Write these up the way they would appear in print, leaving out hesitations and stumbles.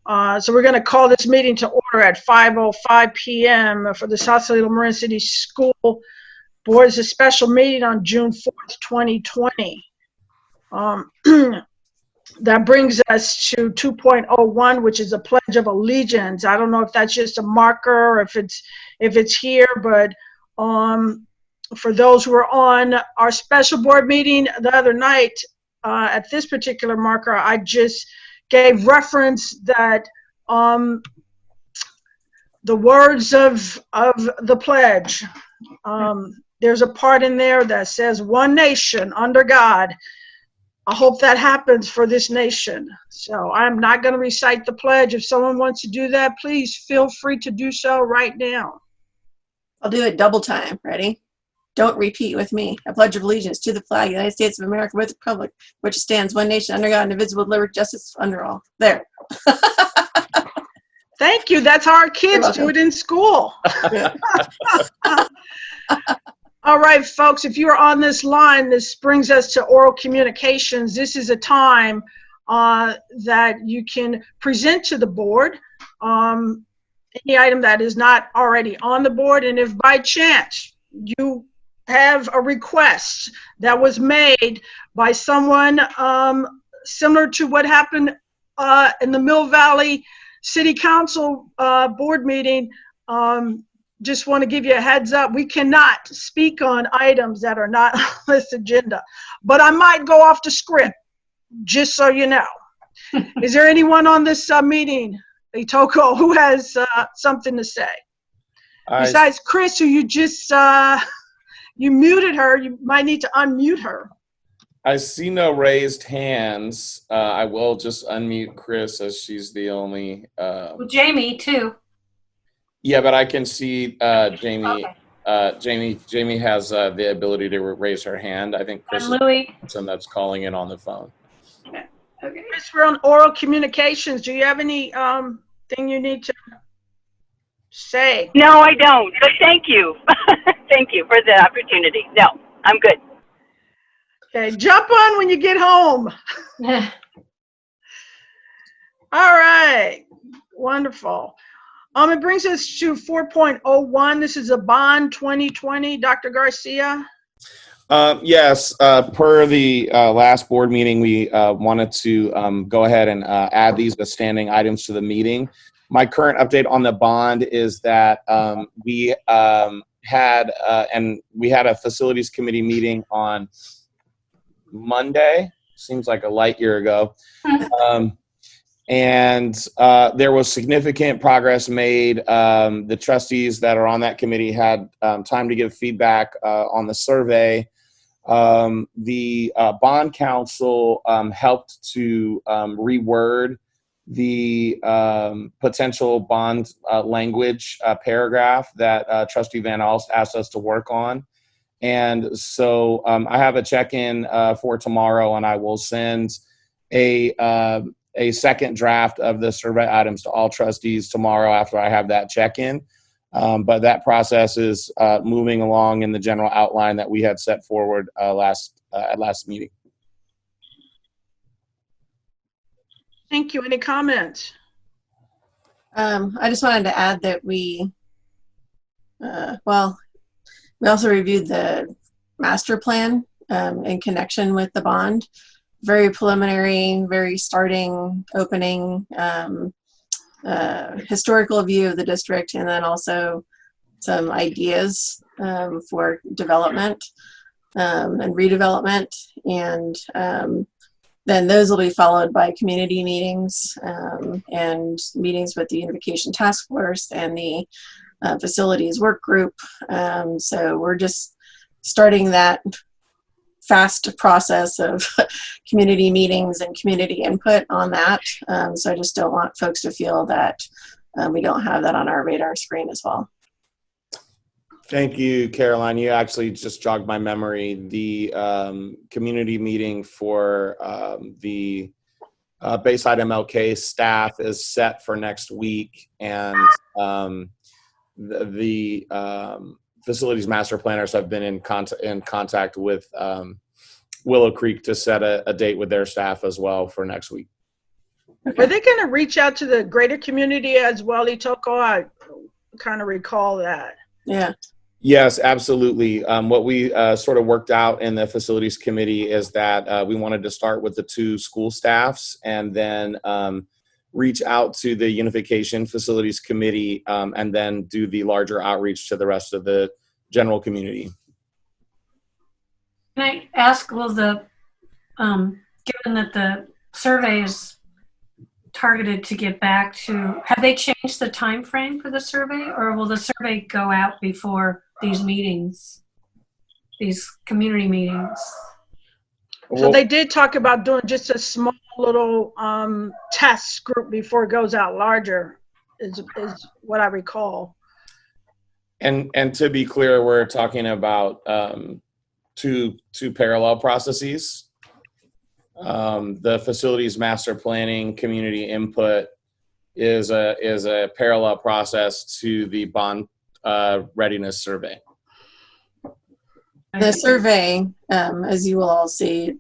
So we're going to call this meeting to order at 5:05 p.m. for the Sausalito Marin City School Board. It's a special meeting on June 4th, 2020. That brings us to 2.01, which is a Pledge of Allegiance. I don't know if that's just a marker, or if it's here, but for those who are on our special board meeting the other night, at this particular marker, I just gave reference that the words of the pledge, there's a part in there that says one nation under God. I hope that happens for this nation. So I'm not going to recite the pledge. If someone wants to do that, please feel free to do so right now. I'll do it double time. Ready? Don't repeat with me. I pledge allegiance to the flag of the United States of America, with the republic which stands one nation under God, indivisible, with liberty, justice under all. There. Thank you. That's how our kids do it in school. All right, folks, if you're on this line, this brings us to oral communications. This is a time that you can present to the board any item that is not already on the board. And if by chance you have a request that was made by someone similar to what happened in the Mill Valley City Council board meeting, just want to give you a heads up. We cannot speak on items that are not on this agenda, but I might go off the script, just so you know. Is there anyone on this meeting, Itoko, who has something to say? Besides Chris, who you just, you muted her. You might need to unmute her. I see no raised hands. I will just unmute Chris, as she's the only. Well, Jamie too. Yeah, but I can see Jamie. Okay. Jamie has the ability to raise her hand. I think Chris And Louis. is the person that's calling in on the phone. Okay. Chris, we're on oral communications. Do you have any thing you need to say? No, I don't. But thank you. Thank you for the opportunity. No, I'm good. Okay, jump on when you get home. Yeah. All right, wonderful. It brings us to 4.01. This is a bond 2020. Dr. Garcia? Yes, per the last board meeting, we wanted to go ahead and add these as standing items to the meeting. My current update on the bond is that we had a facilities committee meeting on Monday. Seems like a light year ago. And there was significant progress made. The trustees that are on that committee had time to give feedback on the survey. The bond council helped to reword the potential bond language paragraph that Trustee Van Alst asked us to work on. And so I have a check-in for tomorrow, and I will send a second draft of the survey items to all trustees tomorrow after I have that check-in. But that process is moving along in the general outline that we had set forward at last meeting. Thank you. Any comments? I just wanted to add that we also reviewed the master plan in connection with the bond. Very preliminary, very starting, opening, historical view of the district, and then also some ideas for development and redevelopment. And then those will be followed by community meetings and meetings with the Unification Task Force and the facilities work group. So we're just starting that fast process of community meetings and community input on that. So I just don't want folks to feel that we don't have that on our radar screen as well. Thank you, Caroline. You actually just jogged my memory. The community meeting for the Bayside MLK staff is set for next week, and the facilities master planners have been in contact with Willow Creek to set a date with their staff as well for next week. Were they going to reach out to the greater community as well, Itoko? I kind of recall that. Yeah. Yes, absolutely. What we sort of worked out in the facilities committee is that we wanted to start with the 2 school staffs and then reach out to the unification facilities committee and then do the larger outreach to the rest of the general community. Can I ask, will the, given that the survey is targeted to get back to, have they changed the time frame for the survey, or will the survey go out before these meetings, these community meetings? So they did talk about doing just a small little test group before it goes out larger, is what I recall. And to be clear, we're talking about two parallel processes. The facilities master planning community input is a parallel process to the bond readiness survey. The survey, as you will all see,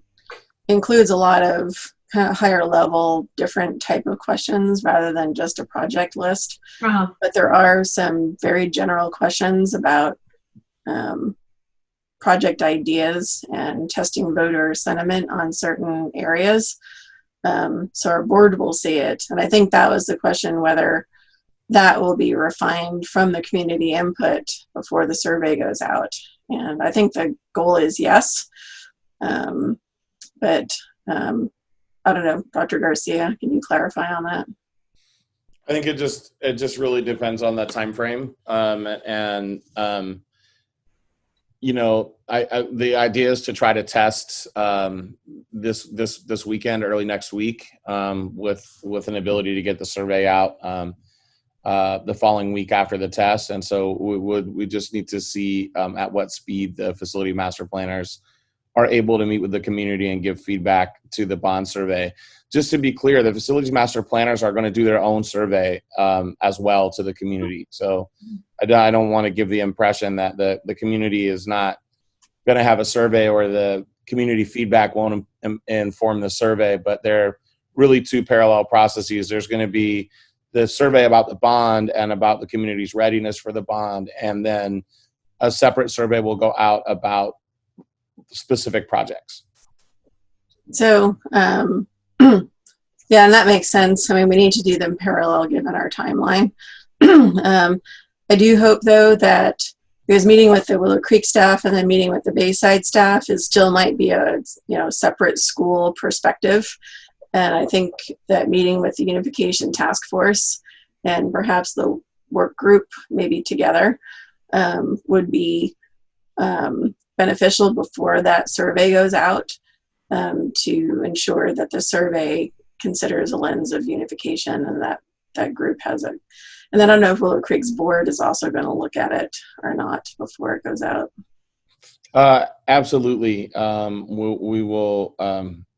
includes a lot of kind of higher level, different type of questions rather than just a project list. Uh-huh. But there are some very general questions about project ideas and testing voter sentiment on certain areas. So our board will see it. And I think that was the question, whether that will be refined from the community input before the survey goes out. And I think the goal is yes. But I don't know, Dr. Garcia, can you clarify on that? I think it just really depends on the time frame, you know, the idea is to try to test this weekend, early next week, with an ability to get the survey out the following week after the test. And so we just need to see at what speed the facility master planners are able to meet with the community and give feedback to the bond survey. Just to be clear, the facilities master planners are going to do their own survey as well to the community. So I don't want to give the impression that the community is not going to have a survey or the community feedback won't inform the survey, but they're really 2 parallel processes. There's going to be the survey about the bond and about the community's readiness for the bond, and then a separate survey will go out about specific projects. So, yeah, and that makes sense. I mean, we need to do them parallel given our timeline. I do hope, though, that because meeting with the Willow Creek staff and then meeting with the Bayside staff is still might be a separate school perspective. And I think that meeting with the Unification Task Force and perhaps the work group maybe together would be beneficial before that survey goes out, to ensure that the survey considers a lens of unification and that group has and then I don't know if Willow Creek's board is also going to look at it or not before it goes out. Absolutely. We will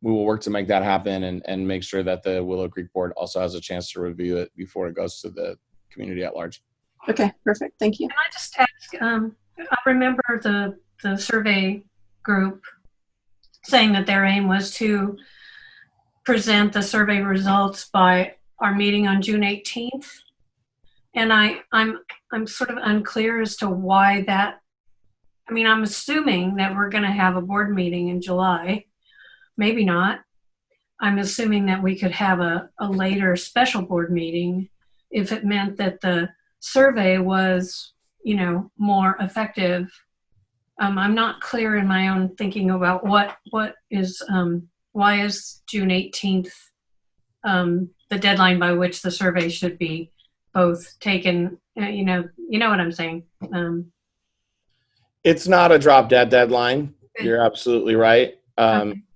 work to make that happen and make sure that the Willow Creek board also has a chance to review it before it goes to the community at large. Okay, perfect. Thank you. Can I just ask, I remember the survey group saying that their aim was to present the survey results by our meeting on June 18th. And I'm sort of unclear as to why that. I mean, I'm assuming that we're going to have a board meeting in July. Maybe not. I'm assuming that we could have a later special board meeting if it meant that the survey was, more effective. I'm not clear in my own thinking about what is, why is June 18th the deadline by which the survey should be both taken, you know what I'm saying. It's not a drop dead deadline. You're absolutely right.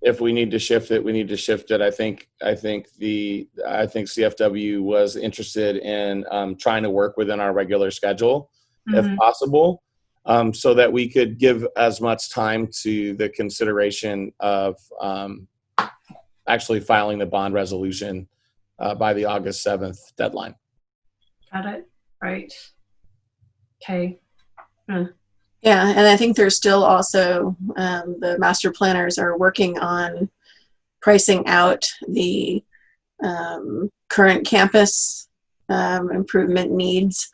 If we need to shift it, we need to shift it. I think CFW was interested in trying to work within our regular schedule, if possible, so that we could give as much time to the consideration of actually filing the bond resolution by the August 7th deadline. Got it. Right. Okay. Yeah, and I think there's still also, the master planners are working on pricing out the current campus improvement needs,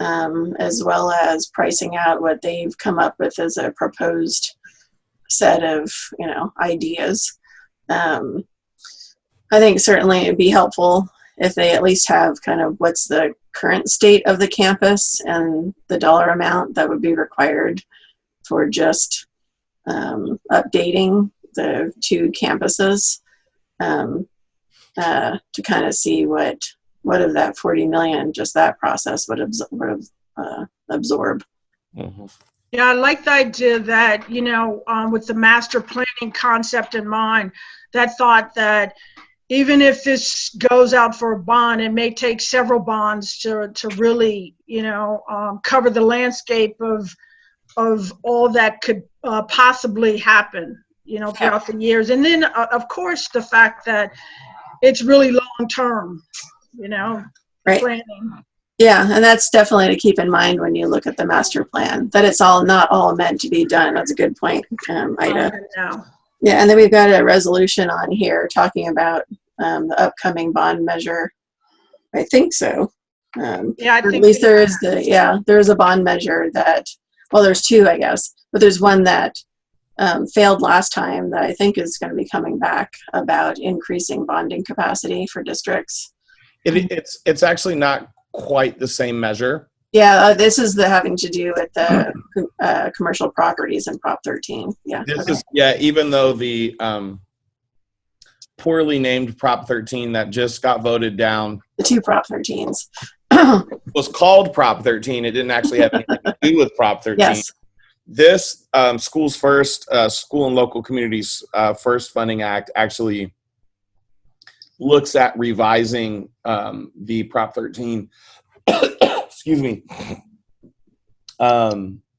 as well as pricing out what they've come up with as a proposed set of, ideas. I think certainly it'd be helpful if they at least have kind of what's the current state of the campus and the dollar amount that would be required for just updating the two campuses, to kind of see what of that 40 million, just that process would absorb. Mm-hmm. Yeah, I like the idea that, with the master planning concept in mind, that thought that even if this goes out for a bond, it may take several bonds to really, cover the landscape of all that could possibly happen, throughout the years. And then, of course, the fact that it's really long-term, right. planning. Yeah, and that's definitely to keep in mind when you look at the master plan, that it's not all meant to be done. That's a good point, Ida. Yeah, and then we've got a resolution on here talking about the upcoming bond measure. I think so. Yeah, I think at least there is a bond measure that, well, there's two, I guess, but there's one that failed last time that I think is going to be coming back about increasing bonding capacity for districts. It's actually not quite the same measure. Yeah, this is having to do with the commercial properties in Prop 13. Yeah. Even though the poorly named Prop 13 that just got voted down, the two Prop 13s was called Prop 13. It didn't actually have anything to do with Prop 13. Yes. This Schools First, School and Local Communities First Funding Act actually looks at revising the Prop 13, excuse me,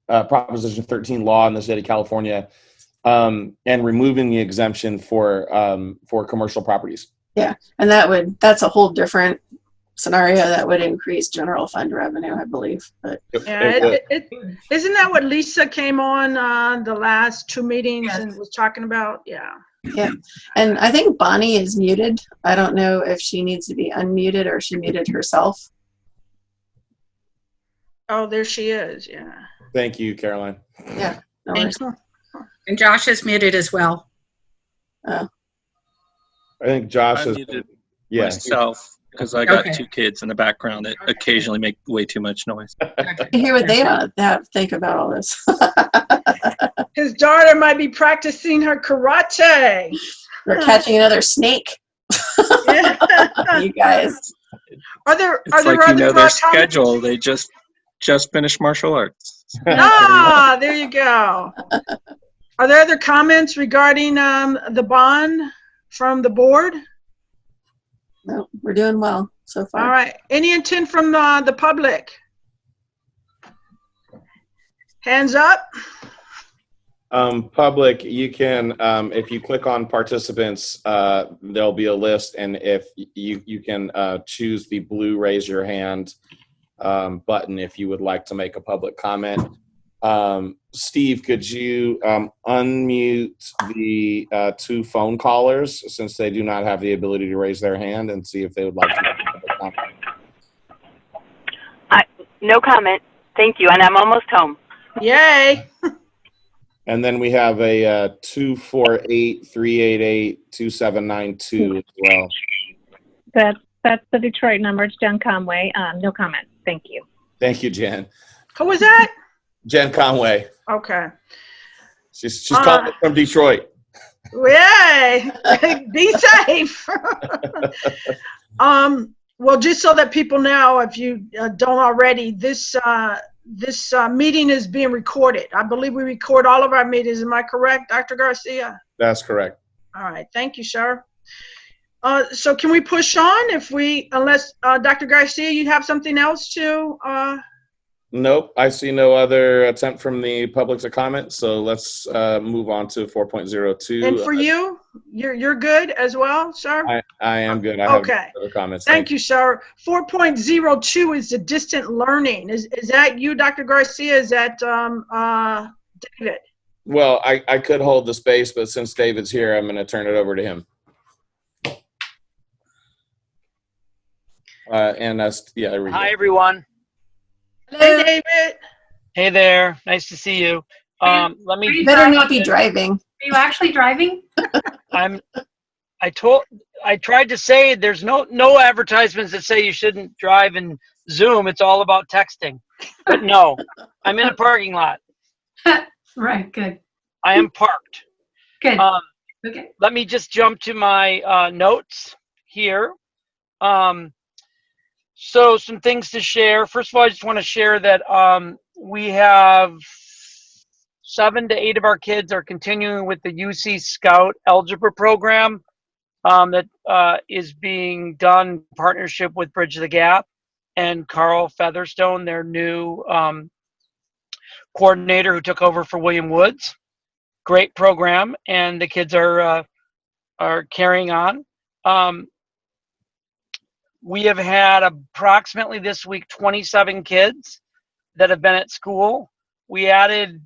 Proposition 13 law in the state of California, and removing the exemption for commercial properties. Yeah, and that's a whole different scenario that would increase general fund revenue, I believe. But yeah, isn't that what Lisa came on the last two meetings and was talking about? Yeah. Yeah, and I think Bonnie is muted. I don't know if she needs to be unmuted or she muted herself. Oh, there she is. Yeah. Thank you, Caroline. Yeah. No Thank you. And Josh is muted as well. I think Josh is. muted Yeah. myself because I got Okay. two kids in the background that occasionally make way too much noise. I hear what they have to think about all this. His daughter might be practicing her karate. We're catching another snake. Yeah. You guys. Are there It's other like their comments? schedule. They just finished martial arts. Ah, there you go. Are there other comments regarding the bond from the board? No, we're doing well so far. All right. Any intent from the public? Hands up. Public, you can, if you click on participants, there'll be a list, and if you can choose the blue raise your hand button if you would like to make a public comment. Steve, could you unmute the two phone callers since they do not have the ability to raise their hand, and see if they would like to make a public comment? No comment. Thank you. And I'm almost home. Yay. And then we have a 248-388-2792 as well. That's the Detroit number. It's Jen Conway. No comment. Thank you. Thank you, Jen. Who was that? Jen Conway. Okay. She's calling from Detroit. Yay. Be safe. Well, just so that people know, if you don't already, this meeting is being recorded. I believe we record all of our meetings. Am I correct, Dr. Garcia? That's correct. All right. Thank you, sir. So can we push on unless Dr. Garcia, you have something else to? Nope. I see no other attempt from the public to comment. So let's move on to 4.02. And for you, you're good as well, sir? I am good. I have Okay. no other comments. Thank you, sir. 4.02 is the distant learning. Is that you, Dr. Garcia? Is that David? Well, I could hold the space, but since David's here, I'm going to turn it over to him. and us. Yeah, there we go. Hi, everyone. Hey, David. Hey there. Nice to see you. Let me. You better not be driving. Are you actually driving? I tried to say there's no advertisements that say you shouldn't drive in Zoom. It's all about texting. But no, I'm in a parking lot. Right, good. I am parked. Good. Okay. Let me just jump to my notes here. So some things to share. First of all, I just want to share that we have 7 to 8 of our kids are continuing with the UC Scout Algebra program that is being done in partnership with Bridge the Gap and Carl Featherstone, their new coordinator who took over for William Woods. Great program, and the kids are carrying on. We have had approximately this week 27 kids that have been at school. We added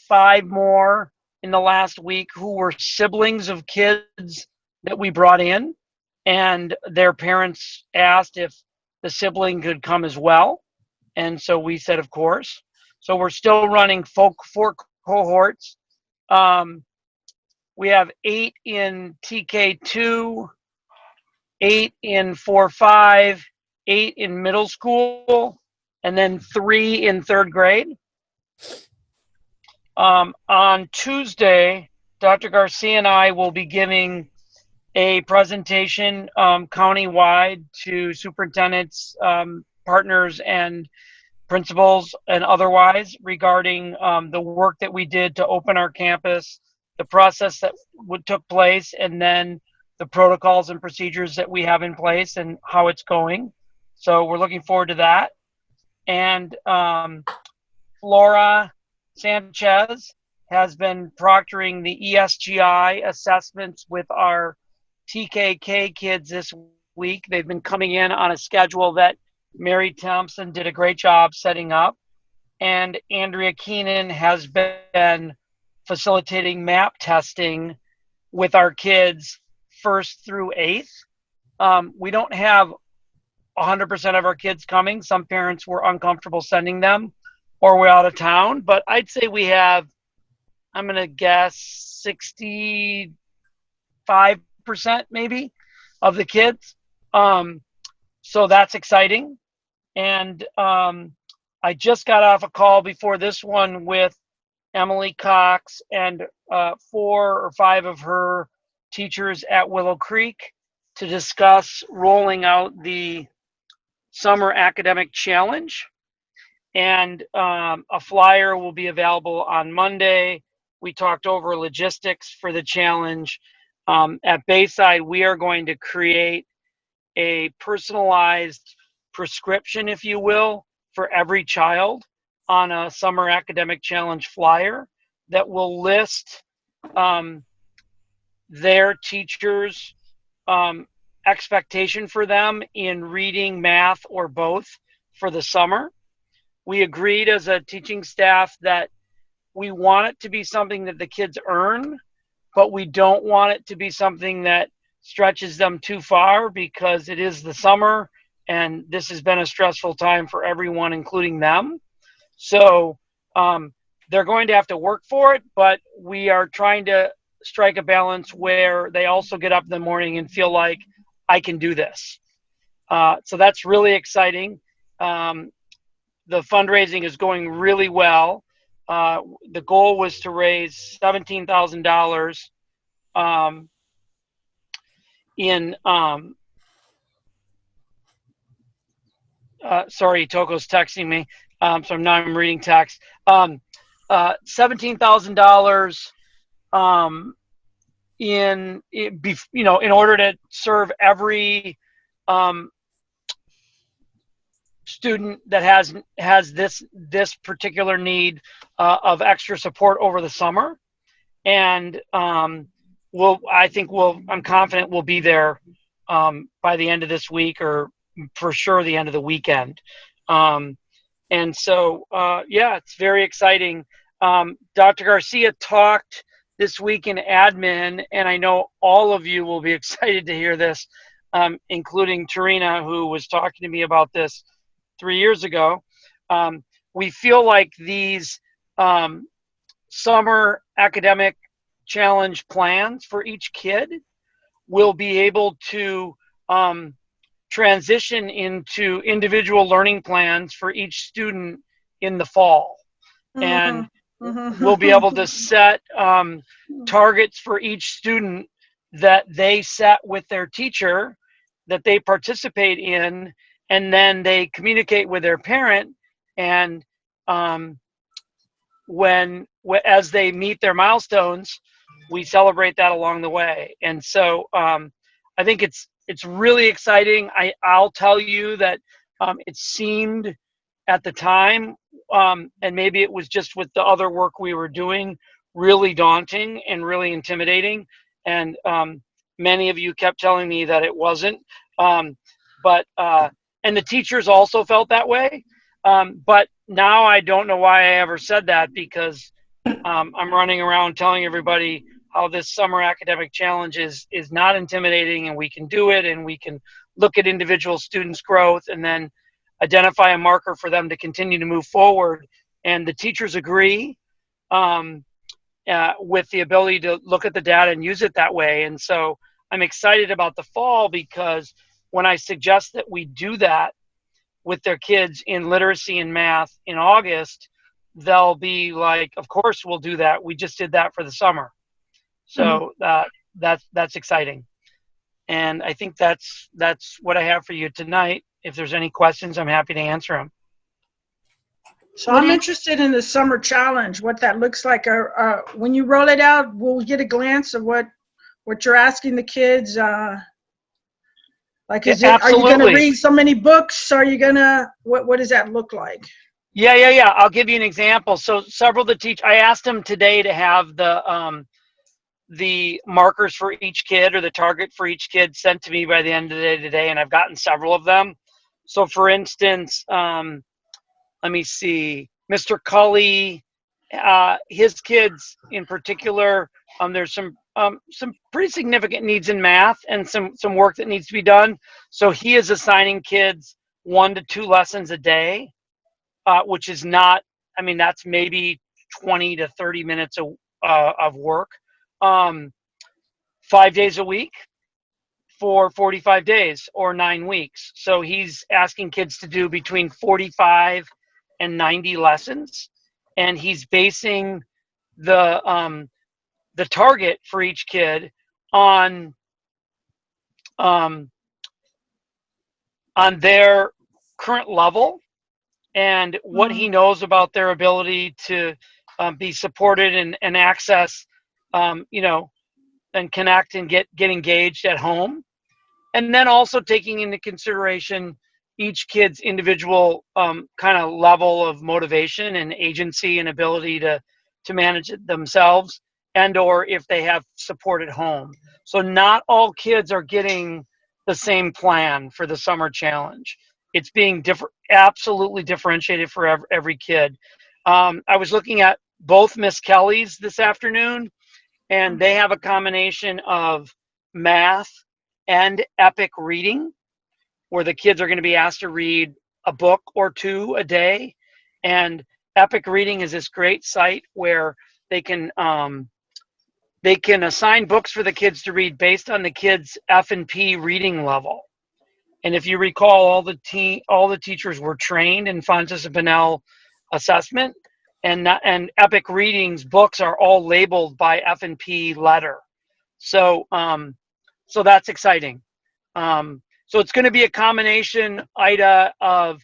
5 more in the last week who were siblings of kids that we brought in, and their parents asked if the sibling could come as well, and so we said of course. So we're still running 4 cohorts. We have 8 in TK2, 8 in 4-5, 8 in middle school, and then 3 in 3rd grade. On Tuesday, Dr. Garcia and I will be giving a presentation countywide to superintendents, partners, and principals and otherwise regarding the work that we did to open our campus, the process that took place, and then the protocols and procedures that we have in place and how it's going. So we're looking forward to that. And Flora Sanchez has been proctoring the ESGI assessments with our TKK kids this week. They've been coming in on a schedule that Mary Thompson did a great job setting up. And Andrea Keenan has been facilitating map testing with our kids 1st through 8th. We don't have 100% of our kids coming. Some parents were uncomfortable sending them or we're out of town, but I'd say we have, I'm going to guess 65% maybe of the kids. So that's exciting. And I just got off a call before this one with Emily Cox and 4 or 5 of her teachers at Willow Creek to discuss rolling out the Summer Academic Challenge. And a flyer will be available on Monday. We talked over logistics for the challenge. At Bayside, we are going to create a personalized prescription, if you will, for every child on a Summer Academic Challenge flyer that will list their teachers' expectation for them in reading, math, or both for the summer. We agreed as a teaching staff that we want it to be something that the kids earn, but we don't want it to be something that stretches them too far because it is the summer and this has been a stressful time for everyone, including them. So they're going to have to work for it, but we are trying to strike a balance where they also get up in the morning and feel like I can do this. So that's really exciting. The fundraising is going really well. The goal was to raise $17,000 in sorry, Toko's texting me, so now I'm reading text. $17,000 in order to serve every student that has this particular need of extra support over the summer. And I'm confident we'll be there by the end of this week, or for sure the end of the weekend. And so, it's very exciting. Dr. Garcia talked this week in admin, and I know all of you will be excited to hear this, including Tarina, who was talking to me about this 3 years ago. We feel like these summer academic challenge plans for each kid will be able to transition into individual learning plans for each student in the fall. And we'll be able to set targets for each student that they set with their teacher that they participate in, and then they communicate with their parent, and as they meet their milestones, we celebrate that along the way. And so I think it's really exciting. I'll tell you that it seemed at the time, and maybe it was just with the other work we were doing, really daunting and really intimidating. And many of you kept telling me that it wasn't. And the teachers also felt that way. But now I don't know why I ever said that, because I'm running around telling everybody how this summer academic challenge is not intimidating, and we can do it, and we can look at individual students' growth and then identify a marker for them to continue to move forward. And the teachers agree with the ability to look at the data and use it that way. And so I'm excited about the fall, because when I suggest that we do that with their kids in literacy and math in August, they'll be like, of course we'll do that. We just did that for the summer. So that's exciting. And I think that's what I have for you tonight. If there's any questions, I'm happy to answer them. So I'm interested in the summer challenge, what that looks like. When you roll it out, we'll get a glance of what you're asking the kids. Like, are you going to read so many books? Are you going to, what does that look like? Yeah. I'll give you an example. So several of the teachers, I asked them today to have the markers for each kid, or the target for each kid, sent to me by the end of the day today, and I've gotten several of them. So for instance, let me see, Mr. Cully, his kids in particular, there's some pretty significant needs in math and some work that needs to be done. So he is assigning kids 1 to 2 lessons a day, which is not, I mean, that's maybe 20 to 30 minutes of work, 5 days a week for 45 days or 9 weeks. So he's asking kids to do between 45 and 90 lessons, and he's basing the target for each kid on their current level and what he knows about their ability to be supported and access, and connect and get engaged at home. And then also taking into consideration each kid's individual kind of level of motivation and agency and ability to manage it themselves, and or if they have support at home. So not all kids are getting the same plan for the summer challenge. It's being absolutely differentiated for every kid. I was looking at both Miss Kelly's this afternoon, and they have a combination of math and epic reading, where the kids are going to be asked to read a book or 2 a day. And epic reading is this great site where they can assign books for the kids to read based on the kids' F&P reading level. And if you recall, all the teachers were trained in Fontes and Pinnell assessment, and epic readings books are all labeled by F&P letter. So so that's exciting. So it's going to be a combination, Ida, of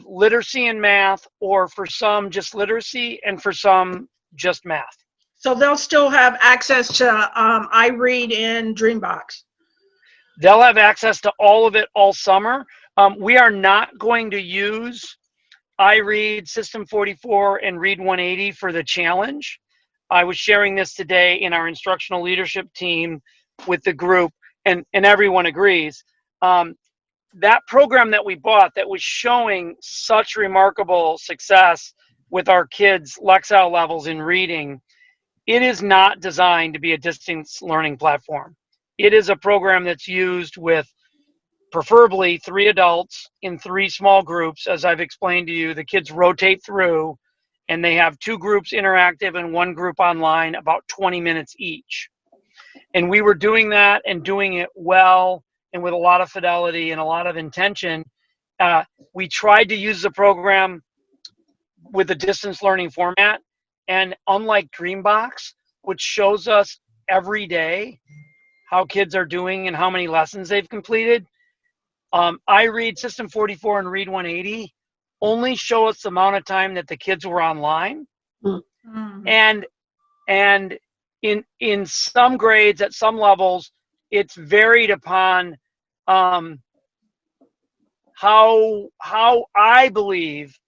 literacy and math, or for some just literacy, and for some just math. So they'll still have access to iRead and Dreambox. They'll have access to all of it all summer. We are not going to use iRead, System 44, and Read 180 for the challenge. I was sharing this today in our instructional leadership team with the group, and everyone agrees. That program that we bought that was showing such remarkable success with our kids' Lexile levels in reading, it is not designed to be a distance learning platform. it is a program that's used with preferably 3 adults in 3 small groups. As I've explained to you, the kids rotate through and they have 2 groups interactive and 1 group online, about 20 minutes each. And we were doing that and doing it well and with a lot of fidelity and a lot of intention. We tried to use the program with the distance learning format, and unlike Dreambox, which shows us every day how kids are doing and how many lessons they've completed, iRead System 44 and Read 180 only show us the amount of time that the kids were online. And in some grades at some levels, it's varied upon how I believe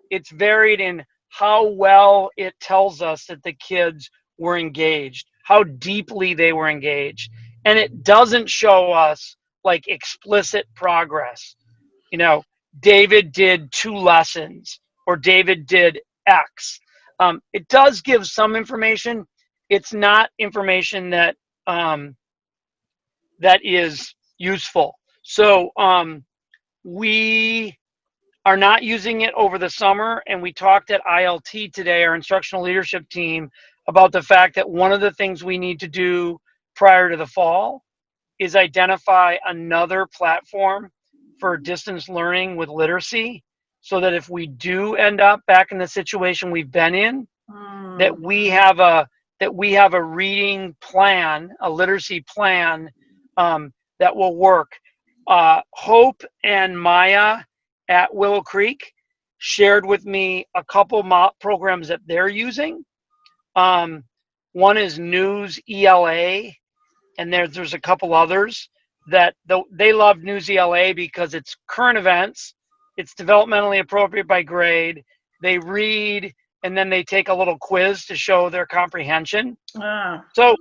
it's varied in how well it tells us that the kids were engaged, how deeply they were engaged. And it doesn't show us like explicit progress. You know, David did 2 lessons or David did X. It does give some information. It's not information that that is useful. So we are not using it over the summer, and we talked at ILT today, our instructional leadership team, about the fact that one of the things we need to do prior to the fall is identify another platform for distance learning with literacy, so that if we do end up back in the situation we've been in, that we have a reading plan, a literacy plan that will work. Hope and Maya at Willow Creek shared with me a couple programs that they're using. One is News ELA, and there's a couple others that they love News ELA because it's current events, it's developmentally appropriate by grade, they read, and then they take a little quiz to show their comprehension. So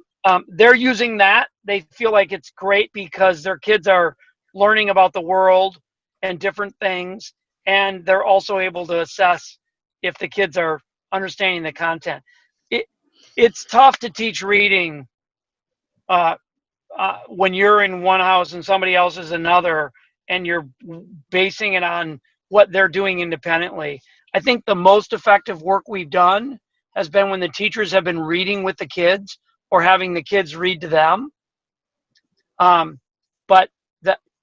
they're using that. They feel like it's great because their kids are learning about the world and different things, and they're also able to assess if the kids are understanding the content. It's tough to teach reading when you're in one house and somebody else is another, and you're basing it on what they're doing independently. I think the most effective work we've done has been when the teachers have been reading with the kids or having the kids read to them. But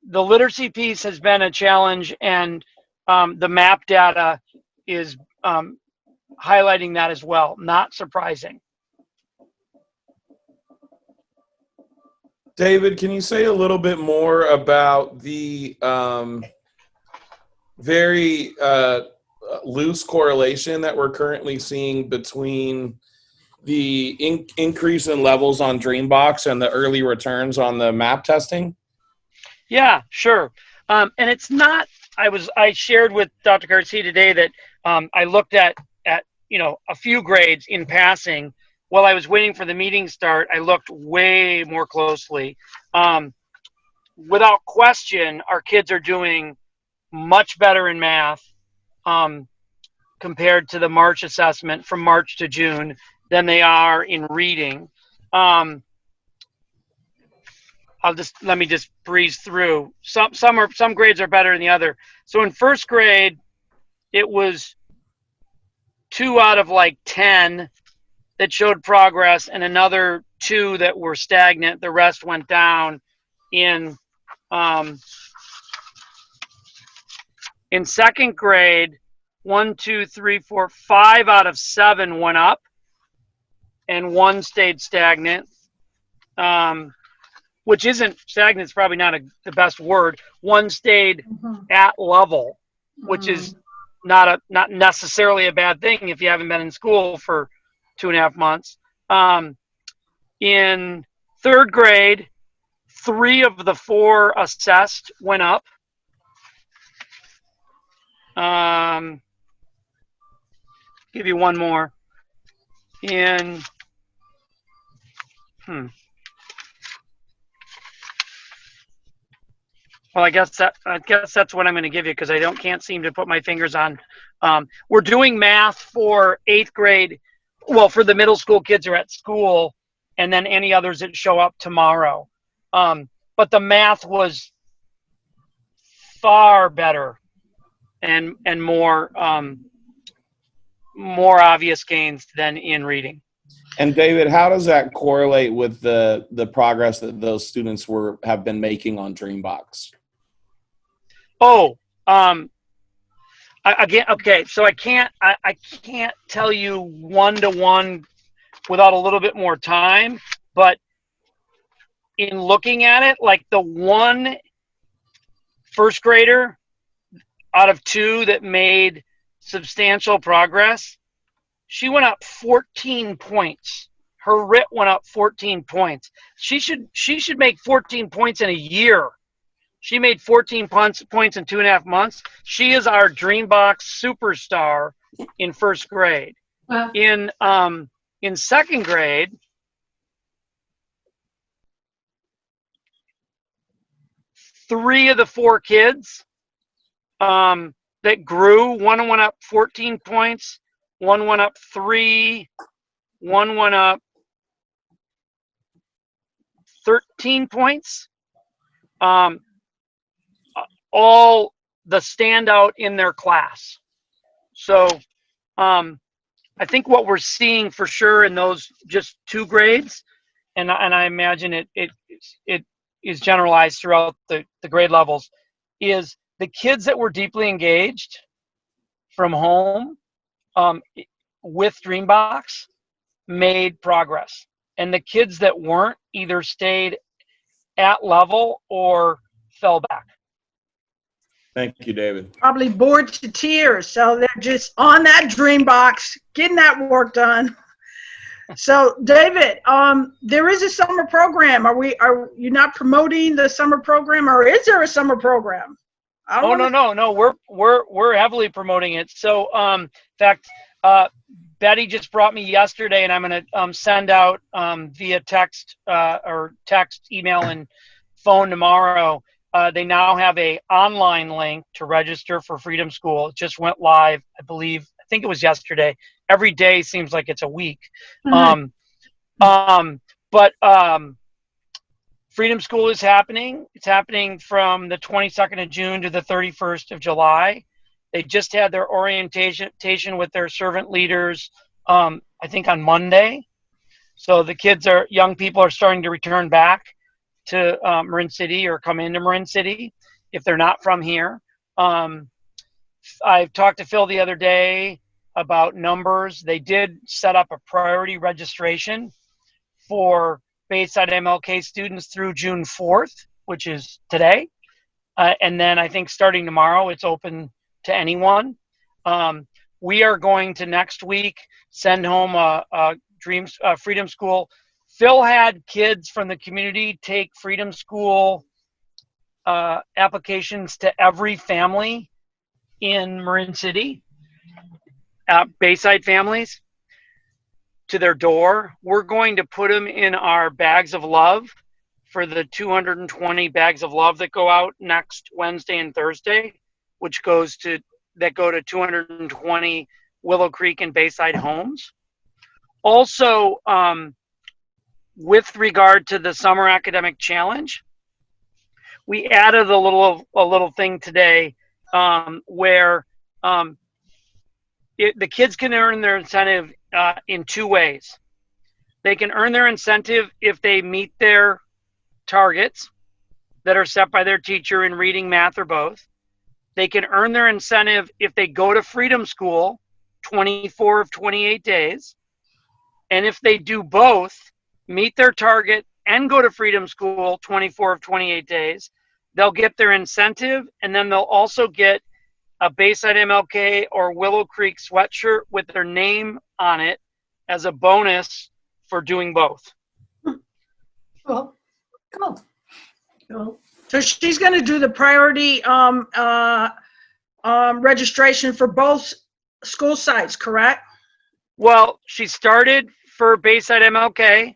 the literacy piece has been a challenge, and the map data is highlighting that as well. Not surprising. David, can you say a little bit more about the very loose correlation that we're currently seeing between the increase in levels on Dreambox and the early returns on the map testing? Yeah, sure. And it's not, I shared with Dr. Garcia today that I looked at a few grades in passing. While I was waiting for the meeting start, I looked way more closely. Without question, our kids are doing much better in math compared to the March assessment from March to June than they are in reading. Let me just breeze through. Some grades are better than the other. So in first grade, it was 2 out of like 10 that showed progress, and another 2 that were stagnant. The rest went down. In second grade, 1, 2, 3, 4, 5 out of 7 went up, and 1 stayed stagnant. Which isn't stagnant, is probably not the best word. 1 stayed at level, which is not necessarily a bad thing if you haven't been in school for 2.5 months. In third grade, 3 of the 4 assessed went up. Give you one more. Well, I guess that's what I'm going to give you, because I can't seem to put my fingers on. We're doing math for 8th grade. Well, for the middle school kids are at school, and then any others that show up tomorrow. But the math was far better and more more obvious gains than in reading. And David, how does that correlate with the progress that those students have been making on Dreambox? Oh, again, okay. So I can't tell you one-to-one without a little bit more time, but in looking at it, like the one first grader out of 2 that made substantial progress, she went up 14 points. Her RIT went up 14 points. She should make 14 points in a year. She made 14 points in 2.5 months. She is our Dreambox superstar in first grade. Wow. In second grade, three of the 4 kids that grew, one went up 14 points, one went up 3, one went up 13 points. All the standout in their class. So I think what we're seeing for sure in those just 2 grades, and I imagine it is generalized throughout the grade levels, is the kids that were deeply engaged from home with Dreambox made progress. And the kids that weren't either stayed at level or fell back. Thank you, David. Probably bored to tears. So they're just on that Dreambox, getting that work done. So David, there is a summer program. Are you not promoting the summer program, or is there a summer program? No. We're heavily promoting it. So in fact, Betty just brought me yesterday, and I'm going to send out via text, email, and phone tomorrow. They now have a online link to register for Freedom School. It just went live, I think it was yesterday. Every day seems like it's a week. Mm-hmm. But Freedom School is happening. It's happening from the 22nd of June to the 31st of July. They just had their orientation with their servant leaders, I think on Monday. So the young people are starting to return back to Marin City or come into Marin City if they're not from here. I've talked to Phil the other day about numbers. They did set up a priority registration for Bayside MLK students through June 4th, which is today. And then I think starting tomorrow, it's open to anyone. We are going to next week send home a Freedom School. Phil had kids from the community take Freedom School applications to every family in Marin City, Bayside families, to their door. We're going to put them in our bags of love for the 220 bags of love that go out next Wednesday and Thursday, which go to 220 Willow Creek and Bayside homes. Also, with regard to the Summer Academic Challenge, we added a little thing today where the kids can earn their incentive in 2 ways. They can earn their incentive if they meet their targets that are set by their teacher in reading, math, or both. They can earn their incentive if they go to Freedom School 24 of 28 days. And if they do both, meet their target and go to Freedom School 24 of 28 days, they'll get their incentive, and then they'll also get a Bayside MLK or Willow Creek sweatshirt with their name on it as a bonus for doing both. Cool. So she's going to do the priority registration for both school sites, correct? Well, she started for Bayside MLK.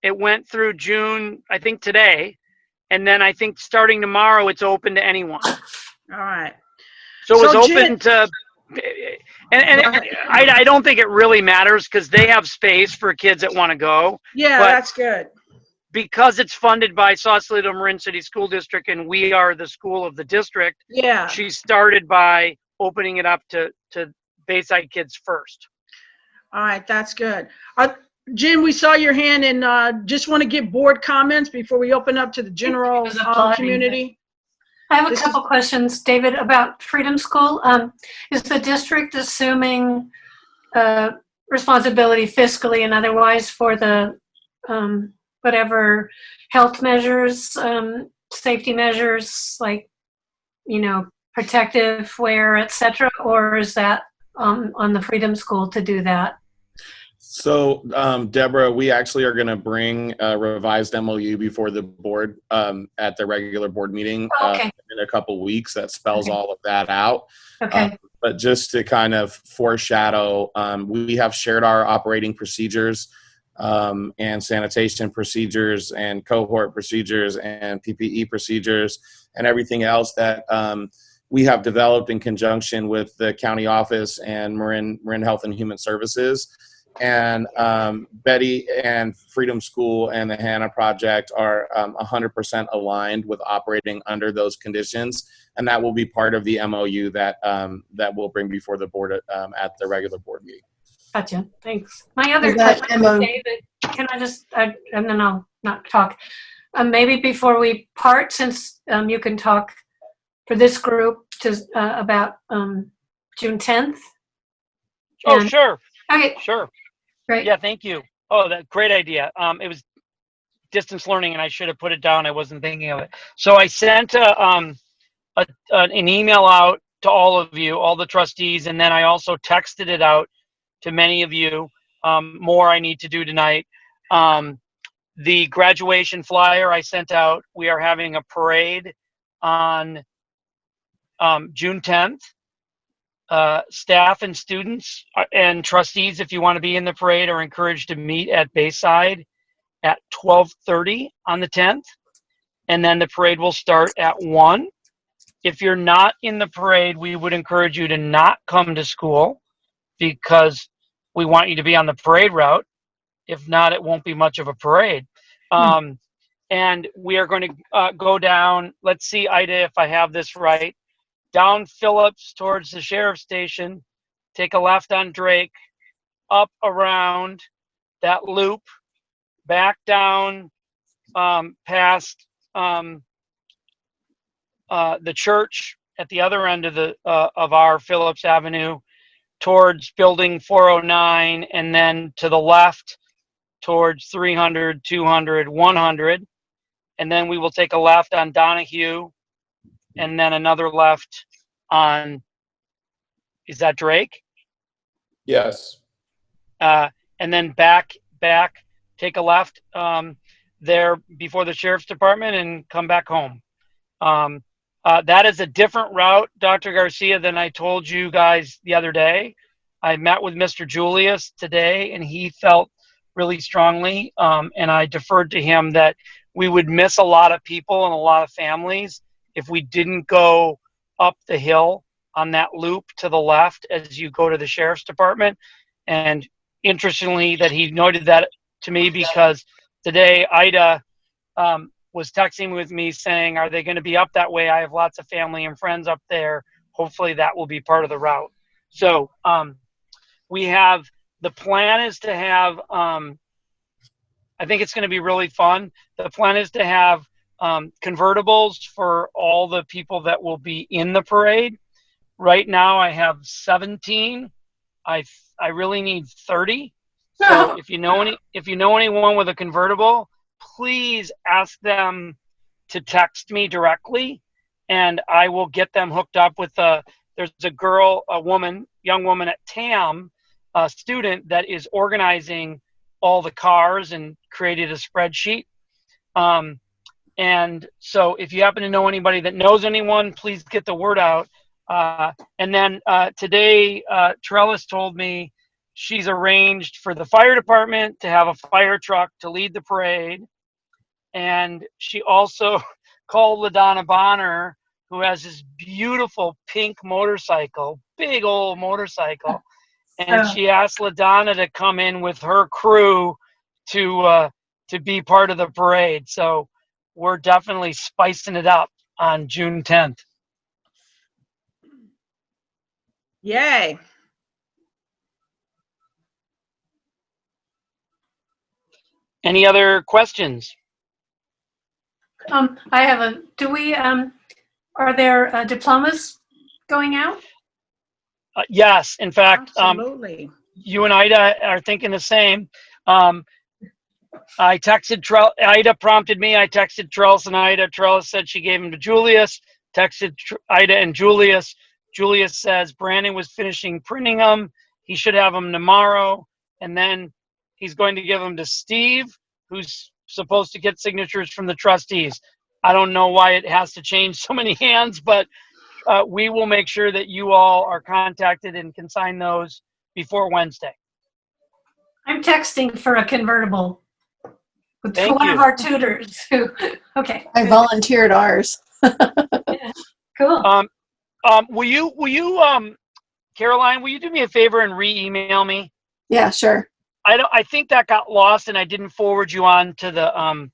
It went through June, I think today. And then I think starting tomorrow, it's open to anyone. All right. So it was open Jen, to, and I don't think it really matters because they have space for kids that want to go. Yeah, but, that's good. because it's funded by Sausalito Marin City School District and we are the school of the district, Yeah. she started by opening it up to Bayside kids first. All right, that's good. Jim, we saw your hand, and just want to get board comments before we open up to the general was applauding community. I have a This couple questions, David, about Freedom School. Is the district assuming responsibility fiscally and otherwise for the whatever health measures, safety measures, like, protective wear, etc., or is that on the Freedom School to do that? So, Deborah, we actually are going to bring a revised MOU before the board at the regular board meeting in a couple weeks that spells all of that out. Okay. But just to kind of foreshadow, we have shared our operating procedures and sanitation procedures and cohort procedures and PPE procedures and everything else that we have developed in conjunction with the county office and Marin Health and Human Services. And Betty and Freedom School and the HANA Project are 100% aligned with operating under those conditions, and that will be part of the MOU that we'll bring before the board at the regular board meeting. Gotcha. Thanks. My other question, David, can I just, and then I'll not talk. Maybe before we part, since you can talk for this group about June 10th. Oh, sure. Okay. Sure. Great. Yeah, thank you. Oh, that great idea. It was distance learning, and I should have put it down. I wasn't thinking of it. So I sent an email out to all of you, all the trustees, and then I also texted it out to many of you. More I need to do tonight. The graduation flyer I sent out. We are having a parade on June 10th. Staff and students and trustees, if you want to be in the parade, are encouraged to meet at Bayside at 12:30 on the 10th. And then the parade will start at 1. If you're not in the parade, we would encourage you to not come to school because we want you to be on the parade route. If not, it won't be much of a parade. And we are going to go down, let's see, Ida, if I have this right. Down Phillips towards the sheriff's station, take a left on Drake, up around that loop, back down past the church at the other end of our Phillips Avenue towards building 409, and then to the left towards 300, 200, 100. And then we will take a left on Donahue, and then another left on, is that Drake? Yes. And then back, take a left there before the sheriff's department and come back home. That is a different route, Dr. Garcia, than I told you guys the other day. I met with Mr. Julius today, and he felt really strongly, and I deferred to him that we would miss a lot of people and a lot of families if we didn't go up the hill on that loop to the left as you go to the sheriff's department. And interestingly, that he noted that to me because today Ida was texting with me saying, are they going to be up that way? I have lots of family and friends up there. Hopefully that will be part of the route. So we have, the plan is to have, I think it's going to be really fun. The plan is to have convertibles for all the people that will be in the parade. Right now I have 17. I really need 30. So if you know anyone with a convertible, please ask them to text me directly, and I will get them hooked up with there's a young woman at TAM, a student that is organizing all the cars and created a spreadsheet. And so if you happen to know anybody that knows anyone, please get the word out. And then today, Trellis told me she's arranged for the fire department to have a fire truck to lead the parade. And she also called LaDonna Bonner, who has this beautiful pink motorcycle, big old motorcycle. And she asked LaDonna to come in with her crew to to be part of the parade. So we're definitely spicing it up on June 10th. Yay. Any other questions? I have a, are there diplomas going out? Yes, in fact, Absolutely. you and Ida are thinking the same. I texted Ida prompted me. I texted Trellis and Ida. Trellis said she gave them to Julius. Texted Ida and Julius. Julius says Brandon was finishing printing them. He should have them tomorrow. And then he's going to give them to Steve, who's supposed to get signatures from the trustees. I don't know why it has to change so many hands, but we will make sure that you all are contacted and can sign those before Wednesday. I'm texting for a convertible with Thank one you. of our tutors. Okay. I volunteered ours. Yeah, cool. Will you, Caroline, will you do me a favor and re-email me? Yeah, sure. I think that got lost and I didn't forward you on to the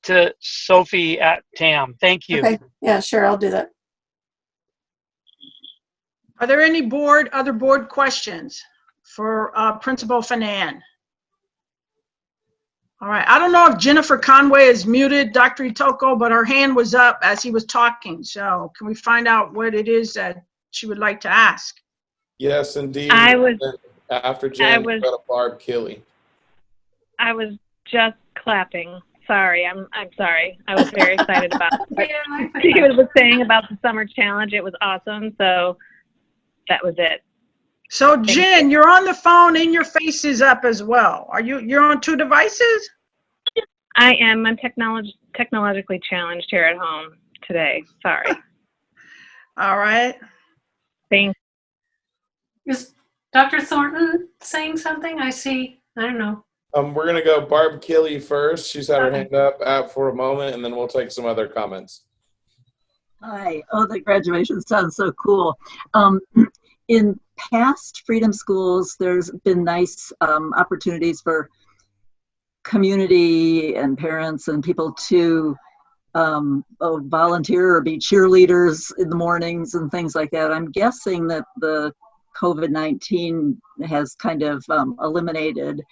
to Sophie at TAM. Thank you. Okay. Yeah, sure. I'll do that. Are there any other board questions for Principal Fanan? All right. I don't know if Jennifer Conway is muted, Dr. Itoko, but her hand was up as he was talking. So can we find out what it is that she would like to ask? Yes, indeed. After Jen, go to Barb Killy. I was just clapping. Sorry, I'm sorry. I was very excited about what David was saying about the summer challenge. It was awesome. So that was it. So Jen, you're on the phone and your face is up as well. You're on 2 devices? I am. I'm technologically challenged here at home today. Sorry. All right. Thanks. Is Dr. Thornton saying something? I don't know. We're going to go Barb Killy first. She's had her hand up for a moment, and then we'll take some other comments. Hi. Oh, the graduation sounds so cool. In past Freedom Schools, there's been nice opportunities for community and parents and people to volunteer or be cheerleaders in the mornings and things like that. I'm guessing that the COVID-19 has kind of eliminated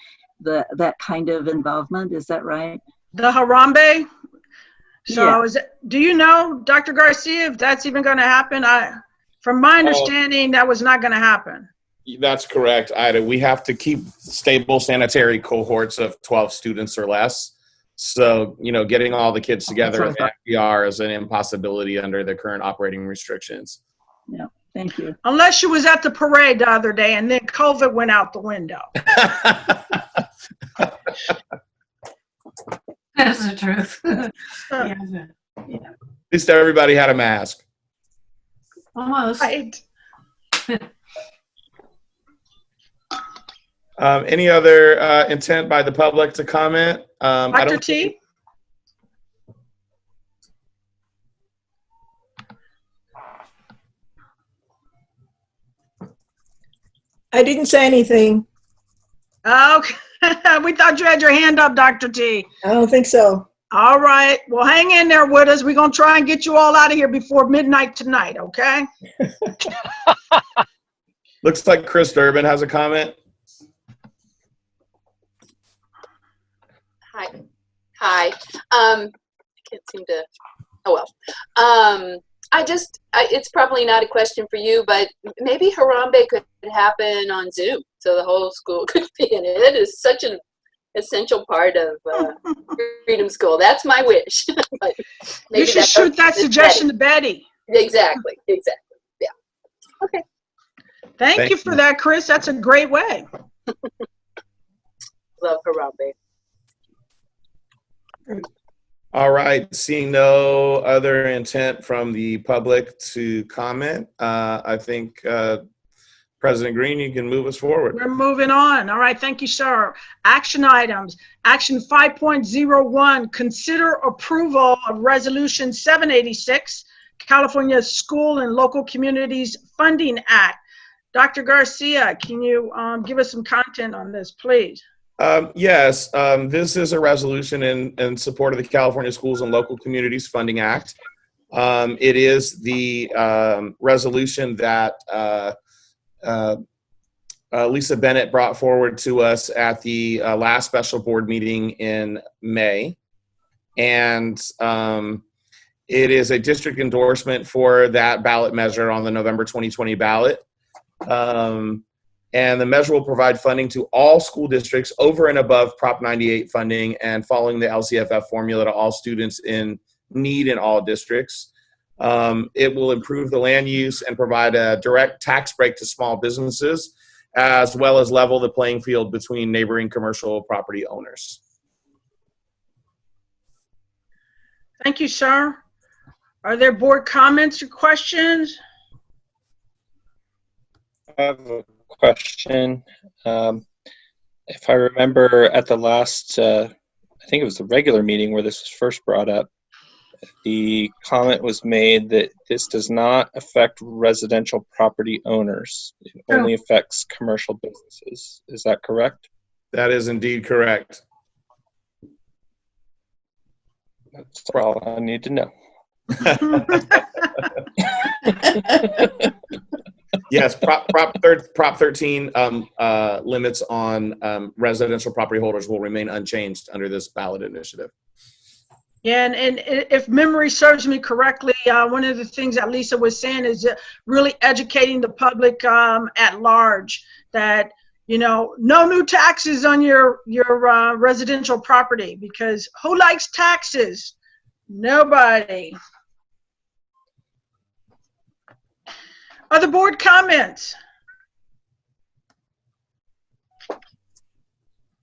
that kind of involvement. Is that right? The Harambe? So Yeah. do you know, Dr. Garcia, if that's even going to happen? From my understanding, that was not going to happen. That's correct, Ida. We have to keep stable sanitary cohorts of 12 students or less. So, getting all the kids together in FDR is an impossibility under the current operating restrictions. Yeah, thank you. Unless you was at the parade the other day and then COVID went out the window. That's the truth. Yeah. At least everybody had a mask. Almost. Right. Any other intent by the public to comment? Dr. T? I didn't say anything. Okay. We thought you had your hand up, Dr. T. I don't think so. All right. Well, hang in there with us. We're going to try and get you all out of here before midnight tonight, okay? Looks like Chris Durbin has a comment. Hi. I can't seem to, it's probably not a question for you, but maybe Harambe could happen on Zoom so the whole school could be in it. It is such an essential part of Freedom School. That's my wish. But maybe you should shoot that suggestion to Betty. Exactly. Yeah. Okay. Thank you for that, Chris. That's a great way. Love Harambe. All right. Seeing no other intent from the public to comment, I think President Green, you can move us forward. We're moving on. All right. Thank you, sir. Action items. Action 5.01, consider approval of Resolution 786, California School and Local Communities Funding Act. Dr. Garcia, can you give us some content on this, please? Yes, this is a resolution in support of the California Schools and Local Communities Funding Act. It is the resolution that Lisa Bennett brought forward to us at the last special board meeting in May. And it is a district endorsement for that ballot measure on the November 2020 ballot. And the measure will provide funding to all school districts over and above Prop 98 funding and following the LCFF formula to all students in need in all districts. It will improve the land use and provide a direct tax break to small businesses, as well as level the playing field between neighboring commercial property owners. Thank you, sir. Are there board comments or questions? I have a question. If I remember at the last, I think it was the regular meeting where this was first brought up, the comment was made that this does not affect residential property owners. It only affects commercial businesses. Is that correct? That is indeed correct. That's all I need to know. Yes, Prop 13 limits on residential property holders will remain unchanged under this ballot initiative. Yeah, and if memory serves me correctly, one of the things that Lisa was saying is really educating the public at large that, you know, no new taxes on your residential property, because who likes taxes? Nobody. Other board comments?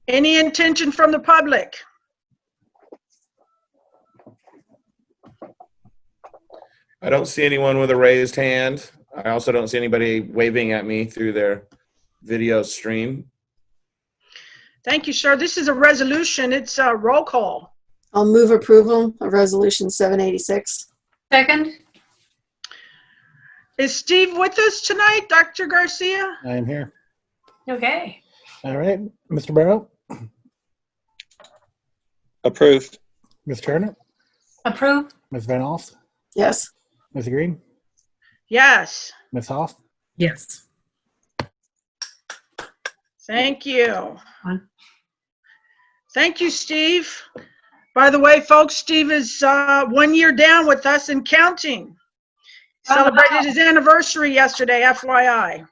Any intention from the public? I don't see anyone with a raised hand. I also don't see anybody waving at me through their video stream. Thank you, sir. This is a resolution. It's a roll call. I'll move approval of resolution 786. Second? Is Steve with us tonight, Dr. Garcia? I am here. Okay. All right. Mr. Barrow? Approved. Ms. Turner? Approve? Ms. Van Alst? Yes. Ms. Green? Yes. Ms. Hoff? Yes. Thank you. Thank you, Steve. By the way, folks, Steve is 1 year down with us and counting. Celebrated his anniversary yesterday, FYI.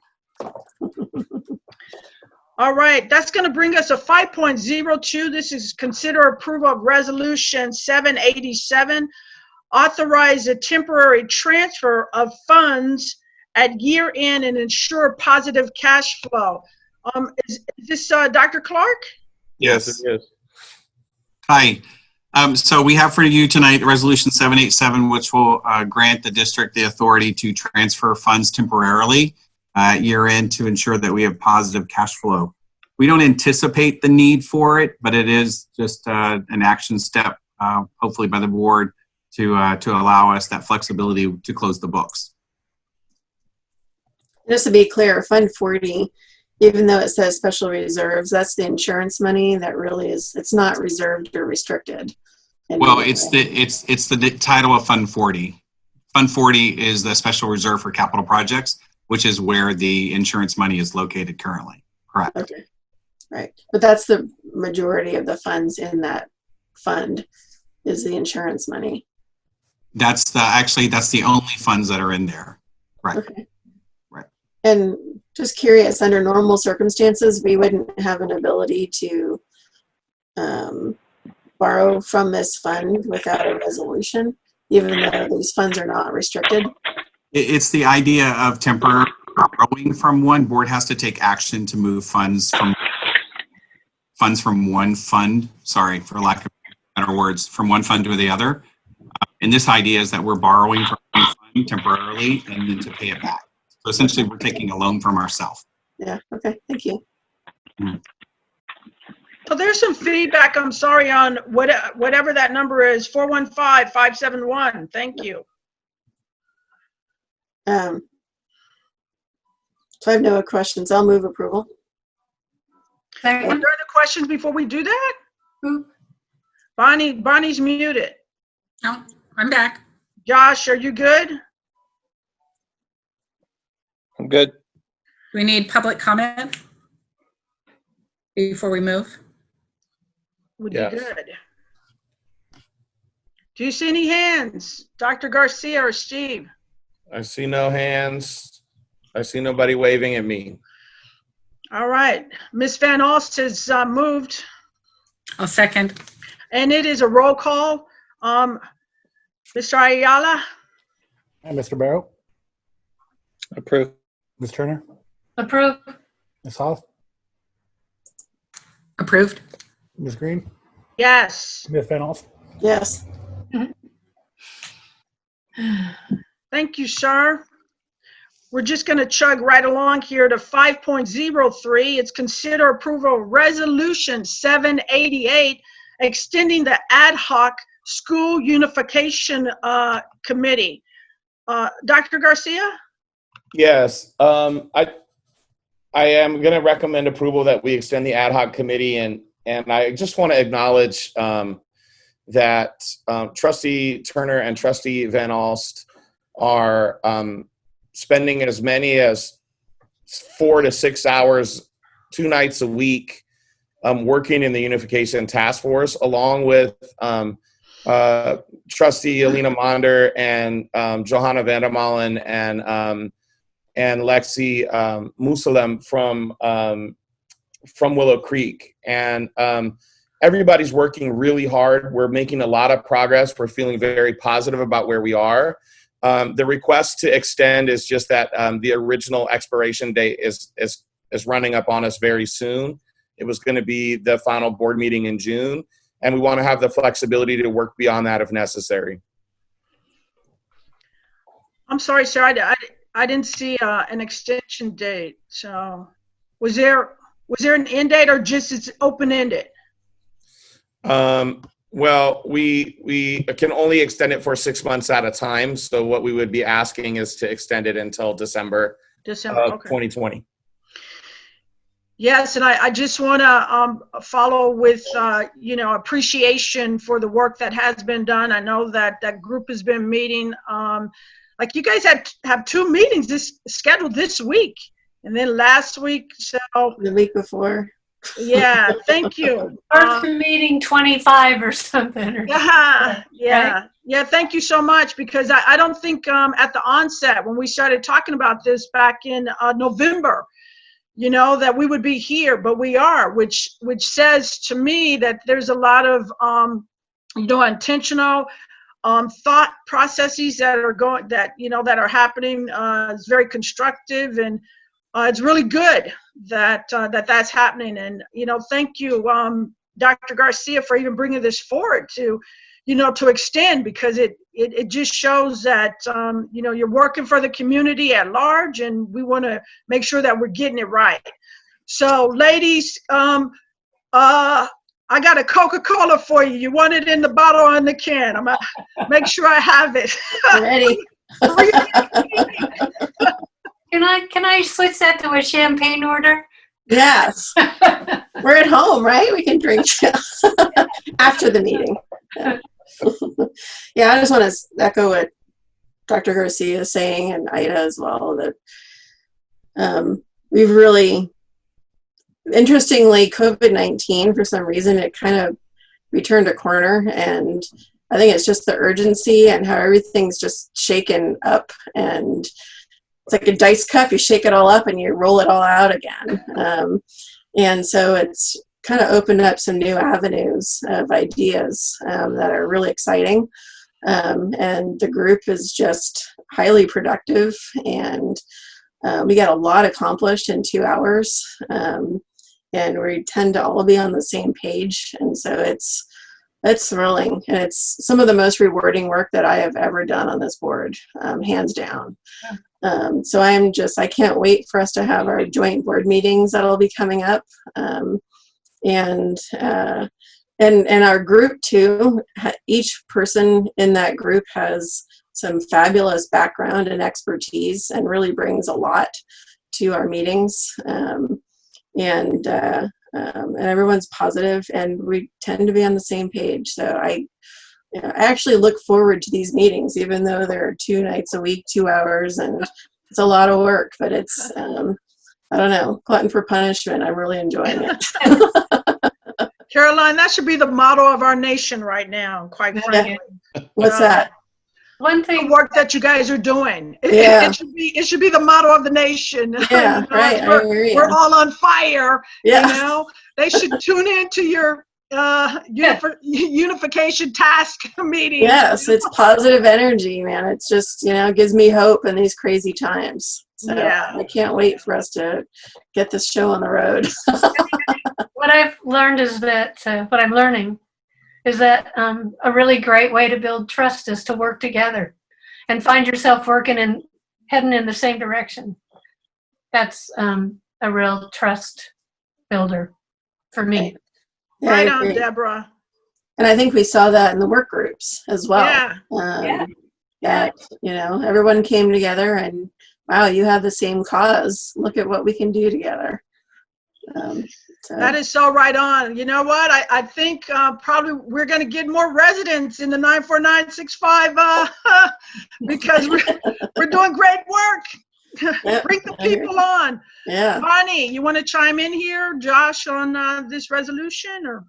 All right, that's going to bring us to 5.02. This is consider approval of resolution 787. Authorize a temporary transfer of funds at year end and ensure positive cash flow. Is this Dr. Clark? Yes, it is. Hi. So we have for you tonight Resolution 787, which will grant the district the authority to transfer funds temporarily at year end to ensure that we have positive cash flow. We don't anticipate the need for it, but it is just an action step, hopefully by the board, to allow us that flexibility to close the books. Just to be clear, Fund 40, even though it says special reserves, that's the insurance money that really is, it's not reserved or restricted. Well, it's the title of Fund 40. Fund 40 is the special reserve for capital projects, which is where the insurance money is located currently. Correct. Okay. Right. But that's the majority of the funds in that fund is the insurance money. That's the only funds that are in there. Right. Okay. Right. And just curious, under normal circumstances, we wouldn't have an ability to borrow from this fund without a resolution, even though these funds are not restricted. It's the idea of temporary borrowing from one. Board has to take action to move funds from one fund, sorry for lack of better words, from one fund to the other. And this idea is that we're borrowing from one fund temporarily and then to pay it back. So essentially we're taking a loan from ourselves. Yeah, okay, thank you. Mm-hmm. So there's some feedback, I'm sorry, on whatever that number is, 415-571. Thank you. So I have no questions. I'll move approval. Are there other questions before we do that? Bonnie's muted. No, I'm back. Josh, are you good? I'm good. Do we need public comment before we move? Would Yes. be good. Do you see any hands? Dr. Garcia or Steve? I see no hands. I see nobody waving at me. All right. Ms. Van Alst has moved. I'll second. And it is a roll call. Mr. Ayala? And Mr. Barrow? Approved. Ms. Turner? Approved. Ms. Hoff? Approved. Ms. Green? Yes. Ms. Van Alst? Yes. Thank you, sir. We're just going to chug right along here to 5.03. It's consider approval of resolution 788, extending the ad hoc school unification committee. Dr. Garcia? Yes, I am going to recommend approval that we extend the ad hoc committee, and I just want to acknowledge that Trustee Turner and Trustee Van Alst are spending as many as 4 to 6 hours, 2 nights a week, working in the unification task force, along with Trustee Alina Monder and Johanna Vandermalen and Lexi Musalem from Willow Creek. And everybody's working really hard. We're making a lot of progress. We're feeling very positive about where we are. The request to extend is just that the original expiration date is running up on us very soon. It was going to be the final board meeting in June, and we want to have the flexibility to work beyond that if necessary. I'm sorry, sir. I didn't see an extension date. So was there an end date, or just it's open-ended? Well, we can only extend it for 6 months at a time. So what we would be asking is to extend it until December of Okay. 2020. Yes, and I just want to follow with, appreciation for the work that has been done. I know that that group has been meeting. Like you guys have 2 meetings scheduled this week, and then last week. So the week before. Yeah, thank you. First meeting 25 or something. Or yeah. Thank you so much, because I don't think at the onset when we started talking about this back in November, that we would be here, but we are, which says to me that there's a lot of intentional thought processes that are going that are happening. It's very constructive, and it's really good that that's happening. And thank you, Dr. Garcia, for even bringing this forward to extend, because it just shows that you're working for the community at large, and we want to make sure that we're getting it right. So, ladies, I got a Coca-Cola for you. You want it in the bottle or in the can? I'm gonna make sure I have it. Ready. Can I switch that to a champagne order? Yes. We're at home, right? We can drink after the meeting. Yeah, I just want to echo what Dr. Garcia is saying, and Ida as well, that we've really, interestingly, COVID-19, for some reason, it kind of returned a corner, and I think it's just the urgency and how everything's just shaken up, and it's like a dice cup. You shake it all up and you roll it all out again. And so it's kind of opened up some new avenues of ideas that are really exciting. And the group is just highly productive, and we got a lot accomplished in 2 hours. And we tend to all be on the same page. And so it's thrilling, and it's some of the most rewarding work that I have ever done on this board, hands down. So I can't wait for us to have our joint board meetings that'll be coming up. And our group too, each person in that group has some fabulous background and expertise, and really brings a lot to our meetings. And and everyone's positive, and we tend to be on the same page. So I actually look forward to these meetings, even though they're 2 nights a week, 2 hours, and it's a lot of work, but it's, I don't know, glutton for punishment. I'm really enjoying it. Caroline, that should be the motto of our nation right now, quite frankly. What's that? One thing. The work that you guys are doing. Yeah. It should be the motto of the nation. Yeah, right. I agree. We're all on fire. Yeah. You know, they should tune into your unification task meeting. Yes, it's positive energy, man. It's just, gives me hope in these crazy times. So Yeah. I can't wait for us to get this show on the road. What I've learned is that, what I'm learning is that a really great way to build trust is to work together and find yourself working and heading in the same direction. That's a real trust builder for me. Yeah, Right I on, agree. Deborah. And I think we saw that in the work groups as well. Yeah. Everyone came together and, wow, you have the same cause. Look at what we can do together. That is so right on. You know what? I think probably we're going to get more residents in the 94965 because we're doing great work. Yep, Bring the people on. Yeah. Bonnie, you want to chime in here, Josh, on this resolution? Or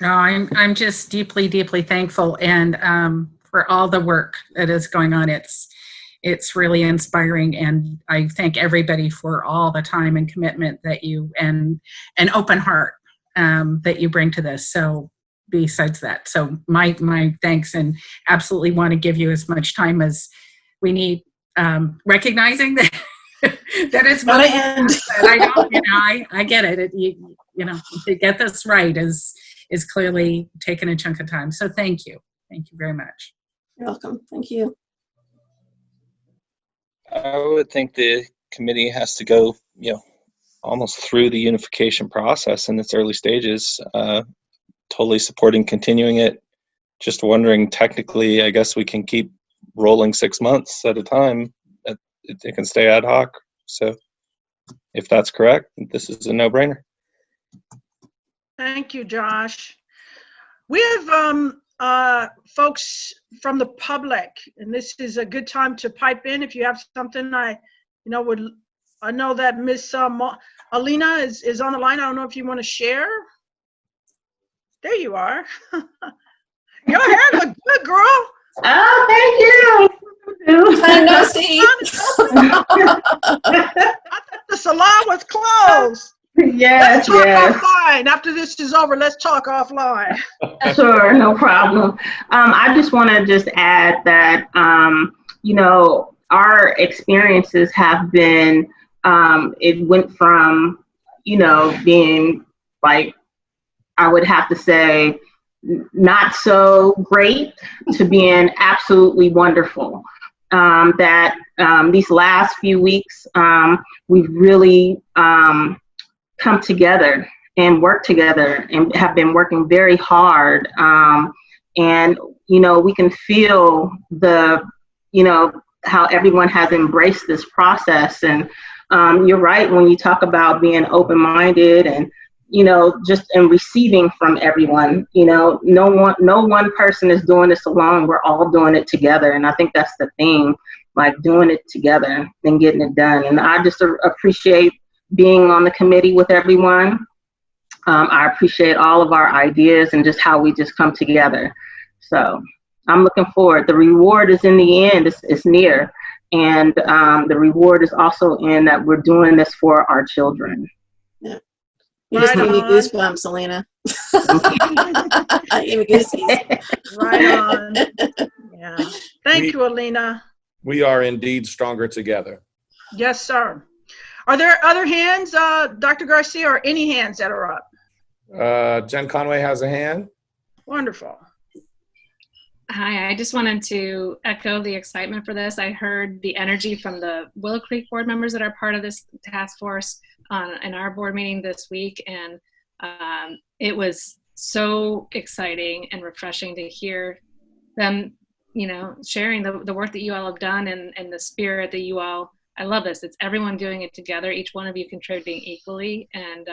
No, I'm just deeply, deeply thankful, and for all the work that is going on. It's really inspiring, and I thank everybody for all the time and commitment that you and an open heart that you bring to this. So besides that, so my thanks, and absolutely want to give you as much time as we need, recognizing that that it's Gotta end. I don't, I get it. To get this right is clearly taking a chunk of time. So thank you very much. You're welcome. Thank you. I would think the committee has to go, almost through the unification process in its early stages. Totally supporting continuing it. Just wondering, technically, I guess we can keep rolling 6 months at a time. It can stay ad hoc. So if that's correct, this is a no-brainer. thank you, Josh. We have folks from the public, and this is a good time to pipe in if you have something. I know that Miss Alina is on the line. I don't know if you want to share. There you are. Your hair look good, girl. Oh, thank you. No, see. I thought the salon was closed. Yes, Let's talk yes. offline. After this is over, let's talk offline. Sure, no problem. I just want to add that, our experiences have been, it went from, being like, I would have to say, not so great to being absolutely wonderful. These last few weeks, we've really come together and work together and have been working very hard. And, we can feel how everyone has embraced this process. And you're right when you talk about being open-minded and, just in receiving from everyone. No one person is doing this alone. We're all doing it together. And I think that's the thing, like doing it together and getting it done. And I just appreciate being on the committee with everyone. I appreciate all of our ideas and just how we just come together. So I'm looking forward. The reward is in the end, it's near. And the reward is also in that we're doing this for our children. Yeah. You just gave me goosebumps, Alina. I gave me goosies. Right on. Yeah. Thank you, Alina. We are indeed stronger together. Yes, sir. Are there other hands, Dr. Garcia, or any hands that are up? Jen Conway has a hand. Wonderful. Hi, I just wanted to echo the excitement for this. I heard the energy from the Willow Creek board members that are part of this task force in our board meeting this week, and it was so exciting and refreshing to hear them, sharing the work that you all have done and the spirit that you all I love this. It's everyone doing it together, each one of you contributing equally. And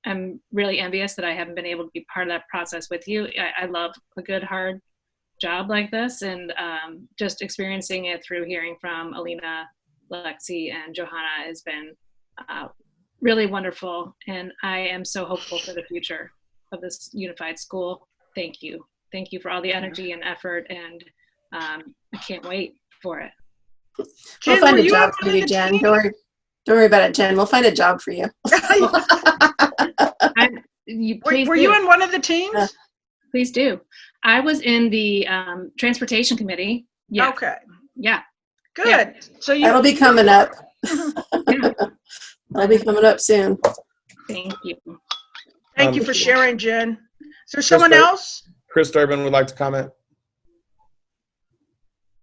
I'm really envious that I haven't been able to be part of that process with you. I love a good, hard job like this, and just experiencing it through hearing from Alina, Lexi, and Johanna has been really wonderful. And I am so hopeful for the future of this unified school. Thank you. Thank you for all the energy and effort, and I can't wait for it. We'll find a job for you, Jen. Don't worry about it, Jen. We'll find a job for you. Were you in one of the teams? Please do. I was in the transportation committee. Yeah. Okay. Yeah. Good. Yeah. So that'll be coming up. That'll be coming up soon. Thank you. Thank you for sharing, Jen. Is there someone else? Chris Durbin would like to comment.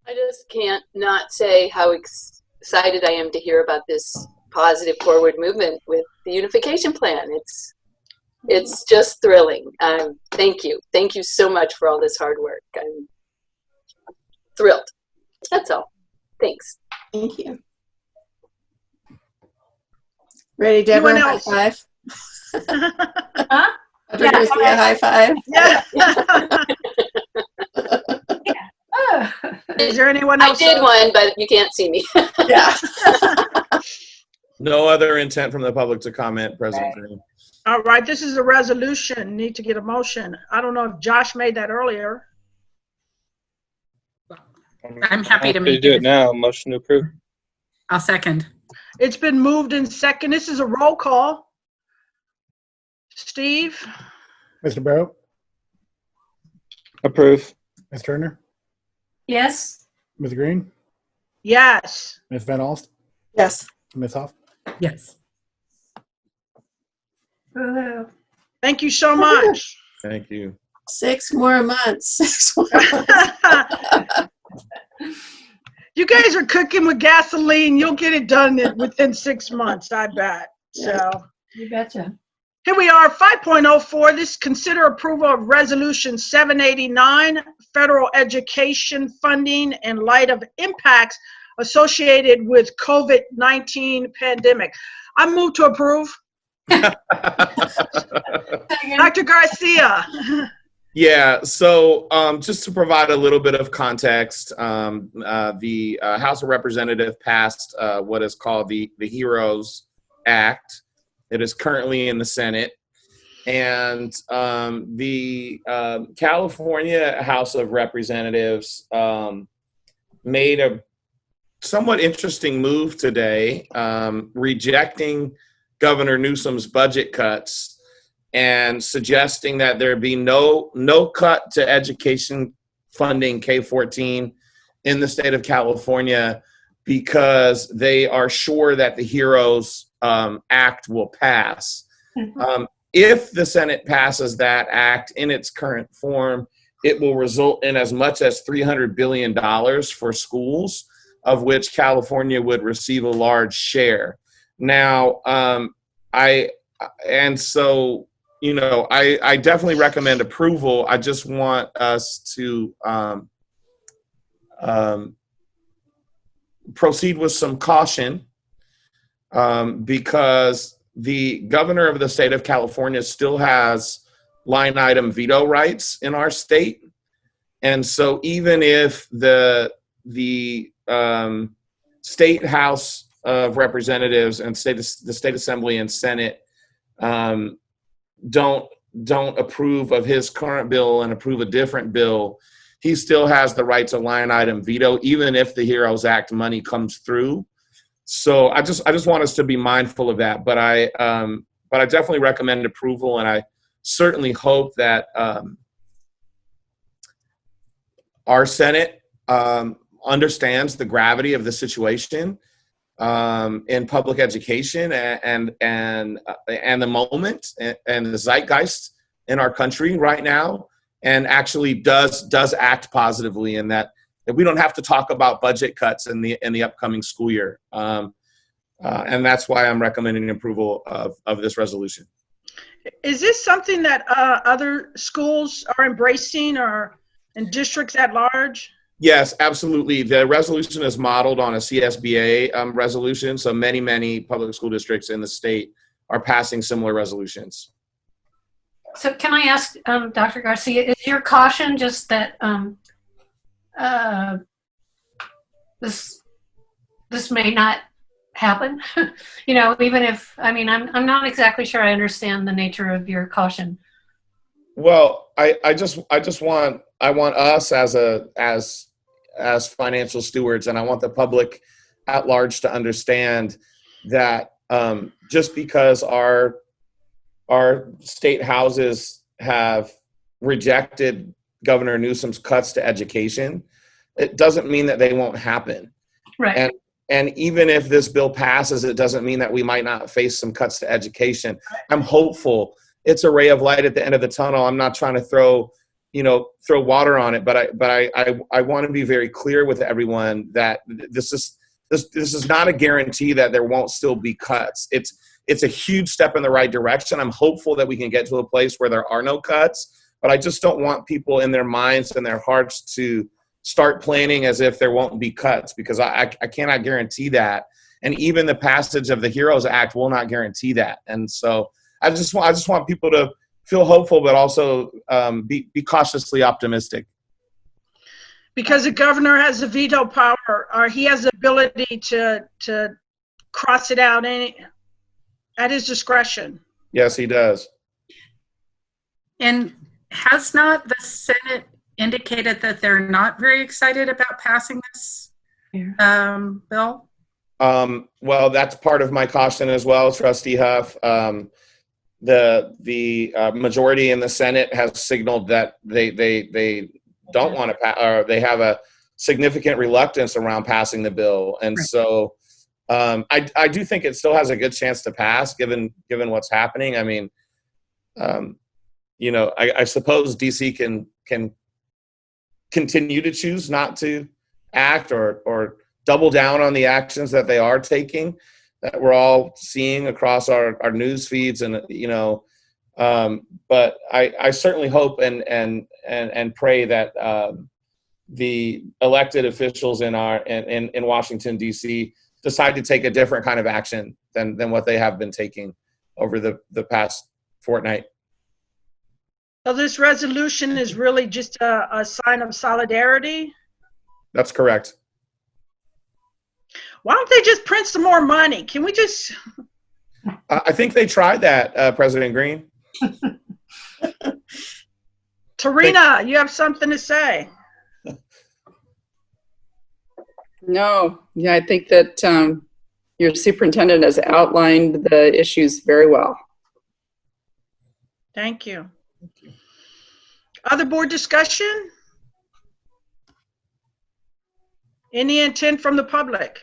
I just can't not say how excited I am to hear about this positive forward movement with the unification plan. It's just thrilling. Thank you. Thank you so much for all this hard work. I'm thrilled. That's all. Thanks. Thank you. Ready, Deborah? High five. Huh? We're going to say a high five. Yeah. Is there anyone else? I did one, but you can't see me. Yeah. No other intent from the public to comment, President Green. All right, this is a resolution. Need to get a motion. I don't know if Josh made that earlier. I'm happy to make do it now. Motion to approve. I'll second. It's been moved in second. This is a roll call. Steve? Mr. Barrow? Approve. Ms. Turner? Yes. Ms. Green? Yes. Ms. Van Alst? Yes. Ms. Hoff? Yes. Thank you so much. Thank you. 6 more months. 6 more months. You guys are cooking with gasoline. You'll get it done within 6 months, I bet. So You betcha. here we are, 5.04. This consider approval of resolution 789, federal education funding in light of impacts associated with COVID-19 pandemic. I move to approve. Dr. Garcia. Yeah, so just to provide a little bit of context, the House of Representatives passed what is called the HEROES Act. It is currently in the Senate. And the California House of Representatives made a somewhat interesting move today, rejecting Governor Newsom's budget cuts and suggesting that there be no cut to education funding K-14 in the state of California because they are sure that the HEROES Act will pass. If the Senate passes that act in its current form, it will result in as much as $300 billion for schools, of which California would receive a large share. Now, I definitely recommend approval. I just want us to proceed with some caution because the governor of the state of California still has line item veto rights in our state. And so even if the state House of Representatives and the state Assembly and Senate don't approve of his current bill and approve a different bill, he still has the right to line item veto, even if the HEROES Act money comes through. So I just want us to be mindful of that. But I definitely recommend approval, and I certainly hope that our Senate understands the gravity of the situation in public education and the moment and the zeitgeist in our country right now, and actually does act positively in that we don't have to talk about budget cuts in the upcoming school year. And that's why I'm recommending approval of this resolution. Is this something that other schools are embracing or in districts at large? Yes, absolutely. The resolution is modeled on a CSBA resolution, so many public school districts in the state are passing similar resolutions. So can I ask, Dr. Garcia, is your caution just that this may not happen? You know, even if, I mean, I'm not exactly sure I understand the nature of your caution. Well, I want us as financial stewards, and I want the public at large to understand that just because our state houses have rejected Governor Newsom's cuts to education, it doesn't mean that they won't happen. Right. And even if this bill passes, it doesn't mean that we might not face some cuts to education. I'm hopeful. It's a ray of light at the end of the tunnel. I'm not trying to throw water on it, but I want to be very clear with everyone that this is not a guarantee that there won't still be cuts. It's a huge step in the right direction. I'm hopeful that we can get to a place where there are no cuts, but I just don't want people in their minds and their hearts to start planning as if there won't be cuts, because I cannot guarantee that. And even the passage of the HEROES Act will not guarantee that. And so I just want people to feel hopeful, but also be cautiously optimistic. Because the governor has the veto power, or he has the ability to cross it out at his discretion. Yes, he does. And has not the Senate indicated that they're not very excited about passing this bill? Well, that's part of my caution as well, Trustee Huff. The majority in the Senate has signaled that they don't want to pass, or they have a significant reluctance around passing the bill, and so I do think it still has a good chance to pass, given what's happening. I mean, I suppose DC can continue to choose not to act or double down on the actions that they are taking, that we're all seeing across our news feeds, and but I certainly hope and pray that the elected officials in Washington D.C. decide to take a different kind of action than what they have been taking over the past fortnight. So this resolution is really just a sign of solidarity? That's correct. Why don't they just print some more money? Can we just... I think they tried that, President Green. Tarina, you have something to say? No, yeah, I think that your superintendent has outlined the issues very well. Thank you. Other board discussion? Any intent from the public?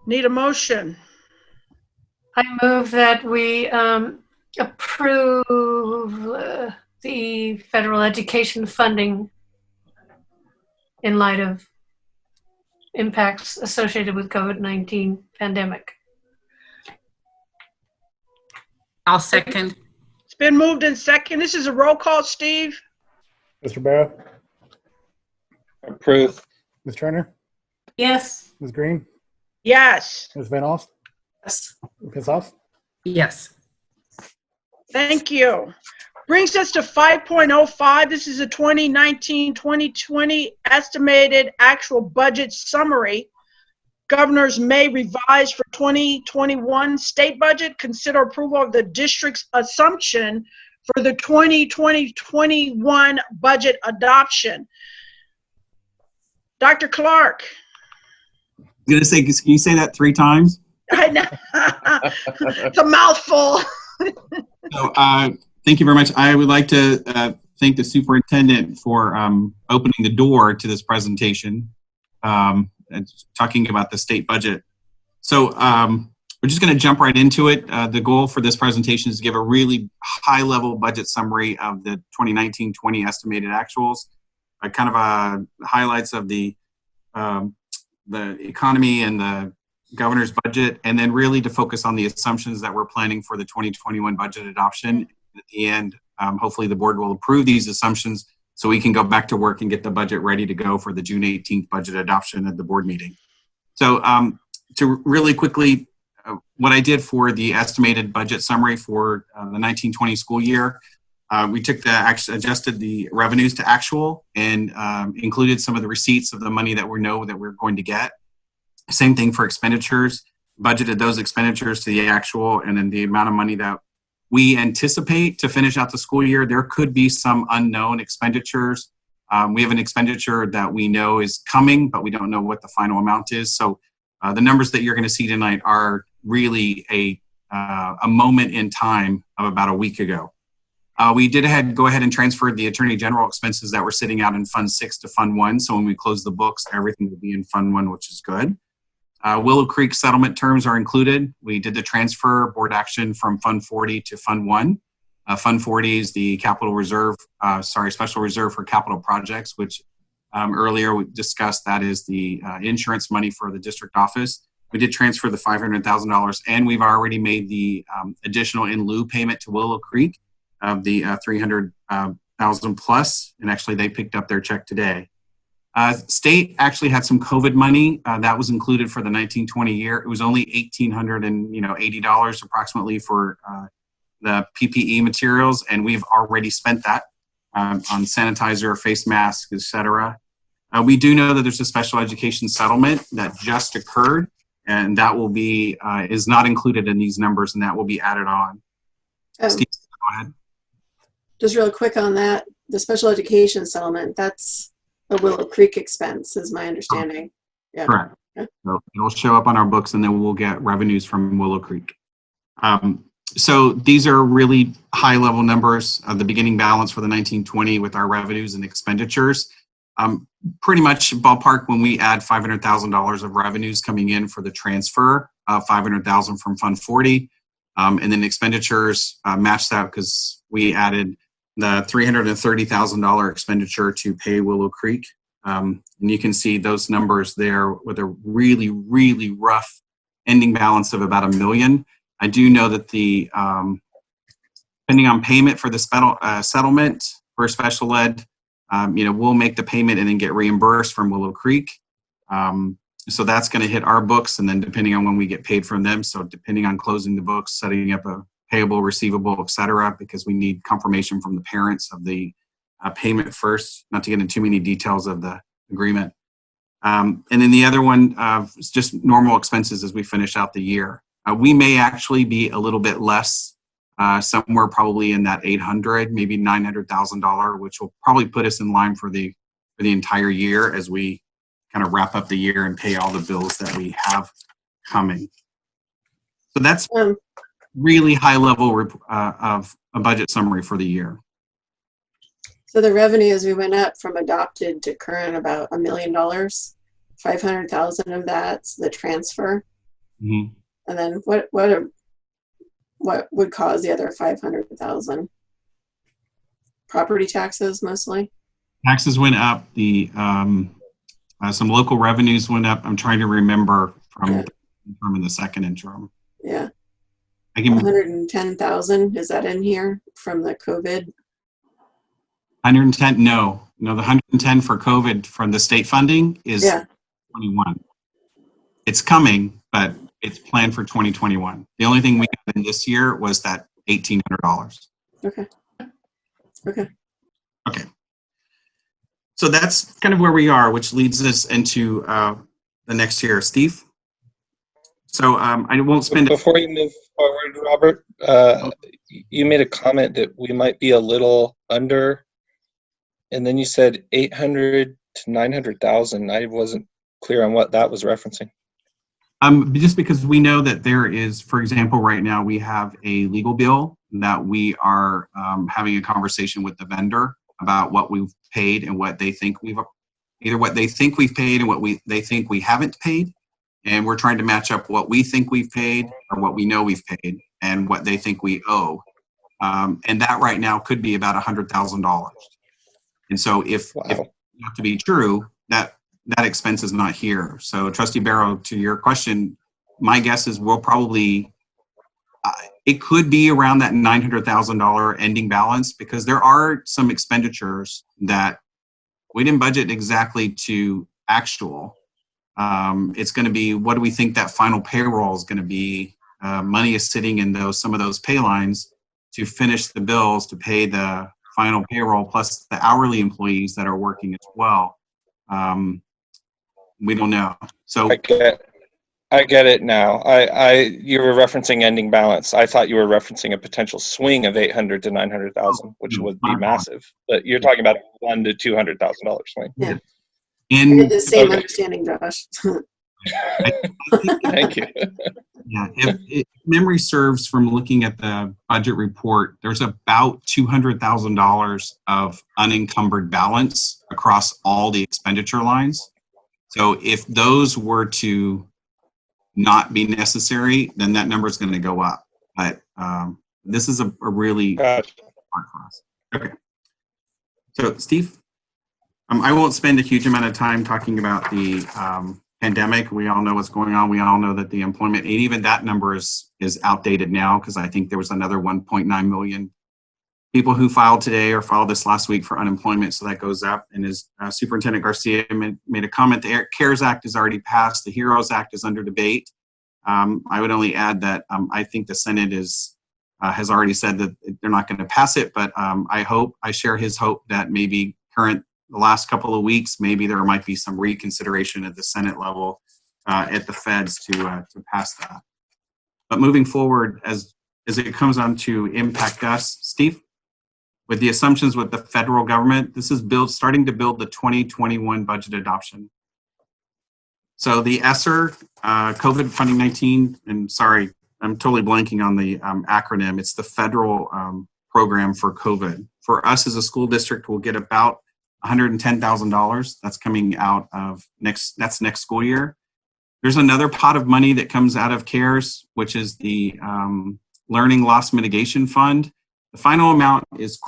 Need a motion? I move that we approve the federal education funding in light of impacts associated with COVID-19 pandemic. I'll second. It's been moved in second. This is a roll call, Steve. Mr. Barrow? Approve. Ms. Turner? Yes. Ms. Green? Yes. Ms. Van Alst? Yes. Ms. Hoff? Yes. Thank you. Brings us to 5.05. This is a 2019-2020 estimated actual budget summary. Governors may revise for 2021 state budget, consider approval of the district's assumption for the 2020-21 budget adoption. Dr. Clark. I'm going to say, can you say that 3 times? I know. It's a mouthful. So, thank you very much. I would like to thank the superintendent for opening the door to this presentation and talking about the state budget. So we're just going to jump right into it. The goal for this presentation is to give a really high-level budget summary of the 2019-20 estimated actuals, kind of highlights of the economy and the governor's budget, and then really to focus on the assumptions that we're planning for the 2021 budget adoption. At the end, hopefully the board will approve these assumptions so we can go back to work and get the budget ready to go for the June 18th budget adoption at the board meeting. So to really quickly, what I did for the estimated budget summary for the 1920 school year, we took adjusted the revenues to actual and included some of the receipts of the money that we know that we're going to get. Same thing for expenditures, budgeted those expenditures to the actual, and then the amount of money that we anticipate to finish out the school year. There could be some unknown expenditures. We have an expenditure that we know is coming, but we don't know what the final amount is. So the numbers that you're going to see tonight are really a moment in time of about a week ago. We did go ahead and transfer the Attorney General expenses that were sitting out in Fund 6 to Fund 1. So when we close the books, everything will be in Fund 1, which is good. Willow Creek settlement terms are included. We did the transfer board action from Fund 40 to Fund 1. Fund 40 is the capital reserve, special reserve for capital projects, which earlier we discussed. That is the insurance money for the district office. We did transfer the $500,000, and we've already made the additional in lieu payment to Willow Creek of the $300,000 plus, and actually they picked up their check today. State actually had some COVID money that was included for the 1920 year. It was only $1,880 approximately for the PPE materials, and we've already spent that on sanitizer, face masks, etc. We do know that there's a special education settlement that just occurred, and that will be is not included in these numbers, and that will be added on. Steve, go ahead. Just real quick on that, the special education settlement, that's a Willow Creek expense, is my understanding. Yeah. Correct. Okay. So it'll show up on our books, and then we'll get revenues from Willow Creek. So these are really high-level numbers of the beginning balance for the 1920 with our revenues and expenditures. Pretty much ballpark when we add $500,000 of revenues coming in for the transfer of $500,000 from Fund 40, and then expenditures match that because we added the $330,000 expenditure to pay Willow Creek. And you can see those numbers there with a really, really rough ending balance of about $1 million. I do know that the, depending on payment for the settlement for special ed, we'll make the payment and then get reimbursed from Willow Creek. So that's going to hit our books, and then depending on when we get paid from them. So depending on closing the books, setting up a payable, receivable, et cetera, because we need confirmation from the parents of the payment first, not to get into too many details of the agreement. And then the other one is just normal expenses as we finish out the year. We may actually be a little bit less, somewhere probably in that $800,000, maybe $900,000, which will probably put us in line for the entire year as we kind of wrap up the year and pay all the bills that we have coming. So that's really high level of a budget summary for the year. So the revenues, we went up from adopted to current about $1 million. 500,000 of that's the transfer. Mm-hmm. And then what would cause the other 500,000? Property taxes mostly. Taxes went up. The some local revenues went up. I'm trying to remember from in the second interim. Yeah. I can 110,000. Is that in here from the COVID? 110. No, the 110 for COVID from the state funding is 21. It's coming, but it's planned for 2021. The only thing we got in this year was that $1,800. Okay. So that's kind of where we are, which leads us into the next year. Steve? So I won't spend... Before you move forward, Robert, you made a comment that we might be a little under, and then you said 800 to 900,000. I wasn't clear on what that was referencing. Just because we know that there is, for example, right now we have a legal bill that we are having a conversation with the vendor about what we've paid and what they think we've paid and what they think we haven't paid. And we're trying to match up what we think we've paid or what we know we've paid and what they think we owe. And that right now could be about $100,000. And so if it have to be true, that expense is not here. So Trustee Barrow, to your question, my guess is we'll probably, it could be around that $900,000 ending balance, because there are some expenditures that we didn't budget exactly to actual. It's going to be, what do we think that final payroll is going to be? Money is sitting in some of those pay lines to finish the bills, to pay the final payroll, plus the hourly employees that are working as well. We don't know. So I get it now. You were referencing ending balance. I thought you were referencing a potential swing of 800 to 900,000, which would be massive. But you're talking about a $100,000 to $200,000 swing. Yeah. And I had the same understanding, Josh. Thank you. Yeah, if memory serves from looking at the budget report, there's about $200,000 of unencumbered balance across all the expenditure lines. So if those were to not be necessary, then that number is going to go up. But this is a really hard class. Okay. So Steve, I won't spend a huge amount of time talking about the pandemic. We all know what's going on. We all know that the employment, and even that number is outdated now, because I think there was another 1.9 million people who filed today or filed this last week for unemployment. So that goes up. And as Superintendent Garcia made a comment, the CARES Act is already passed. The HEROES Act is under debate. I would only add that I think the Senate has already said that they're not going to pass it, but I share his hope that maybe the last couple of weeks, maybe there might be some reconsideration at the Senate level at the feds to pass that. But moving forward, as it comes on to impact us, Steve, with the assumptions with the federal government, this is starting to build the 2021 budget adoption. So the ESSER, COVID funding 19, and sorry, I'm totally blanking on the acronym. It's the federal program for COVID. For us as a school district, we'll get about $110,000. That's coming out of next school year. There's another pot of money that comes out of CARES, which is the Learning Loss Mitigation Fund. The final amount is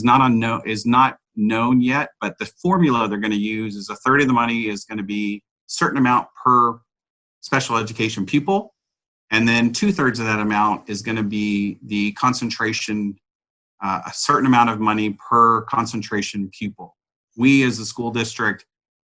not known yet, but the formula they're going to use is a third of the money is going to be a certain amount per special education pupil, and then 2/3 of that amount is going to be the concentration, a certain amount of money per concentration pupil. We as a school district,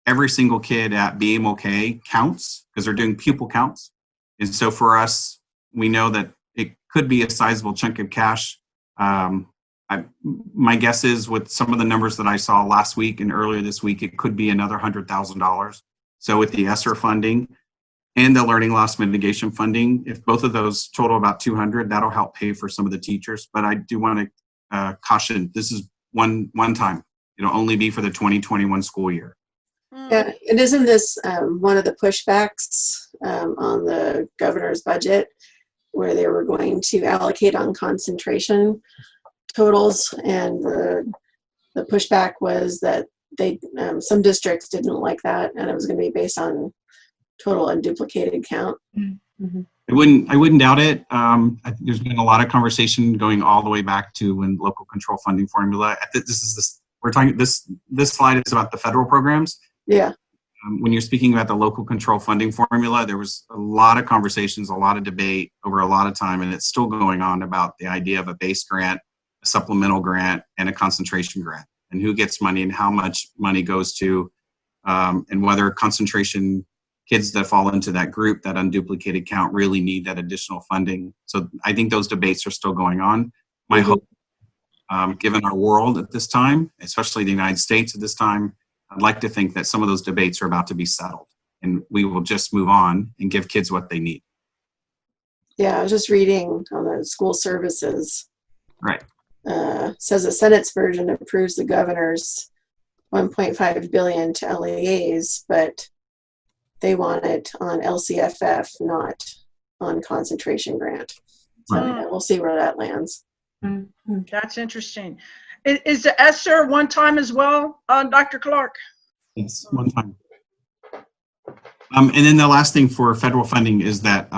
every single kid at BMOK counts because they're doing pupil counts. And so for us, we know that it could be a sizable chunk of cash. My guess is with some of the numbers that I saw last week and earlier this week, it could be another $100,000. So with the ESSER funding and the learning loss mitigation funding, if both of those total about 200, that'll help pay for some of the teachers. But I do want to caution, this is one time. It'll only be for the 2021 school year. Yeah, and isn't this one of the pushbacks on the governor's budget, where they were going to allocate on concentration totals, and the pushback was that some districts didn't like that, and it was going to be based on total unduplicated count. Mm-hmm. I wouldn't doubt it. There's been a lot of conversation going all the way back to when local control funding formula. This slide is about the federal programs. Yeah. When you're speaking about the local control funding formula, there was a lot of conversations, a lot of debate over a lot of time, and it's still going on about the idea of a base grant, a supplemental grant, and a concentration grant, and who gets money and how much money goes to, and whether concentration kids that fall into that group, that unduplicated count, really need that additional funding. So I think those debates are still going on. My hope, given our world at this time, especially the United States at this time, I'd like to think that some of those debates are about to be settled, and we will just move on and give kids what they need. Yeah, I was just reading on the school services. Right. Says the Senate's version approves the governor's $1.5 billion to LEAs, but they want it on LCFF, not on concentration grant. So yeah, we'll see where that lands. That's interesting. Is the ESSER one time as well, Dr. Clark? Yes, one time. And then the last thing for federal funding is that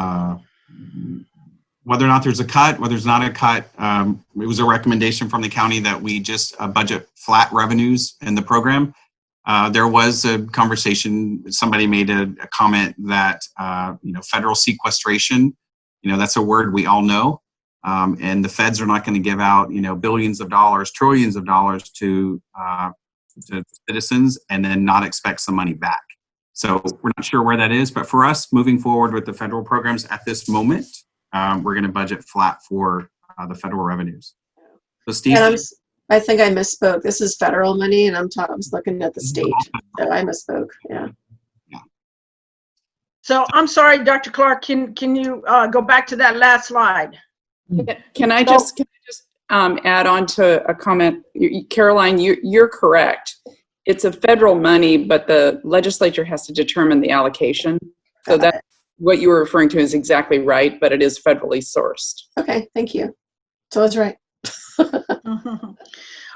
whether or not there's a cut, whether there's not a cut, it was a recommendation from the county that we just budget flat revenues in the program. There was a conversation, somebody made a comment that, federal sequestration, that's a word we all know. And the feds are not going to give out, billions of dollars, trillions of dollars to citizens and then not expect some money back. So we're not sure where that is, but for us moving forward with the federal programs at this moment, we're going to budget flat for the federal revenues. So Steve? And I think I misspoke. This is federal money, and I was looking at the state. So I misspoke. Yeah. So I'm sorry, Dr. Clark. Can you go back to that last slide? Can I just add on to a comment? Caroline, you're correct. It's a federal money, but the legislature has to determine the allocation. So that what you were referring to is exactly right, but it is federally sourced. Okay, thank you. So it's right.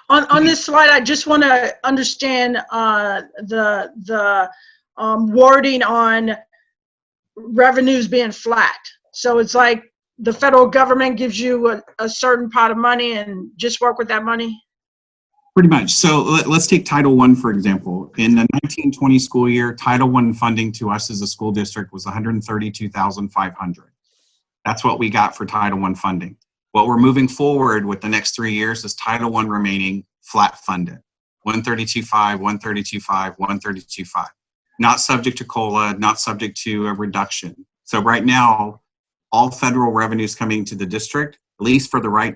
On this slide, I just want to understand the wording on revenues being flat. So it's like the federal government gives you a certain pot of money and just work with that money? Pretty much. So let's take Title I, for example. In the 1920 school year, Title I funding to us as a school district was $132,500. That's what we got for Title I funding. What we're moving forward with the next 3 years is Title I remaining flat funded. 132.5, 132.5, 132.5. Not subject to COLA, not subject to a reduction. So right now, all federal revenues coming to the district, at least for the right,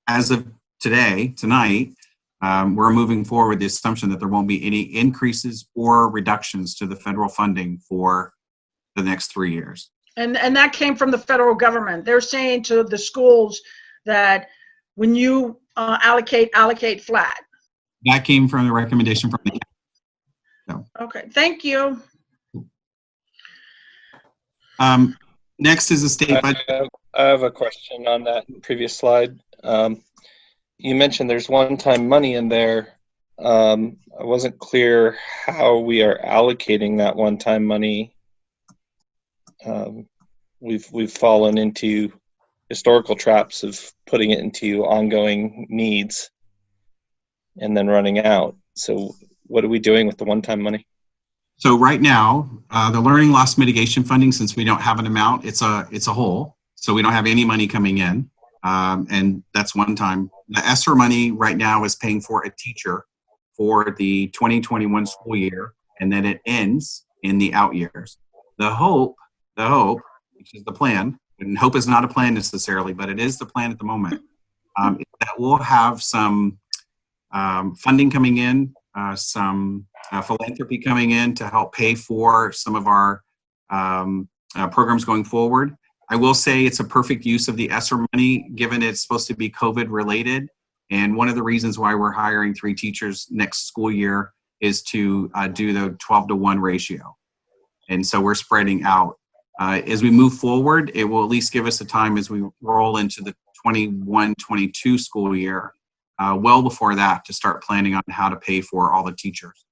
as of tonight, we're moving forward with the assumption that there won't be any increases or reductions to the federal funding for the next 3 years. And that came from the federal government. They're saying to the schools that when you allocate flat. That came from the recommendation from the county. So. Okay, thank you. Next is the state budget. I have a question on that previous slide. You mentioned there's one-time money in there. I wasn't clear how we are allocating that one-time money. We've fallen into historical traps of putting it into ongoing needs and then running out. So what are we doing with the one-time money? So right now, the learning loss mitigation funding, since we don't have an amount, it's a hole. So we don't have any money coming in, and that's one time. The ESSER money right now is paying for a teacher for the 2021 school year, and then it ends in the out years. The hope, which is the plan, and hope is not a plan necessarily, but it is the plan at the moment, is that we'll have some funding coming in, some philanthropy coming in to help pay for some of our programs going forward. I will say it's a perfect use of the ESSER money, given it's supposed to be COVID related. And one of the reasons why we're hiring 3 teachers next school year is to do the 12-to-1 ratio. And so we're spreading out. As we move forward, it will at least give us a time as we roll into the 21-22 school year, well before that, to start planning on how to pay for all the teachers.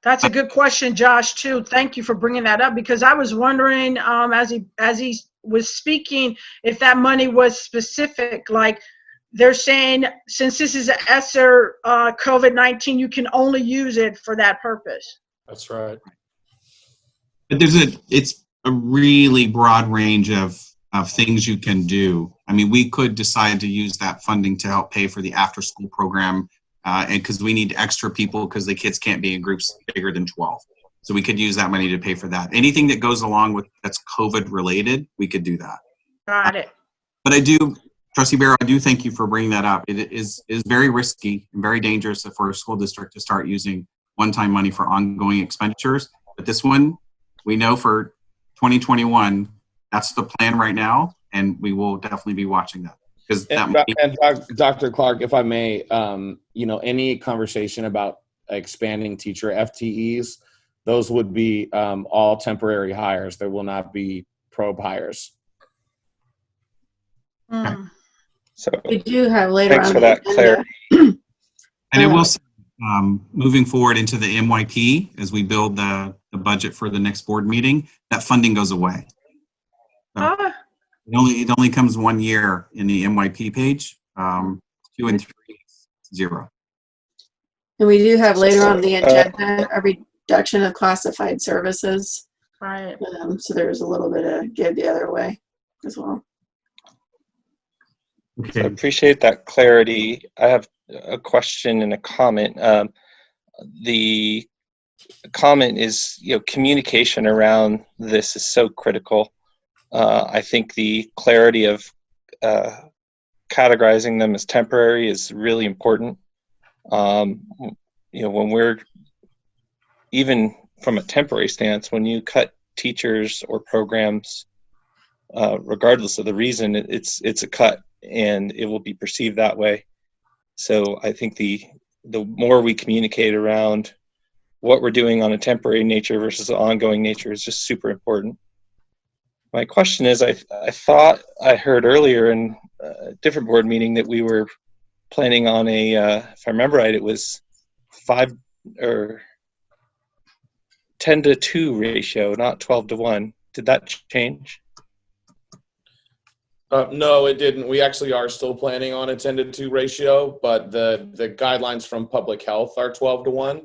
That's a good question, Josh, too. Thank you for bringing that up, because I was wondering as he was speaking if that money was specific. Like they're saying, since this is an ESSER COVID-19, you can only use it for that purpose. That's right. But it's a really broad range of things you can do. I mean, we could decide to use that funding to help pay for the after-school program, and because we need extra people because the kids can't be in groups bigger than 12. So we could use that money to pay for that. Anything that goes along with that's COVID related, we could do that. Got it. But I do, Trustee Barrow, I do thank you for bringing that up. It is very risky and very dangerous for a school district to start using one-time money for ongoing expenditures. But this one, we know for 2021, that's the plan right now, and we will definitely be watching that. And Dr. Clark, if I may, any conversation about expanding teacher FTEs, those would be all temporary hires. There will not be probe hires. So we do have later thanks on for that clarity. And it will, moving forward into the MYP, as we build the budget for the next board meeting, that funding goes away. So it only comes 1 year in the MYP page. 2 and 3, 0. And we do have later on the agenda a reduction of classified services. Right. So there's a little bit of give the other way as well. So I appreciate that clarity. I have a question and a comment. The comment is, communication around this is so critical. I think the clarity of categorizing them as temporary is really important. When we're, even from a temporary stance, when you cut teachers or programs, regardless of the reason, it's a cut, and it will be perceived that way. So I think the more we communicate around what we're doing on a temporary nature versus an ongoing nature is just super important. My question is, I thought I heard earlier in a different board meeting that we were planning on a, if I remember right, it was 5 or 10-2 ratio, not 12-1. Did that change? No, it didn't. We actually are still planning on a 10-2 ratio, but the guidelines from public health are 12-1.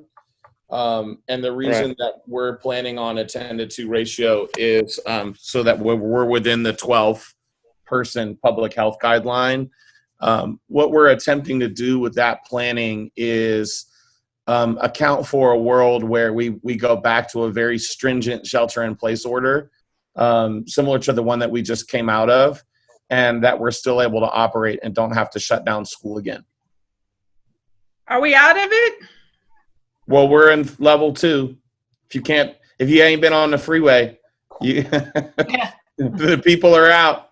And the reason that we're planning on a 10-2 ratio is so that we're within the 12-person public health guideline. What we're attempting to do with that planning is account for a world where we go back to a very stringent shelter-in-place order, similar to the one that we just came out of, and that we're still able to operate and don't have to shut down school again. Are we out of it? Well, we're in level 2. If you ain't been on the freeway, the people are out.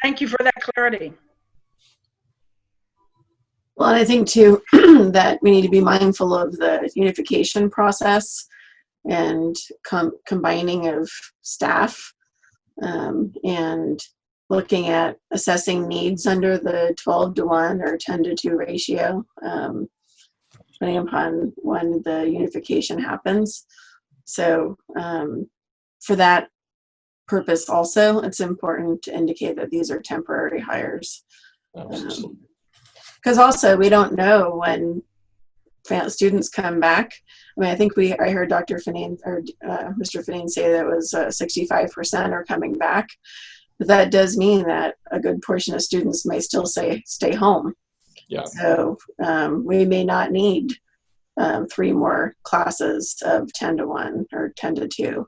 Thank you for that clarity. Well, I think too that we need to be mindful of the unification process and combining of staff, and looking at assessing needs under the 12-1 or 10-2 ratio, depending upon when the unification happens. So for that purpose also, it's important to indicate that these are temporary hires. Because also we don't know when students come back. I mean, I think I heard Dr. Finane or Mr. Finane say that it was 65% are coming back. But that does mean that a good portion of students may still stay home. Yeah. So we may not need 3 more classes of 10-1 or 10-2.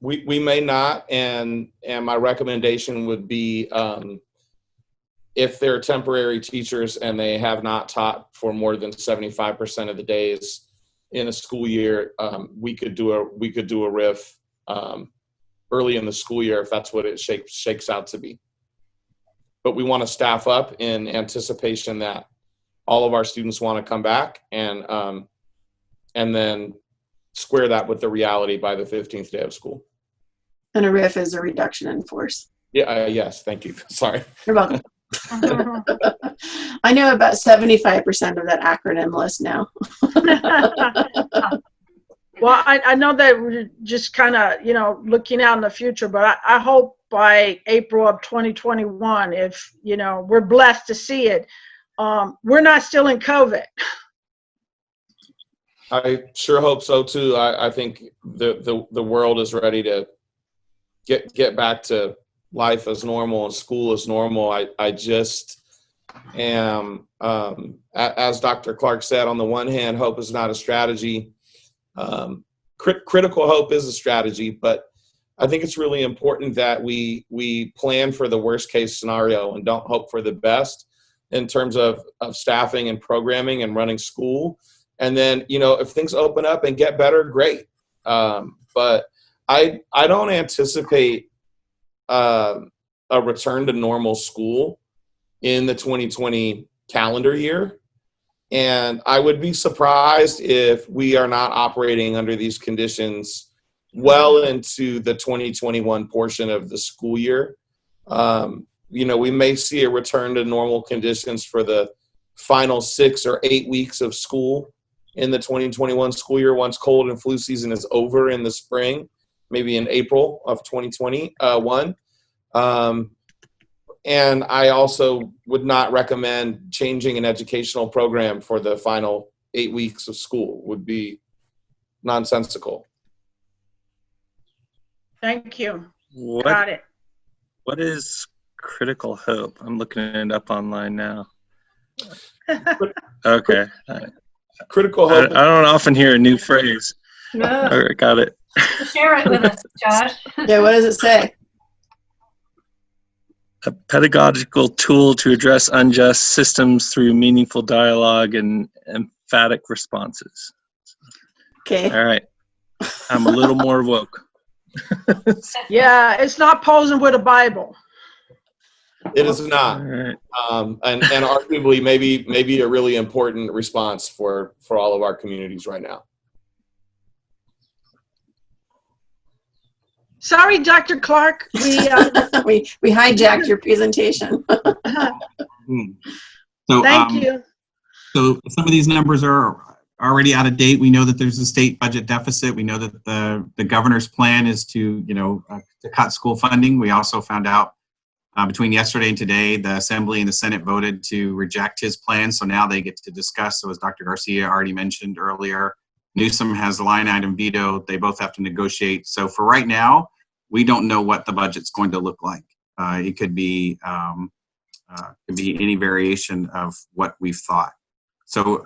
We may not, and my recommendation would be if they're temporary teachers and they have not taught for more than 75% of the days in a school year, we could do a RIF early in the school year if that's what it shakes out to be. But we want to staff up in anticipation that all of our students want to come back, and then square that with the reality by the 15th day of school. And a RIF is a reduction in force. Yeah. Yes. Thank you. Sorry. You're welcome. I know about 75% of that acronym list now. Well, I know that we're just kind of, looking out in the future, but I hope by April of 2021, if, we're blessed to see it, we're not still in COVID. I sure hope so too. I think the world is ready to get back to life as normal and school as normal. I just am, as Dr. Clark said, on the one hand, hope is not a strategy. Critical hope is a strategy, but I think it's really important that we plan for the worst case scenario and don't hope for the best in terms of staffing and programming and running school. And then, if things open up and get better, great. But I don't anticipate a return to normal school in the 2020 calendar year. And I would be surprised if we are not operating under these conditions well into the 2021 portion of the school year. We may see a return to normal conditions for the final 6 or 8 weeks of school in the 2021 school year once cold and flu season is over in the spring, maybe in April of 2021. And I also would not recommend changing an educational program for the final 8 weeks of school. Would be nonsensical. Thank you. Got it. What is critical hope? I'm looking it up online now. Okay. Critical I hope. don't often hear a new phrase. No. All right, got it. Share it with us, Josh. Yeah, what does it say? A pedagogical tool to address unjust systems through meaningful dialogue and emphatic responses. Okay. All right. I'm a little more woke. Yeah, it's not posing with a Bible. It is not, Right. and arguably maybe a really important response for all of our communities right now. Sorry, Dr. Clark. We we hijacked your presentation. So, Thank you. So some of these numbers are already out of date. We know that there's a state budget deficit. We know that the governor's plan is to cut school funding. We also found out between yesterday and today, the Assembly and the Senate voted to reject his plan. So now they get to discuss. So as Dr. Garcia already mentioned earlier, Newsom has the line item veto. They both have to negotiate. So for right now, we don't know what the budget's going to look like. It could be any variation of what we've thought. So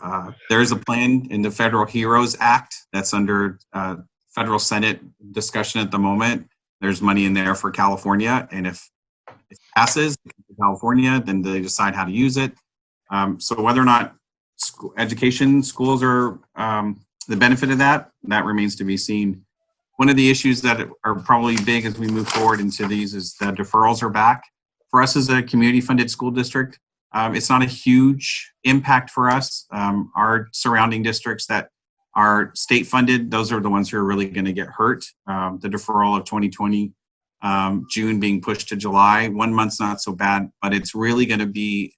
there is a plan in the Federal Heroes Act that's under federal Senate discussion at the moment. There's money in there for California, and if it passes California, then they decide how to use it. So whether or not schools are the benefit of that remains to be seen. One of the issues that are probably big as we move forward into these is the deferrals are back. For us as a community-funded school district, it's not a huge impact for us. Our surrounding districts that are state-funded, those are the ones who are really going to get hurt. The deferral of 2020, June being pushed to July, 1 month's not so bad, but it's really going to be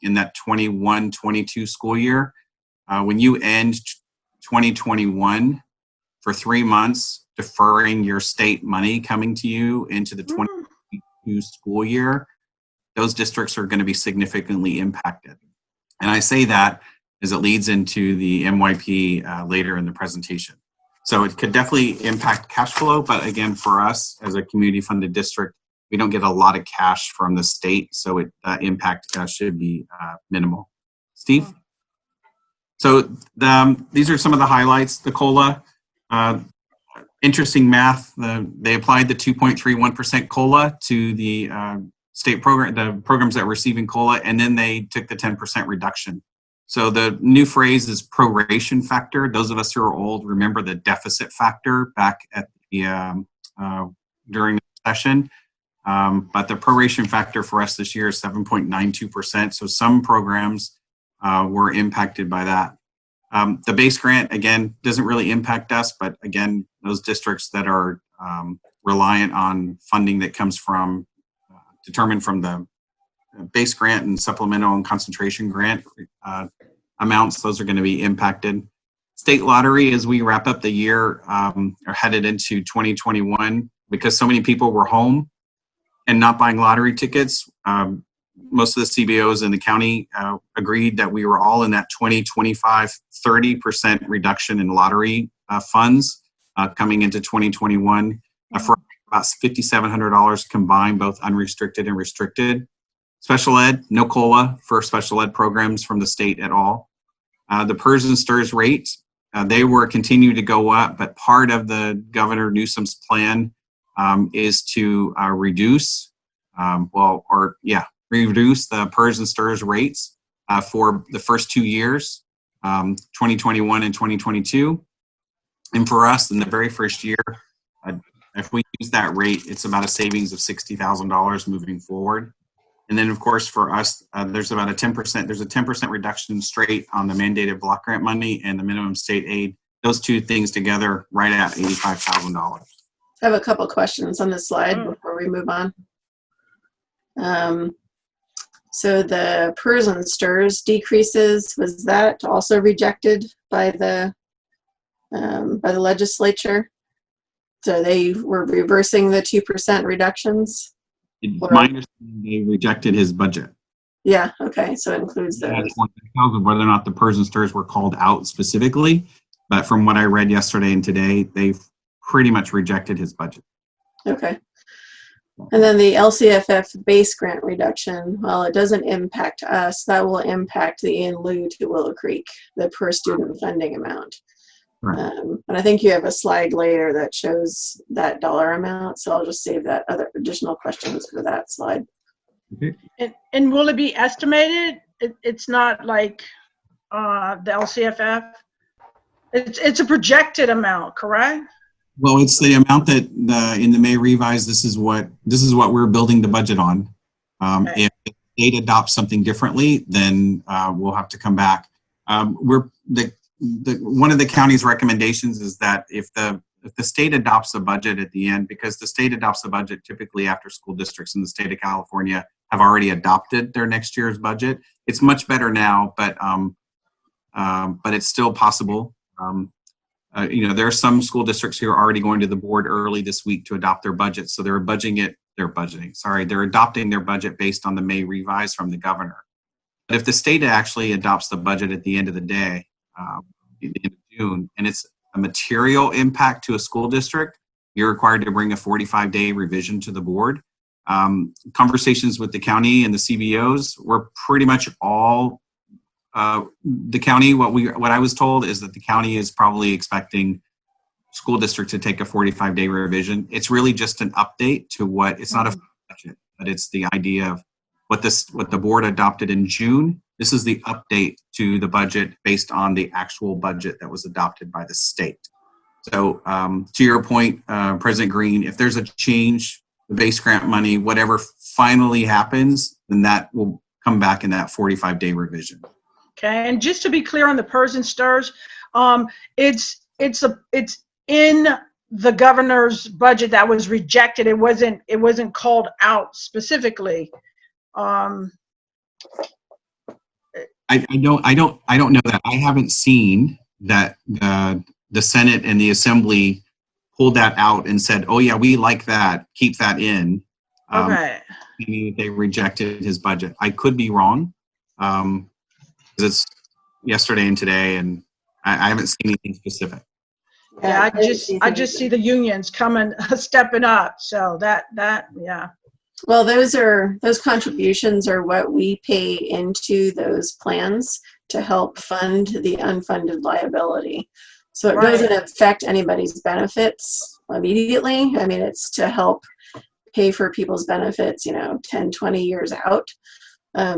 in that 21-22 school year. When you end 2021 for 3 months, deferring your state money coming to you into the 2022 school year, those districts are going to be significantly impacted. And I say that as it leads into the MYP later in the presentation. So it could definitely impact cash flow, but again, for us as a community funded district, we don't get a lot of cash from the state, so it impact should be minimal. Steve? So these are some of the highlights. The COLA, interesting math. They applied the 2.31% COLA to the state program, the programs that were receiving COLA, and then they took the 10% reduction. So the new phrase is proration factor. Those of us who are old remember the deficit factor back at the during the session. But the proration factor for us this year is 7.92%. So some programs were impacted by that. The base grant, again, doesn't really impact us, but again, those districts that are reliant on funding that comes from, determined from the base grant and supplemental and concentration grant amounts, those are going to be impacted. State lottery, as we wrap up the year, are headed into 2021, because so many people were home and not buying lottery tickets. Most of the CBOs in the county agreed that we were all in that 20, 25, 30% reduction in lottery funds coming into 2021 for about $5,700 combined, both unrestricted and restricted. Special ed, no COLA for special ed programs from the state at all. The PERS and STIRS rates, they were continuing to go up, but part of the Governor Newsom's plan is to reduce, reduce the PERS and STIRS rates for the first 2 years, 2021 and 2022. And for us, in the very first year, if we use that rate, it's about a savings of $60,000 moving forward. And then, of course, for us, there's about a 10%. There's a 10% reduction straight on the mandated block grant money and the minimum state aid. Those two things together, right at $85,000. I have a couple questions on this slide before we move on. So the PERS and STIRS decreases, was that also rejected by the legislature? So they were reversing the 2% reductions? My understanding, they rejected his budget. Yeah, okay, so it includes those. That's one of whether or not the PERS and STIRS were called out specifically, but from what I read yesterday and today, they've pretty much rejected his budget. Okay, And then the LCFF base grant reduction, while it doesn't impact us, that will impact the in lieu to Willow Creek, the per student funding amount. Right. And I think you have a slide later that shows that dollar amount, so I'll just save that other additional questions for that slide. Okay. And will it be estimated? It's not like the LCFF? It's a projected amount, correct? Well, it's the amount that in the May revise, this is what we're building the budget on. Okay. If the state adopts something differently, then we'll have to come back. One of the county's recommendations is that if the state adopts a budget at the end, because the state adopts the budget typically after school districts in the state of California have already adopted their next year's budget. It's much better now, but it's still possible. There are some school districts who are already going to the board early this week to adopt their budget. So they're adopting their budget based on the May revise from the governor. But if the state actually adopts the budget at the end of the day, at the end of June, and it's a material impact to a school district, you're required to bring a 45-day revision to the board. Conversations with the county and the CBOs were pretty much all the county. What I was told is that the county is probably expecting school district to take a 45-day revision. It's really just an update to it's not a budget, but it's the idea of what the board adopted in June. This is the update to the budget based on the actual budget that was adopted by the state. So to your point, President Green, if there's a change, the base grant money, whatever finally happens, then that will come back in that 45-day revision. Okay, and just to be clear on the PERS and STRS, it's in the governor's budget that was rejected. It wasn't called out specifically. I don't know that. I haven't seen that the Senate and the Assembly pulled that out and said, "Oh yeah, we like that. Keep that in." Okay. They rejected his budget. I could be wrong. It's yesterday and today, and I haven't seen anything specific. Yeah, I just see the unions coming, stepping up. So that yeah. Well, those contributions are what we pay into those plans to help fund the unfunded liability. So it doesn't affect anybody's benefits immediately. I mean, it's to help pay for people's benefits, 10, 20 years out,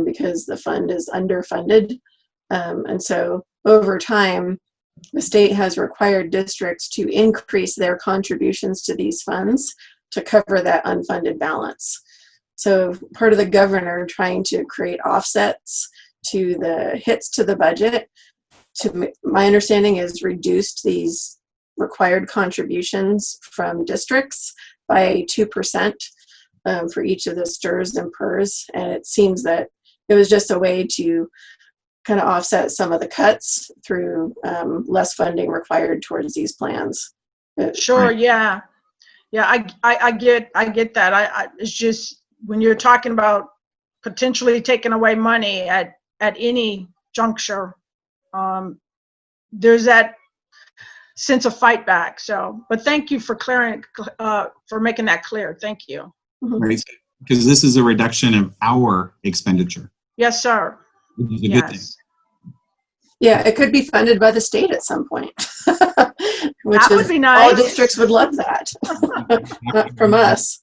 because the fund is underfunded. And so over time, the state has required districts to increase their contributions to these funds to cover that unfunded balance. So part of the governor trying to create offsets to the hits to the budget, to my understanding, is reduced these required contributions from districts by 2% for each of the STRS and PERS. And it seems that it was just a way to kind of offset some of the cuts through less funding required towards these plans. Sure, yeah. Yeah, I get that. It's just when you're talking about potentially taking away money at any juncture, there's that sense of fight back. So, but thank you for for making that clear. Thank you. Right, because this is a reduction of our expenditure. Yes, sir. Which is a good thing. Yeah, it could be funded by the state at some point. Which that would be nice. All districts would love that from us.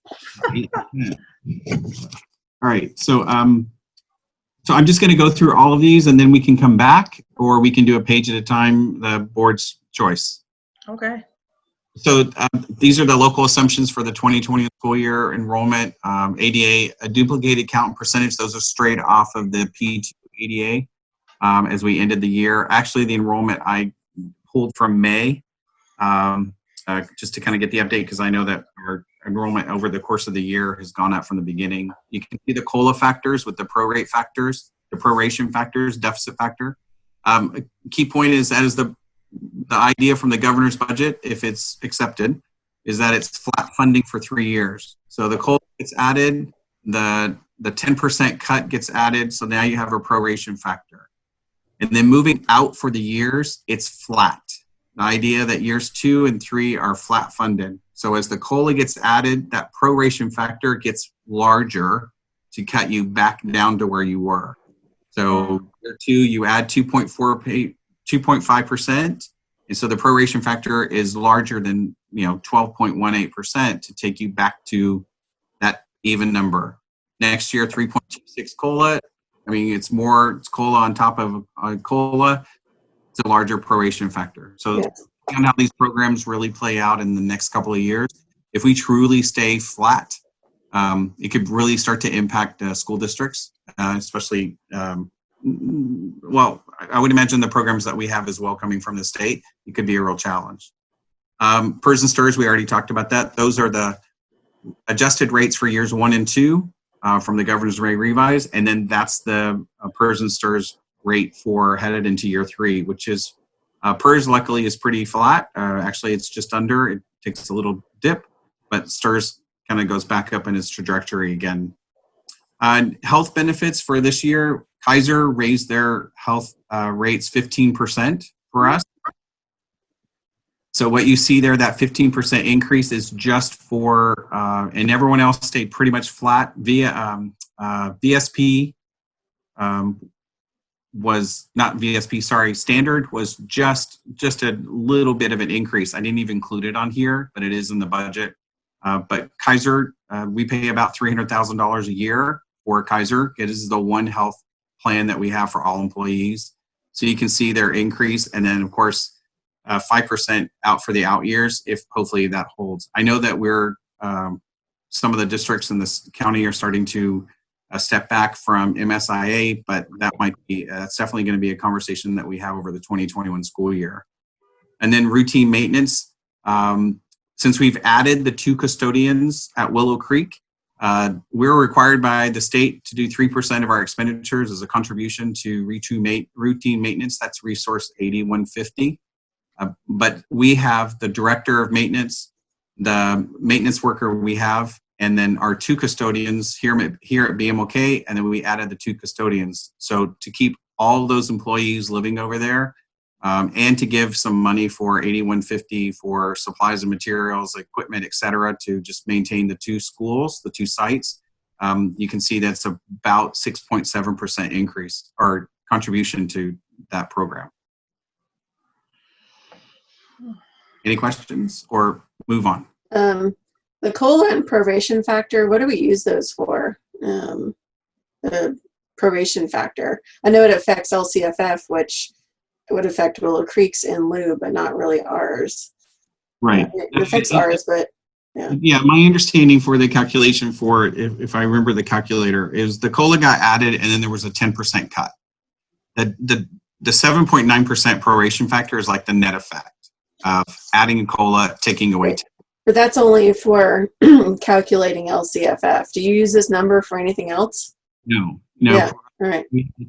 All right, so I'm just going to go through all of these, and then we can come back, or we can do a page at a time, the board's choice. Okay. So these are the local assumptions for the 2020 school year enrollment. ADA, a duplicated count and percentage, those are straight off of the P2 ADA as we ended the year. Actually, the enrollment I pulled from May, just to kind of get the update, because I know that our enrollment over the course of the year has gone up from the beginning. You can see the COLA factors with the prorate factors, the proration factors, deficit factor. A key point is that is the idea from the governor's budget, if it's accepted, is that it's flat funding for 3 years. So the COLA gets added, the 10% cut gets added, so now you have a proration factor. And then moving out for the years, it's flat. The idea that years 2 and 3 are flat funded. So as the COLA gets added, that proration factor gets larger to cut you back down to where you were. So year 2, you add 2.5%. And so the proration factor is larger than 12.18% to take you back to that even number. Next year, 3.26 COLA. I mean, it's COLA on top of COLA. It's a larger proration factor. So on how these programs really play out in the next couple of years, if we truly stay flat, it could really start to impact school districts, especially, well, I would imagine the programs that we have as well coming from the state, it could be a real challenge. PERS and STRS, we already talked about that. Those are the adjusted rates for years 1 and 2 from the governor's rate revise, and then that's the PERS and STRS rate for headed into year 3, which is PERS luckily is pretty flat. Actually, it's just under. It takes a little dip, but STRS kind of goes back up in its trajectory again. Health benefits for this year, Kaiser raised their health rates 15% for us. So what you see there, that 15% increase is just for, and everyone else stayed pretty much flat. VSP was not VSP, sorry, standard was just a little bit of an increase. I didn't even include it on here, but it is in the budget. But Kaiser, we pay about $300,000 a year for Kaiser. It is the one health plan that we have for all employees. So you can see their increase, and then of course, 5% out for the out years, if hopefully that holds. I know that some of the districts in this county are starting to step back from MSIA, but that might be, that's definitely going to be a conversation that we have over the 2021 school year. And then routine maintenance. Since we've added the 2 custodians at Willow Creek, we're required by the state to do 3% of our expenditures as a contribution to routine maintenance. That's resource 8150. But we have the director of maintenance, the maintenance worker we have, and then our 2 custodians here at BMOK, and then we added the 2 custodians. So to keep all those employees living over there, and to give some money for 8150 for supplies and materials, equipment, et cetera, to just maintain the 2 schools, the 2 sites, you can see that's about 6.7% increase or contribution to that program. Any questions or move on? The COLA and proration factor, what do we use those for? The proration factor. I know it affects LCFF, which would affect Willow Creek's in lieu, but not really ours. Right. It affects ours, but yeah. Yeah, my understanding for the calculation for it, if I remember the calculator, is the COLA got added and then there was a 10% cut. The 7.9% proration factor is like the net effect of adding COLA, taking away. But that's only for calculating LCFF. Do you use this number for anything else? No. Yeah. All right.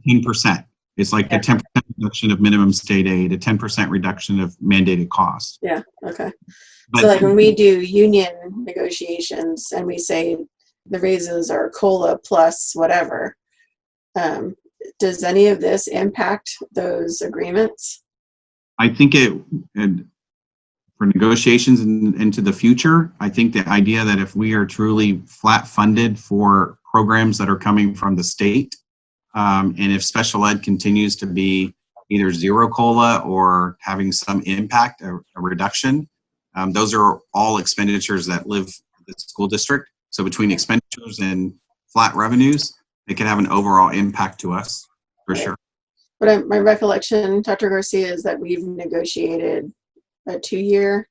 10%. It's like the 10% reduction of minimum state aid, a 10% reduction of mandated cost. Yeah. Okay. But, so like when we do union negotiations and we say the raises are COLA plus whatever, does any of this impact those agreements? I think for negotiations into the future, I think the idea that if we are truly flat funded for programs that are coming from the state, and if special ed continues to be either zero COLA or having some impact, a reduction, those are all expenditures that live in the school district. So between expenditures and flat revenues, it can have an overall impact to us, for sure. But my recollection, Dr. Garcia, is that we've negotiated a 2-year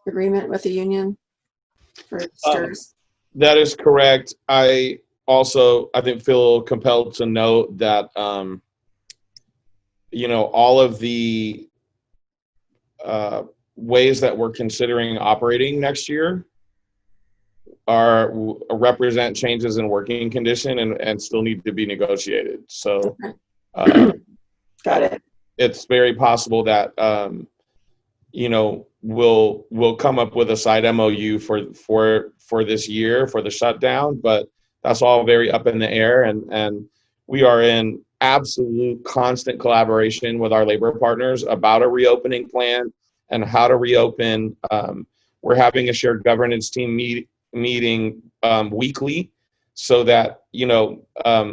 agreement with the union for STRS. That is correct. I think feel compelled to note that all of the ways that we're considering operating next year represent changes in working condition and still need to be negotiated. So got it. It's very possible that we'll come up with a side MOU for this year for the shutdown, but that's all very up in the air, and we are in absolute constant collaboration with our labor partners about a reopening plan and how to reopen we're having a shared governance team meeting weekly, so that, you know,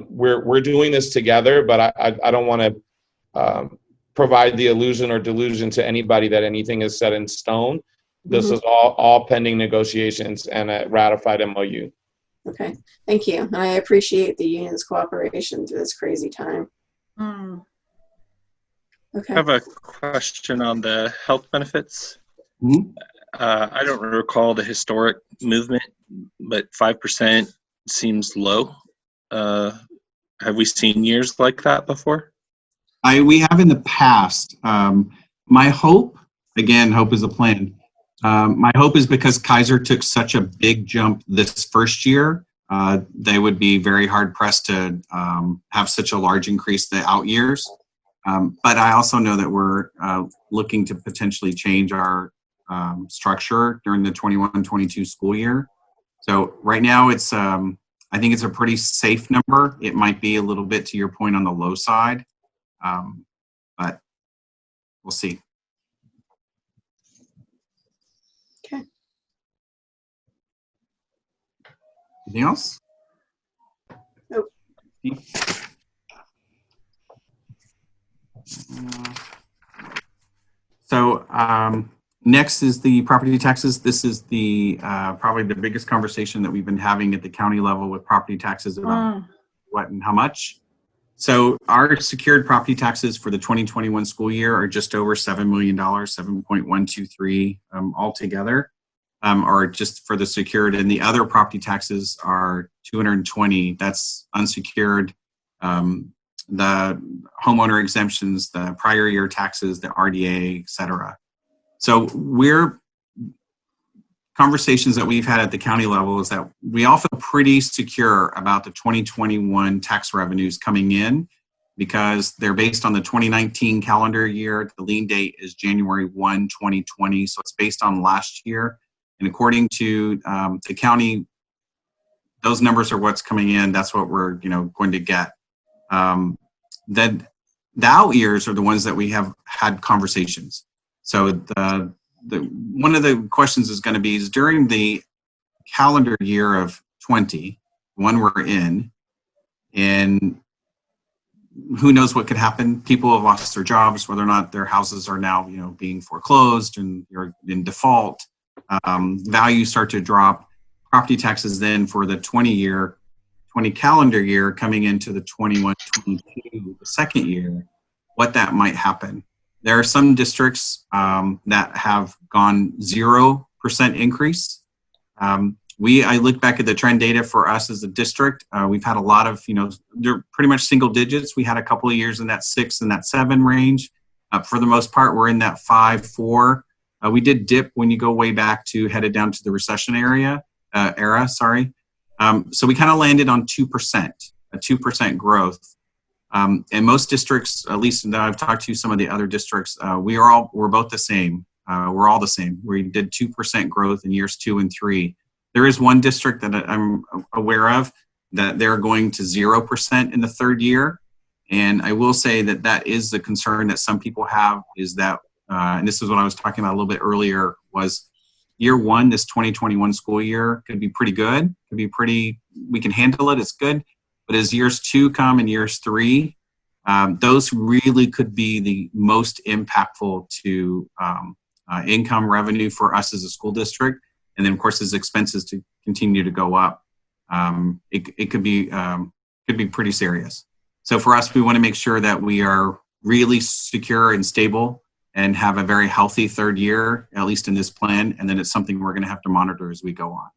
we're doing this together. But I don't want to provide the illusion or delusion to anybody that anything is set in stone. This is all pending negotiations and a ratified MOU. Okay, thank you. And I appreciate the union's cooperation through this crazy time. Okay. I have a question on the health benefits. I don't recall the historic movement, but 5% seems low. Have we seen years like that before? We have in the past. My hope, again, hope is a plan. My hope is because Kaiser took such a big jump this first year, they would be very hard pressed to have such a large increase the out years. But I also know that we're looking to potentially change our structure during the 21-22 school year. So right now it's, I think it's a pretty safe number. It might be a little bit, to your point, on the low side, but we'll see. Okay. Anything else? Nope. So next is the property taxes. This is the probably the biggest conversation that we've been having at the county level with property taxes about what and how much. So our secured property taxes for the 2021 school year are just over $7 million, 7.123 altogether, or just for the secured, and the other property taxes are 220. That's unsecured. The homeowner exemptions, the prior year taxes, the RDA, et cetera. So conversations that we've had at the county level is that we all feel pretty secure about the 2021 tax revenues coming in because they're based on the 2019 calendar year. The lien date is January 1, 2020. So it's based on last year. And according to the county, those numbers are what's coming in. That's what we're going to get. Then the out years are the ones that we have had conversations. So one of the questions is going to be is during the calendar year of 20, one we're in, and who knows what could happen. People have lost their jobs, whether or not their houses are now being foreclosed and you're in default. Values start to drop. Property taxes then for the 20 calendar year coming into the 21-22, the second year, what that might happen. There are some districts that have gone 0% increase. I look back at the trend data for us as a district. We've had a lot of, they're pretty much single digits. We had a couple of years in that 6 and that 7 range. For the most part, we're in that 5, 4. We did dip when you go way back to headed down to the recession era. So we kind of landed on 2%, a 2% growth. And most districts, at least that I've talked to some of the other districts, we're both the same. We're all the same. We did 2% growth in years 2 and 3. There is one district that I'm aware of that they're going to 0% in the third year. And I will say that is the concern that some people have is that, and this is what I was talking about a little bit earlier, was year 1, this 2021 school year could be pretty good. We can handle it, it's good. But as years 2 come and years 3, those really could be the most impactful to income revenue for us as a school district. And then of course, as expenses to continue to go up, it could be pretty serious. So for us, we want to make sure that we are really secure and stable and have a very healthy third year, at least in this plan. And then it's something we're going to have to monitor as we go on.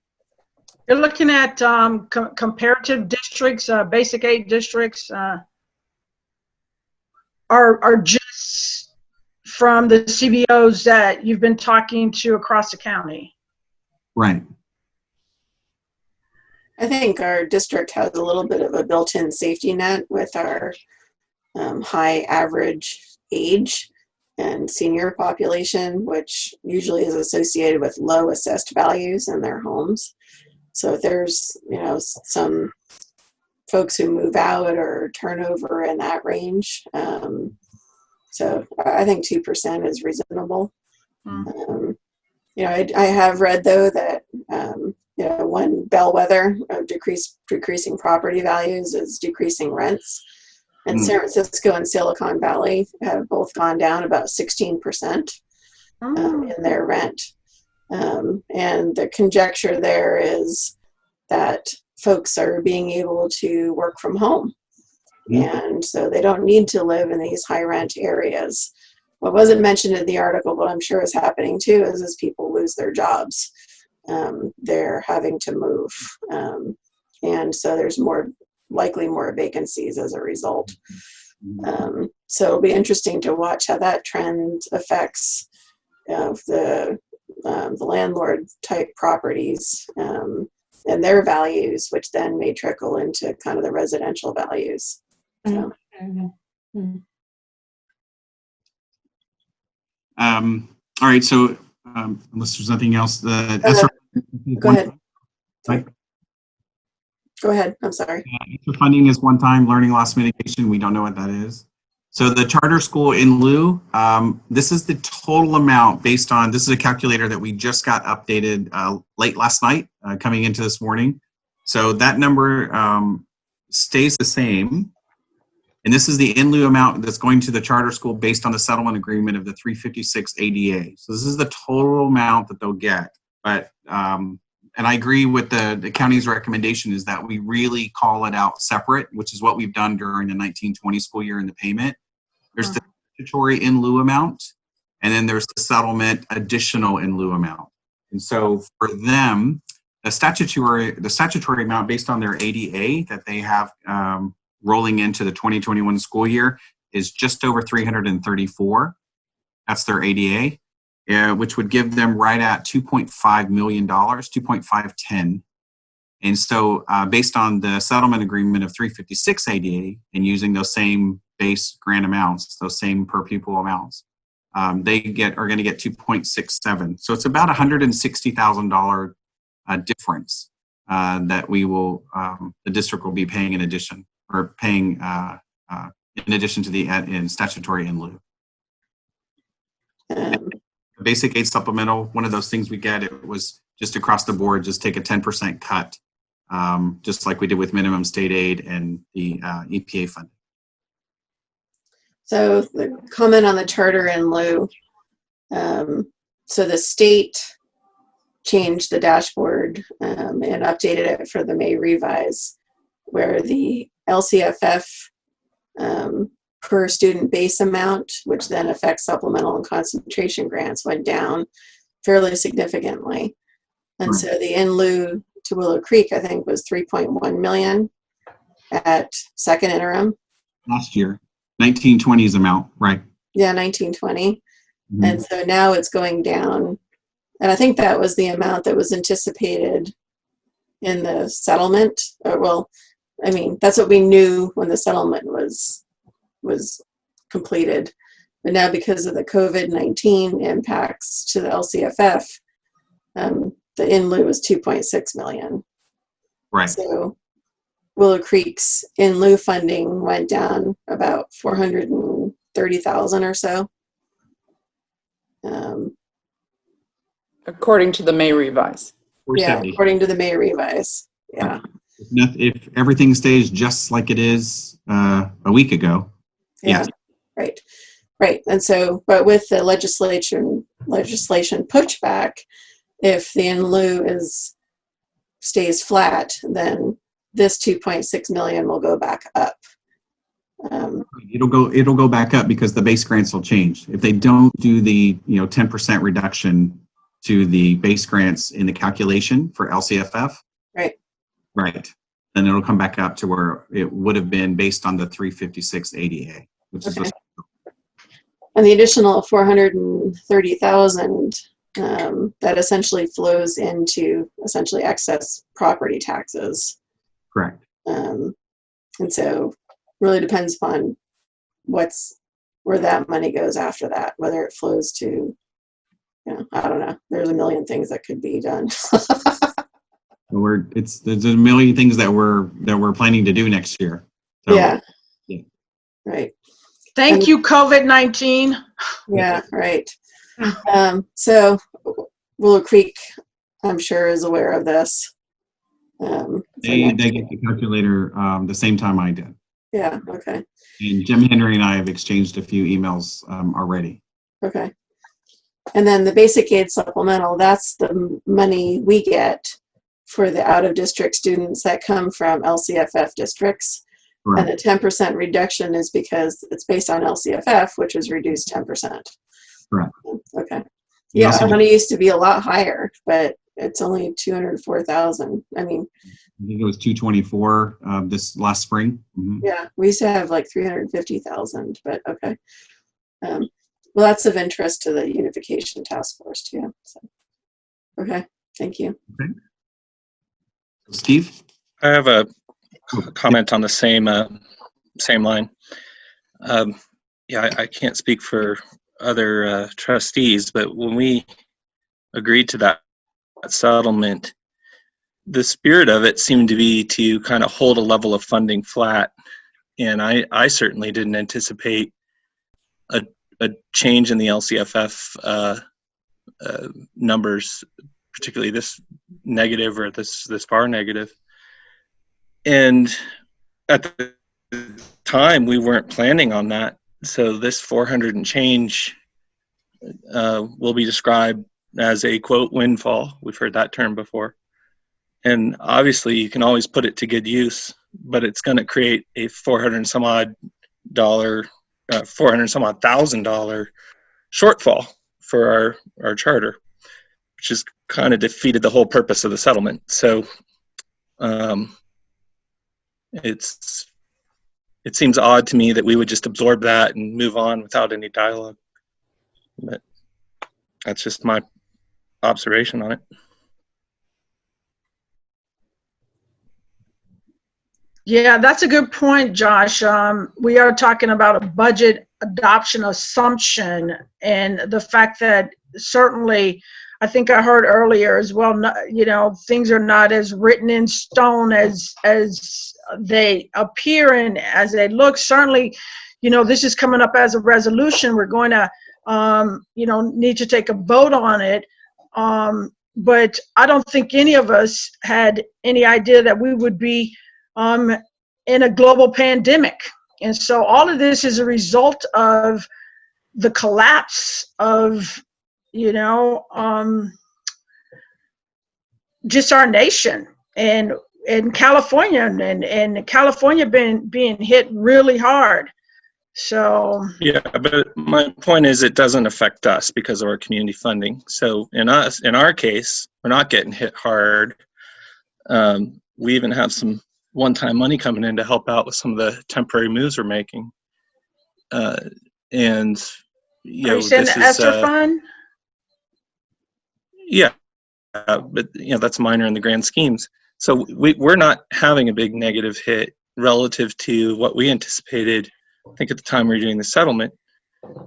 You're looking at comparative districts, basic aid districts, are just from the CBOs that you've been talking to across the county. Right. I think our district has a little bit of a built-in safety net with our high average age and senior population, which usually is associated with low assessed values in their homes. So if there's, some folks who move out or turnover in that range. So I think 2% is reasonable. You know, I have read though that you know, one bellwether of decreasing property values is decreasing rents. And San Francisco and Silicon Valley have both gone down about 16% in their rent. And the conjecture there is that folks are being able to work from home. And so they don't need to live in these high rent areas. What wasn't mentioned in the article, but I'm sure is happening too, is as people lose their jobs, they're having to move. And so there's likely more vacancies as a result. So it'll be interesting to watch how that trend affects the landlord type properties and their values, which then may trickle into kind of the residential values. So. All right, so unless there's nothing else, go ahead. Go ahead, I'm sorry. ESSER funding is one-time learning loss mitigation. We don't know what that is. So the charter school in lieu, this is the total amount based on, this is a calculator that we just got updated late last night, coming into this morning. So that number stays the same. And this is the in lieu amount that's going to the charter school based on the settlement agreement of the 356 ADA. So this is the total amount that they'll get. But, and I agree with the county's recommendation is that we really call it out separate, which is what we've done during the 1920 school year in the payment. There's the statutory in lieu amount, and then there's the settlement additional in lieu amount. And so for them, the statutory amount based on their ADA that they have rolling into the 2021 school year is just over 334. That's their ADA, which would give them right at $2.5 million, 2.510. And so based on the settlement agreement of 356 ADA and using those same base grant amounts, those same per pupil amounts, they are going to get 2.67. So it's about $160,000 difference that we will, the district will be paying in addition, or paying in addition to the in statutory in lieu. Basic aid supplemental, one of those things we get, it was just across the board, just take a 10% cut, just like we did with minimum state aid and the EPA funding. So the comment on the charter in lieu. So the state changed the dashboard and updated it for the May revise, where the LCFF per student base amount, which then affects supplemental and concentration grants, went down fairly significantly. And so the in lieu to Willow Creek, I think, was 3.1 million at second interim. Last year, 1920's amount, right? Yeah, 1920. And so now it's going down. And I think that was the amount that was anticipated in the settlement. Well, I mean, that's what we knew when the settlement was completed. But now because of the COVID-19 impacts to the LCFF, the in lieu was 2.6 million. Right. So Willow Creek's in lieu funding went down about 430,000 or so. According to the May revise. Yeah, according to the May revise. Yeah. If everything stays just like it is a week ago. Yeah. Yes. Right. And so, but with the legislation pushback, if the in lieu stays flat, then this 2.6 million will go back up. It'll go back up because the base grants will change. If they don't do the 10% reduction to the base grants in the calculation for LCFF, right, then it'll come back up to where it would have been based on the 356 ADA, which is and the additional 430,000 that essentially flows into essentially excess property taxes. Correct. And so really depends upon where that money goes after that, whether it flows to, I don't know. There's a million things that could be done. There's a million things that we're planning to do next year. So, yeah. Right. Thank you, COVID-19. Yeah, right. So Willow Creek, I'm sure, is aware of this. They get the calculator the same time I did. Yeah, okay. And Jim Henry and I have exchanged a few emails already. Okay. And then the basic aid supplemental, that's the money we get for the out-of-district students that come from LCFF districts. Correct. And the 10% reduction is because it's based on LCFF, which was reduced 10%. Correct. Okay. Yeah, our money used to be a lot higher, but it's only 204,000. I mean, I think it was 224 this last spring. Mm-hmm. Yeah, we used to have like 350,000, but okay. Well, that's of interest to the unification task force too. So, okay, thank you. Okay. Steve? I have a comment on the same line. Yeah, I can't speak for other trustees, but when we agreed to that settlement, the spirit of it seemed to be to kind of hold a level of funding flat. And I certainly didn't anticipate a change in the LCFF numbers, particularly this negative or this far negative. And at the time, we weren't planning on that. So this 400 and change will be described as a, quote, windfall. We've heard that term before. And obviously, you can always put it to good use, but it's going to create a $400 and some odd $1,000 shortfall for our charter, which has kind of defeated the whole purpose of the settlement. So it seems odd to me that we would just absorb that and move on without any dialogue. But that's just my observation on it. Yeah, that's a good point, Josh. We are talking about a budget adoption assumption, and the fact that certainly, I think I heard earlier as well, things are not as written in stone as they appear and as they look. Certainly, this is coming up as a resolution. We're going to, need to take a vote on it. But I don't think any of us had any idea that we would be in a global pandemic. And so all of this is a result of the collapse of, just our nation and California and California being hit really hard. So yeah, but my point is it doesn't affect us because of our community funding. So in our case, we're not getting hit hard. We even have some one-time money coming in to help out with some of the temporary moves we're making. And are you saying the ESSER fund? Yeah, but that's minor in the grand schemes. So we're not having a big negative hit relative to what we anticipated, I think, at the time we were doing the settlement.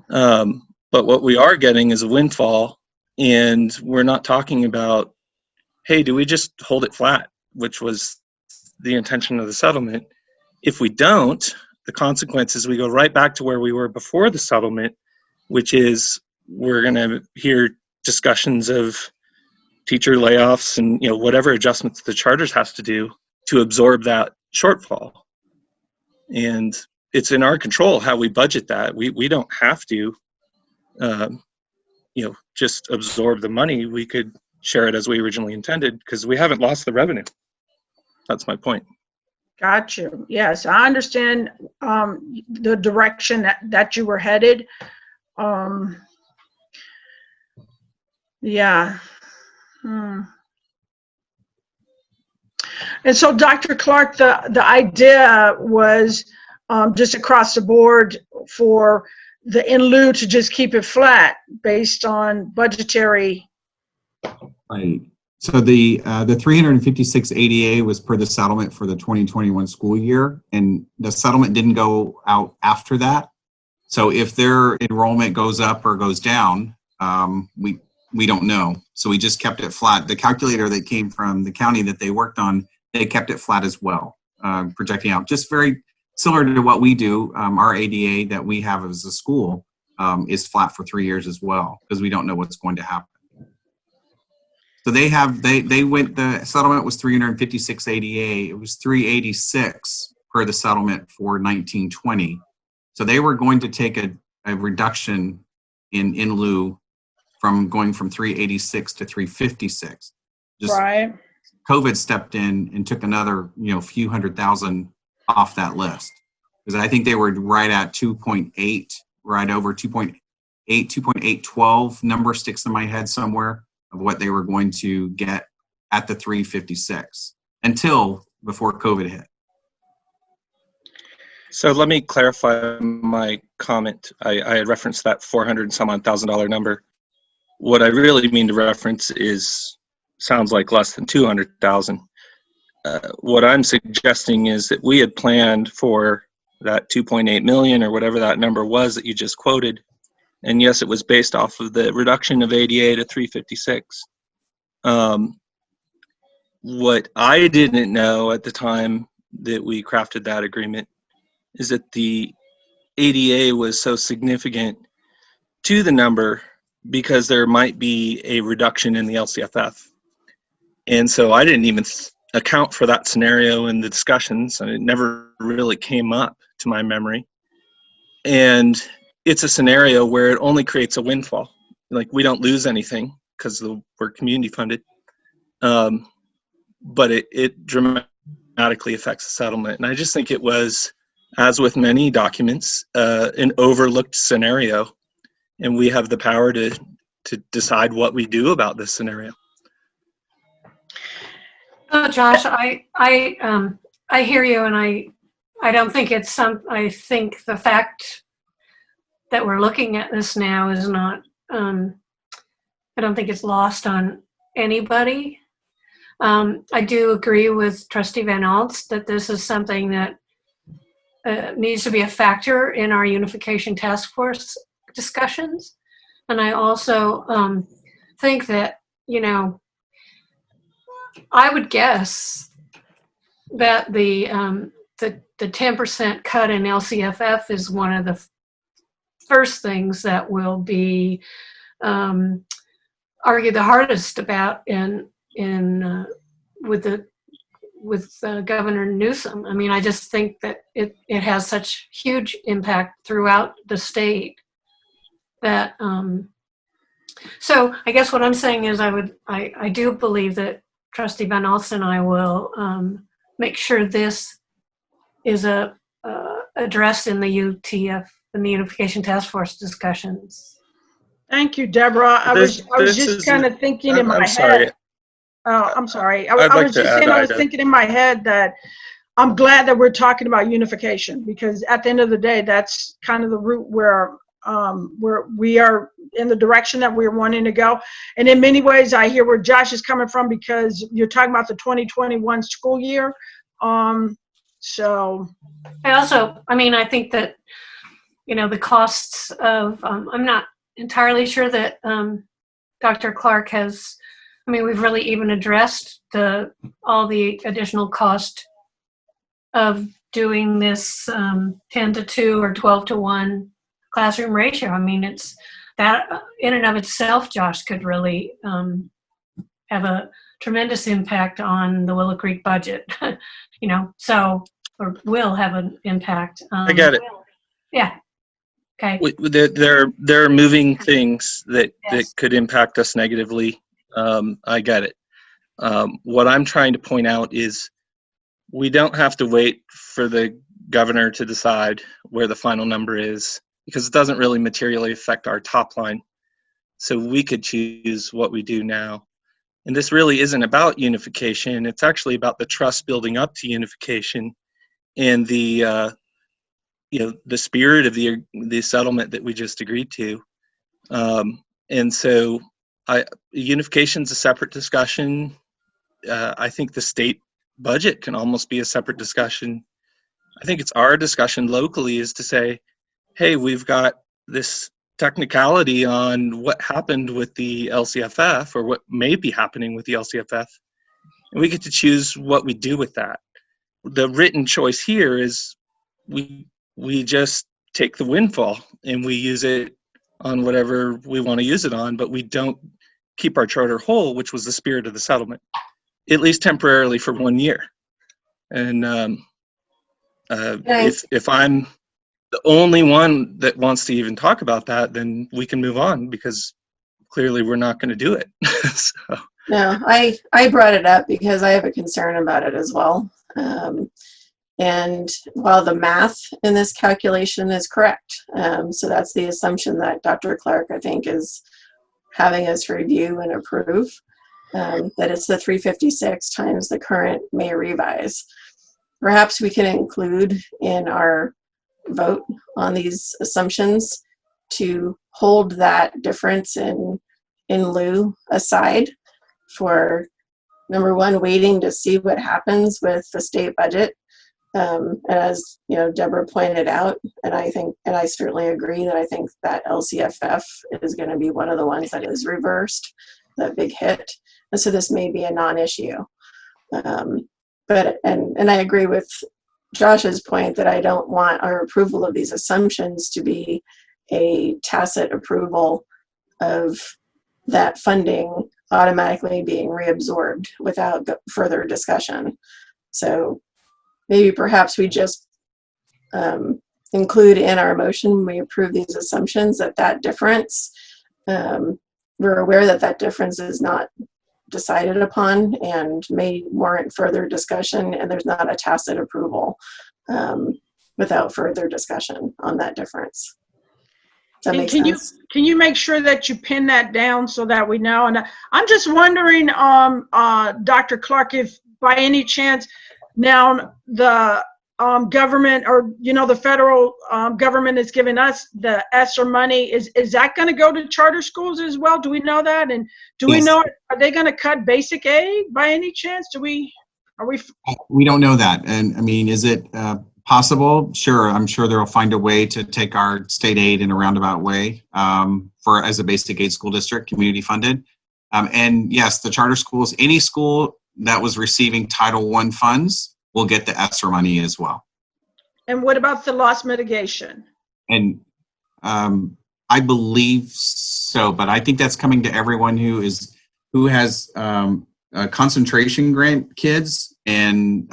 But what we are getting is a windfall, and we're not talking about, hey, do we just hold it flat, which was the intention of the settlement. If we don't, the consequence is we go right back to where we were before the settlement, which is we're going to hear discussions of teacher layoffs and whatever adjustments the charters has to do to absorb that shortfall. And it's in our control how we budget that. We don't have to just absorb the money. We could share it as we originally intended because we haven't lost the revenue. That's my point. Got you. Yes, I understand the direction that you were headed. Yeah. And so, Dr. Clark, the idea was just across the board for the in lieu to just keep it flat based on budgetary. Right. So the 356 ADA was per the settlement for the 2021 school year, and the settlement didn't go out after that. So if their enrollment goes up or goes down, we don't know. So we just kept it flat. The calculator that came from the county that they worked on, they kept it flat as well, projecting out. Just very similar to what we do. Our ADA that we have as a school is flat for 3 years as well, because we don't know what's going to happen. So they went, the settlement was 356 ADA. It was 386 per the settlement for 1920. So they were going to take a reduction in lieu from going from 386 to 356. Just Right. COVID stepped in and took another, few hundred thousand off that list. Because I think they were right at 2.8, right over 2.8, 2.812 number sticks in my head somewhere of what they were going to get at the 356 until before COVID hit. So let me clarify my comment. I had referenced that $400,000 number. What I really mean to reference sounds like less than 200,000. What I'm suggesting is that we had planned for that 2.8 million or whatever that number was that you just quoted. And yes, it was based off of the reduction of ADA to 356. What I didn't know at the time that we crafted that agreement is that the ADA was so significant to the number because there might be a reduction in the LCFF. And so I didn't even account for that scenario in the discussions, and it never really came up to my memory. And it's a scenario where it only creates a windfall. Like, we don't lose anything because we're community funded, but it dramatically affects the settlement. And I just think it was, as with many documents, an overlooked scenario, and we have the power to decide what we do about this scenario. Josh, I hear you, and I don't think it's I think the fact that we're looking at this now is not, I don't think it's lost on anybody. I do agree with Trustee Van Alst that this is something that needs to be a factor in our unification task force discussions. And I also think that, I would guess that the 10% cut in LCFF is one of the first things that will be argued the hardest about with Governor Newsom. I mean, I just think that it has such huge impact throughout the state that. So I guess what I'm saying is I do believe that Trustee Van Alst and I will make sure this is addressed in the UTF, in the Unification Task Force discussions. Thank you, Deborah. I was just kind of thinking in my head. Oh, I'm sorry. I was just saying, I was thinking in my head that I'm glad that we're talking about unification, because at the end of the day, that's kind of the route where we are in the direction that we're wanting to go. And in many ways, I hear where Josh is coming from, because you're talking about the 2021 school year. So I think that, the costs of, I'm not entirely sure that Dr. Clark has, we've really even addressed all the additional cost of doing this 10 to 2 or 12 to 1 classroom ratio. It's that in and of itself, Josh, could really have a tremendous impact on the Willow Creek budget, or will have an impact. I get it. Yeah. Okay. There are moving things that could impact us negatively. I get it. What I'm trying to point out is we don't have to wait for the governor to decide where the final number is, because it doesn't really materially affect our top line. So we could choose what we do now. And this really isn't about unification. It's actually about the trust building up to unification and the spirit of the settlement that we just agreed to. And so unification is a separate discussion. I think the state budget can almost be a separate discussion. I think it's our discussion locally is to say, hey, we've got this technicality on what happened with the LCFF, or what may be happening with the LCFF, and we get to choose what we do with that. The written choice here is we just take the windfall and we use it on whatever we want to use it on, but we don't keep our charter whole, which was the spirit of the settlement, at least temporarily for 1 year. And if I'm the only one that wants to even talk about that, then we can move on, because clearly we're not going to do it. So. No, I brought it up because I have a concern about it as well. And while the math in this calculation is correct, so that's the assumption that Dr. Clark, I think, is having us review and approve, that it's the 356 times the current May revise. Perhaps we can include in our vote on these assumptions to hold that difference in lieu aside for, number one, waiting to see what happens with the state budget. As you know, Deborah pointed out, and I think, and I certainly agree, that I think that LCFF is going to be one of the ones that is reversed, that big hit, and so this may be a non-issue. But I agree with Josh's point that I don't want our approval of these assumptions to be a tacit approval of that funding automatically being reabsorbed without further discussion. So maybe perhaps we just include in our motion when we approve these assumptions that difference, we're aware that difference is not decided upon and may warrant further discussion, and there's not a tacit approval without further discussion on that difference. Does that make sense? Can you make sure that you pin that down so that we know? And I'm just wondering, Dr. Clark, if by any chance now the government, or the federal government is giving us the ESSER money, is that going to go to charter schools as well? Do we know that? And do we know, are they going to cut basic aid by any chance? We don't know that. And I mean, is it possible? Sure. I'm sure they'll find a way to take our state aid in a roundabout way as a basic aid school district, community funded. And yes, the charter schools, any school that was receiving Title I funds will get the ESSER money as well. And what about the loss mitigation? And I believe so, but I think that's coming to everyone who has concentration grant kids, and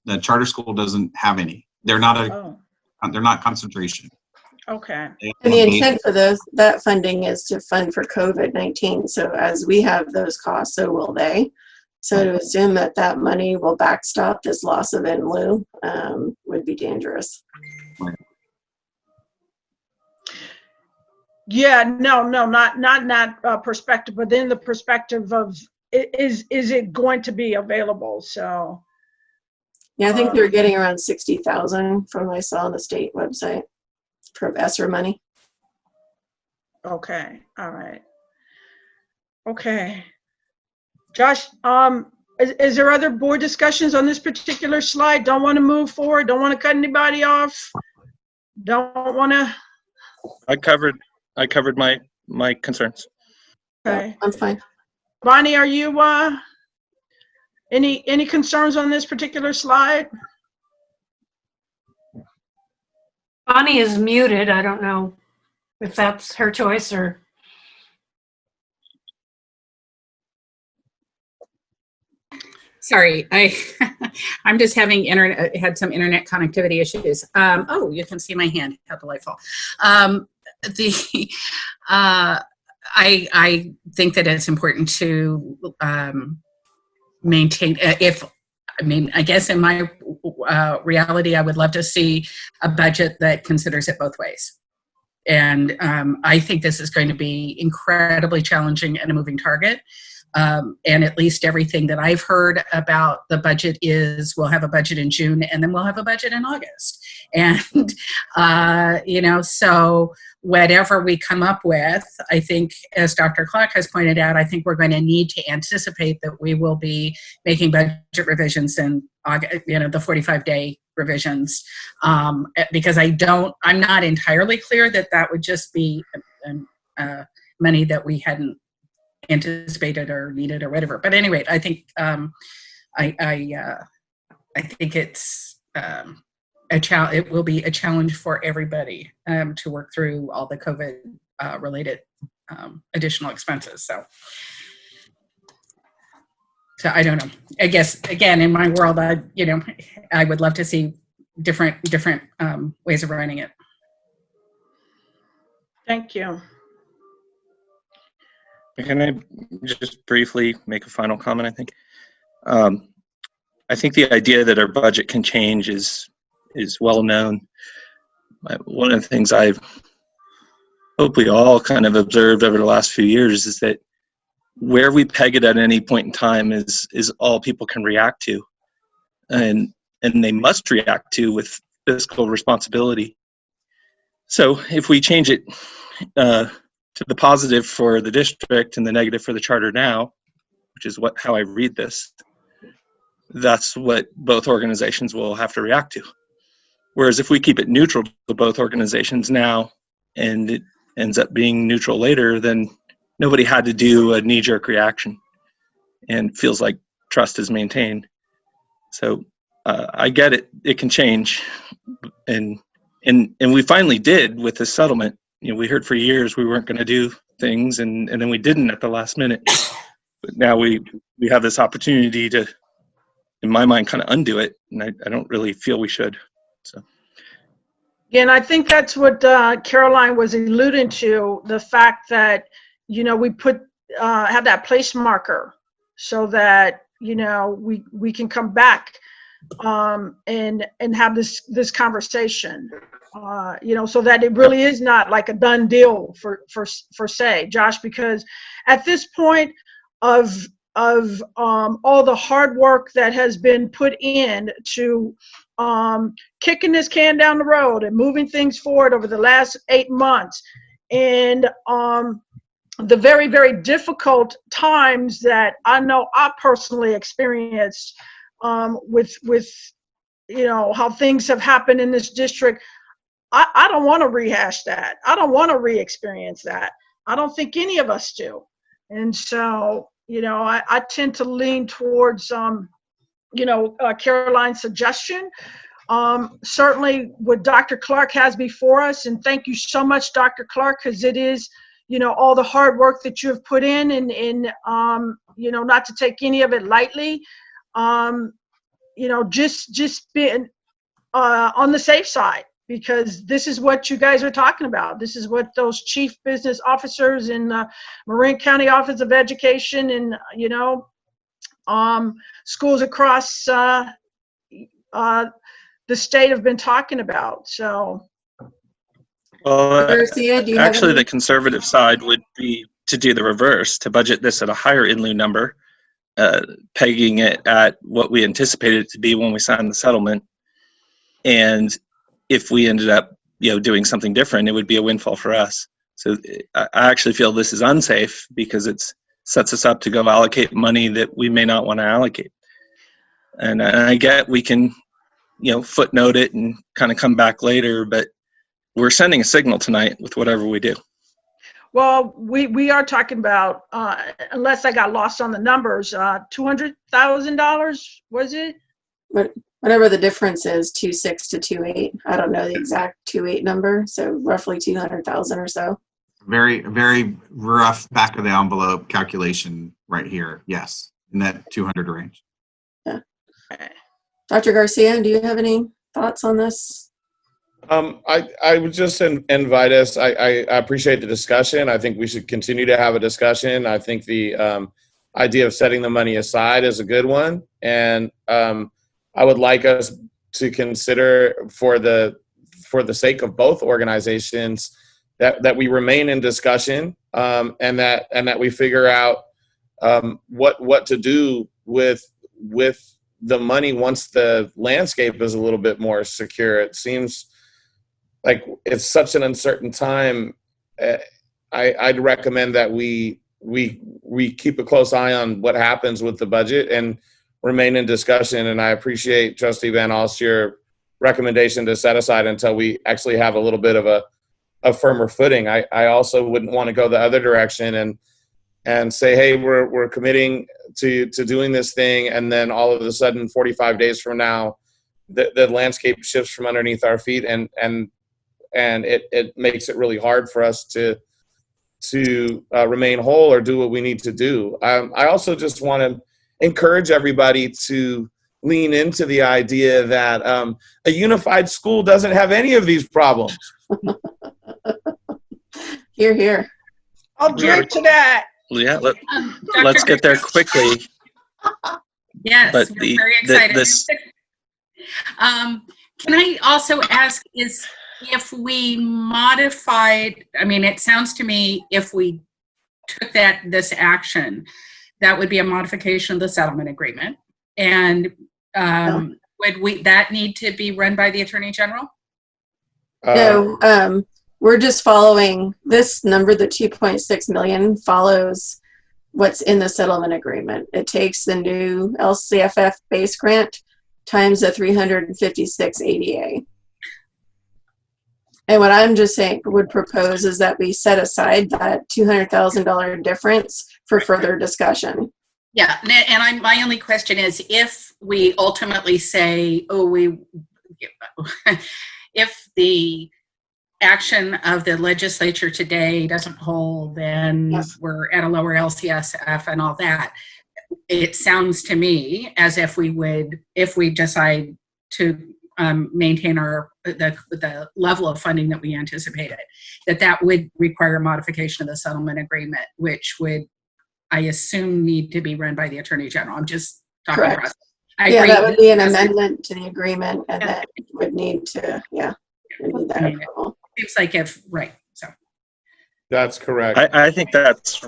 the charter school doesn't have any. They're not concentration. Okay. And the intent for that funding is to fund for COVID-19. So as we have those costs, so will they. So to assume that money will backstop this loss of in lieu would be dangerous. Yeah, no, not in that perspective, but in the perspective of is it going to be available? So. Yeah, I think they're getting around 60,000 from what I saw on the state website for ESSER money. Okay, all right. Okay. Josh, is there other board discussions on this particular slide? Don't want to move forward, don't want to cut anybody off, don't want to. I covered my concerns. Okay. I'm fine. Bonnie, are you any concerns on this particular slide? Bonnie is muted. I don't know if that's her choice or. Sorry, I'm just having had some internet connectivity issues. Oh, you can see my hand. How delightful. I think that it's important to maintain. I guess in my reality, I would love to see a budget that considers it both ways. And I think this is going to be incredibly challenging and a moving target. And at least everything that I've heard about the budget is we'll have a budget in June and then we'll have a budget in August. And, so whatever we come up with, I think, as Dr. Clark has pointed out, I think we're going to need to anticipate that we will be making budget revisions in August, the 45-day revisions, because I'm not entirely clear that would just be money that we hadn't anticipated or needed or whatever. But anyway, I think I think it's it will be a challenge for everybody to work through all the COVID related additional expenses. So So I don't know. I guess again, in my world, I would love to see different ways of running it. Thank you. Can I just briefly make a final comment? I think the idea that our budget can change is well known. One of the things I hope we all kind of observed over the last few years is that where we peg it at any point in time is all people can react to, and they must react to with fiscal responsibility. So if we change it to the positive for the district and the negative for the charter now, which is how I read this, that's what both organizations will have to react to. Whereas if we keep it neutral to both organizations now and it ends up being neutral later, then nobody had to do a knee-jerk reaction and feels like trust is maintained. So I get it. It can change. And we finally did with this settlement. We heard for years we weren't going to do things, and then we didn't at the last minute. But now we have this opportunity to, in my mind, kind of undo it, and I don't really feel we should. So. Yeah, and I think that's what Caroline was alluding to, the fact that, we have that place marker so that, we can come back and have this conversation, so that it really is not like a done deal for say, Josh, because at this point of all the hard work that has been put in to kicking this can down the road and moving things forward over the last 8 months, and the very, very difficult times that I know I personally experienced with how things have happened in this district. I don't want to rehash that. I don't want to re-experience that. I don't think any of us do. And so, I tend to lean towards Caroline's suggestion. Certainly what Dr. Clark has before us, and thank you so much, Dr. Clark, because it is, all the hard work that you have put in, and not to take any of it lightly, just being on the safe side, because this is what you guys are talking about. This is what those chief business officers in the Marin County Office of Education and, schools across the state have been talking about. So, well, Garcia, do you actually, have any? the conservative side would be to do the reverse, to budget this at a higher in lieu number, pegging it at what we anticipated it to be when we signed the settlement. And if we ended up, doing something different, it would be a windfall for us. So I actually feel this is unsafe because it sets us up to go allocate money that we may not want to allocate. And I get we can, footnote it and kind of come back later, but we're sending a signal tonight with whatever we do. well, we are talking about, unless I got lost on the numbers, $200,000, was it? Whatever the difference is, 2.6 to 2.8. I don't know the exact 2.8 number, so roughly 200,000 or so. Very, very rough back of the envelope calculation right here. Yes, in that 200 range. Yeah. Dr. Garcia, do you have any thoughts on this? I would just invite us. I appreciate the discussion. I think we should continue to have a discussion. I think the idea of setting the money aside is a good one, and I would like us to consider, for the sake of both organizations, that we remain in discussion, and that we figure out what to do with the money once the landscape is a little bit more secure. It seems like it's such an uncertain time. I'd recommend that we keep a close eye on what happens with the budget and remain in discussion. And I appreciate Trustee Van Alst, your recommendation to set aside until we actually have a little bit of a firmer footing. I also wouldn't want to go the other direction and say, hey, we're committing to doing this thing, and then all of a sudden 45 days from now the landscape shifts from underneath our feet, and it makes it really hard for us to remain whole or do what we need to do. I also just want to encourage everybody to lean into the idea that a unified school doesn't have any of these problems. Hear, hear. I'll drink to that. Yeah, let's get there quickly. Yes, But we're very excited. Can I also ask, is if we modified, I mean, it sounds to me if we took this action, that would be a modification of the settlement agreement. And would that need to be run by the Attorney General? No, we're just following this number, the 2.6 million follows what's in the settlement agreement. It takes the new LCFF base grant times the 356 ADA. And what I'm just saying would propose is that we set aside that $200,000 difference for further discussion. Yeah, and my only question is, if we ultimately say, if the action of the legislature today doesn't hold, then we're at a lower LCSF and all that. It sounds to me as if we decide to maintain the level of funding that we anticipated, that would require a modification of the settlement agreement, which would, I assume, need to be run by the Attorney General. I'm just talking Correct. about. Yeah, that would be an amendment to the agreement, and then would need to, would need that approval. Seems like right. So that's correct. I think that's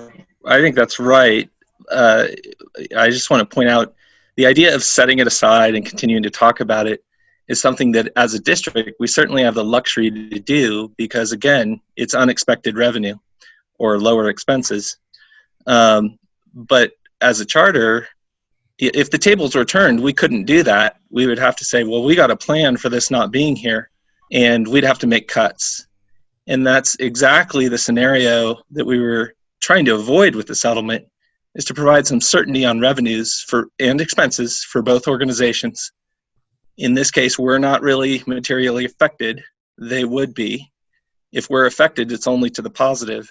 right. I just want to point out the idea of setting it aside and continuing to talk about it is something that as a district, we certainly have the luxury to do because, again, it's unexpected revenue or lower expenses. But as a charter, if the tables were turned, we couldn't do that. We would have to say, well, we got a plan for this not being here, and we'd have to make cuts. And that's exactly the scenario that we were trying to avoid with the settlement, is to provide some certainty on revenues and expenses for both organizations. In this case, we're not really materially affected. They would be. If we're affected, it's only to the positive.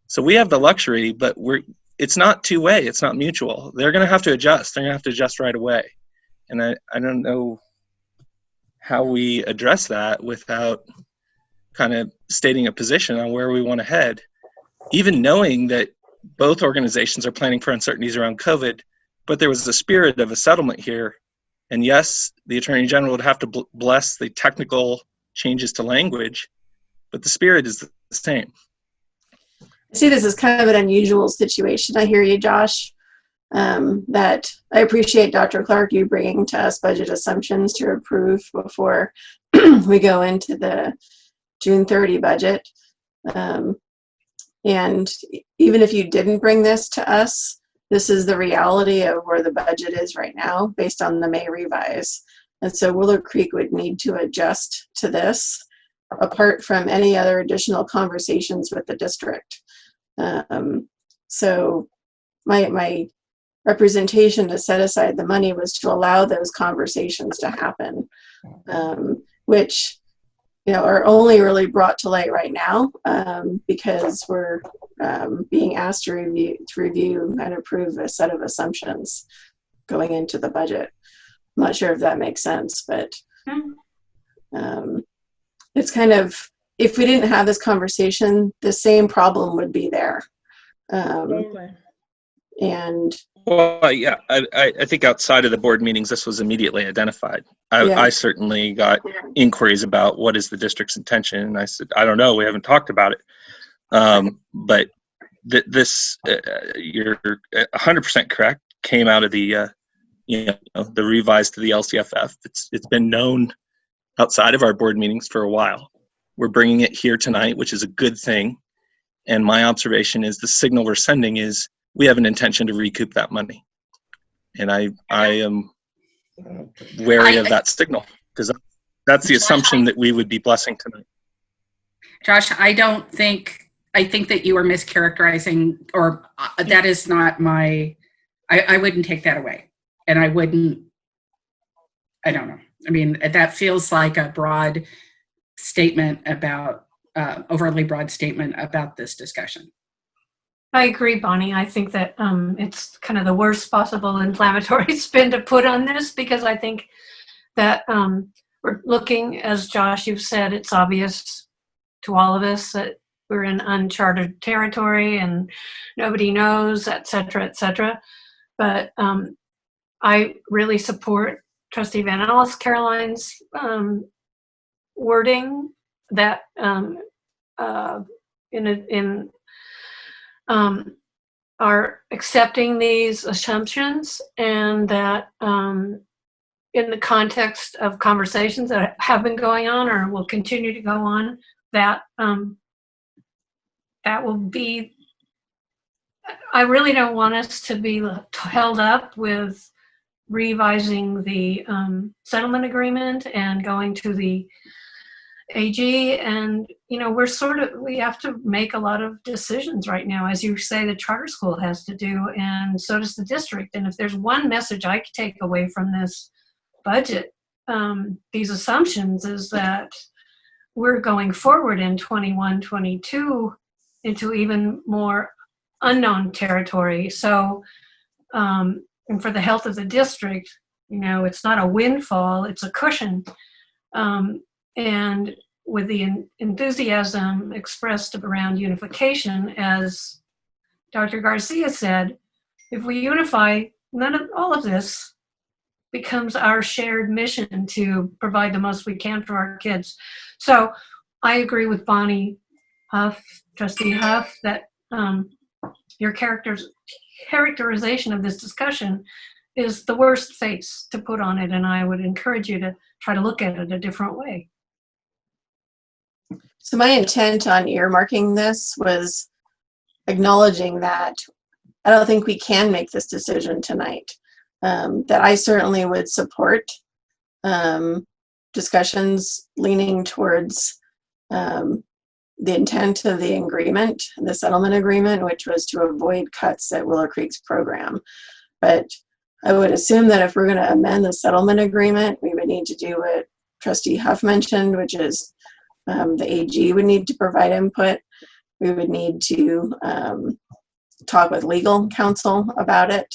So we have the luxury, but it's not two-way. It's not mutual. They're going to have to adjust. They're going to have to adjust right away. And I don't know how we address that without kind of stating a position on where we want to head, even knowing that both organizations are planning for uncertainties around COVID, but there was the spirit of a settlement here. And yes, the Attorney General would have to bless the technical changes to language, but the spirit is the same. I see this as kind of an unusual situation. I hear you, Josh, that I appreciate Dr. Clark, you bringing to us budget assumptions to approve before we go into the June 30 budget. And even if you didn't bring this to us, this is the reality of where the budget is right now based on the May revise. And so Willow Creek would need to adjust to this apart from any other additional conversations with the district. So my representation to set aside the money was to allow those conversations to happen, which are only really brought to light right now because we're being asked to review and approve a set of assumptions going into the budget. I'm not sure if that makes sense, but it's kind of, if we didn't have this conversation, the same problem would be there. And well, yeah, I think outside of the board meetings, this was immediately identified. I certainly got inquiries about what is the district's intention, and I said, I don't know, we haven't talked about it. But this, you're 100% correct, came out of the the revise to the LCFF. It's been known outside of our board meetings for a while. We're bringing it here tonight, which is a good thing. And my observation is the signal we're sending is we have an intention to recoup that money. And I am wary of that signal because that's the assumption that we would be blessing tonight. Josh, I think that you are mischaracterizing, or that is not I wouldn't take that away. And I don't know. I mean, that feels like a broad statement about, overly broad statement about this discussion. I agree, Bonnie. I think that it's kind of the worst possible inflammatory spin to put on this, because I think that we're looking, as Josh, you've said, it's obvious to all of us that we're in uncharted territory and nobody knows, et cetera, et cetera. But I really support Trustee Van Ellis, Caroline's wording that are accepting these assumptions, and that in the context of conversations that have been going on or will continue to go on, that that will be, I really don't want us to be held up with revising the settlement agreement and going to the AG. And, you know, we have to make a lot of decisions right now. As you say, the charter school has to do, and so does the district. And if there's one message I could take away from this budget, these assumptions, is that we're going forward in 21, 22 into even more unknown territory. So, and for the health of the district, you know, it's not a windfall, it's a cushion. And with the enthusiasm expressed around unification, as Dr. Garcia said, if we unify, all of this becomes our shared mission to provide the most we can for our kids. So I agree with Bonnie Huff, Trustee Huff, that your characterization of this discussion is the worst face to put on it, and I would encourage you to try to look at it a different way. So my intent on earmarking this was acknowledging that I don't think we can make this decision tonight. That I certainly would support discussions leaning towards the intent of the agreement, the settlement agreement, which was to avoid cuts at Willow Creek's program. But I would assume that if we're going to amend the settlement agreement, we would need to do what Trustee Huff mentioned, which is the AG would need to provide input. We would need to talk with legal counsel about it.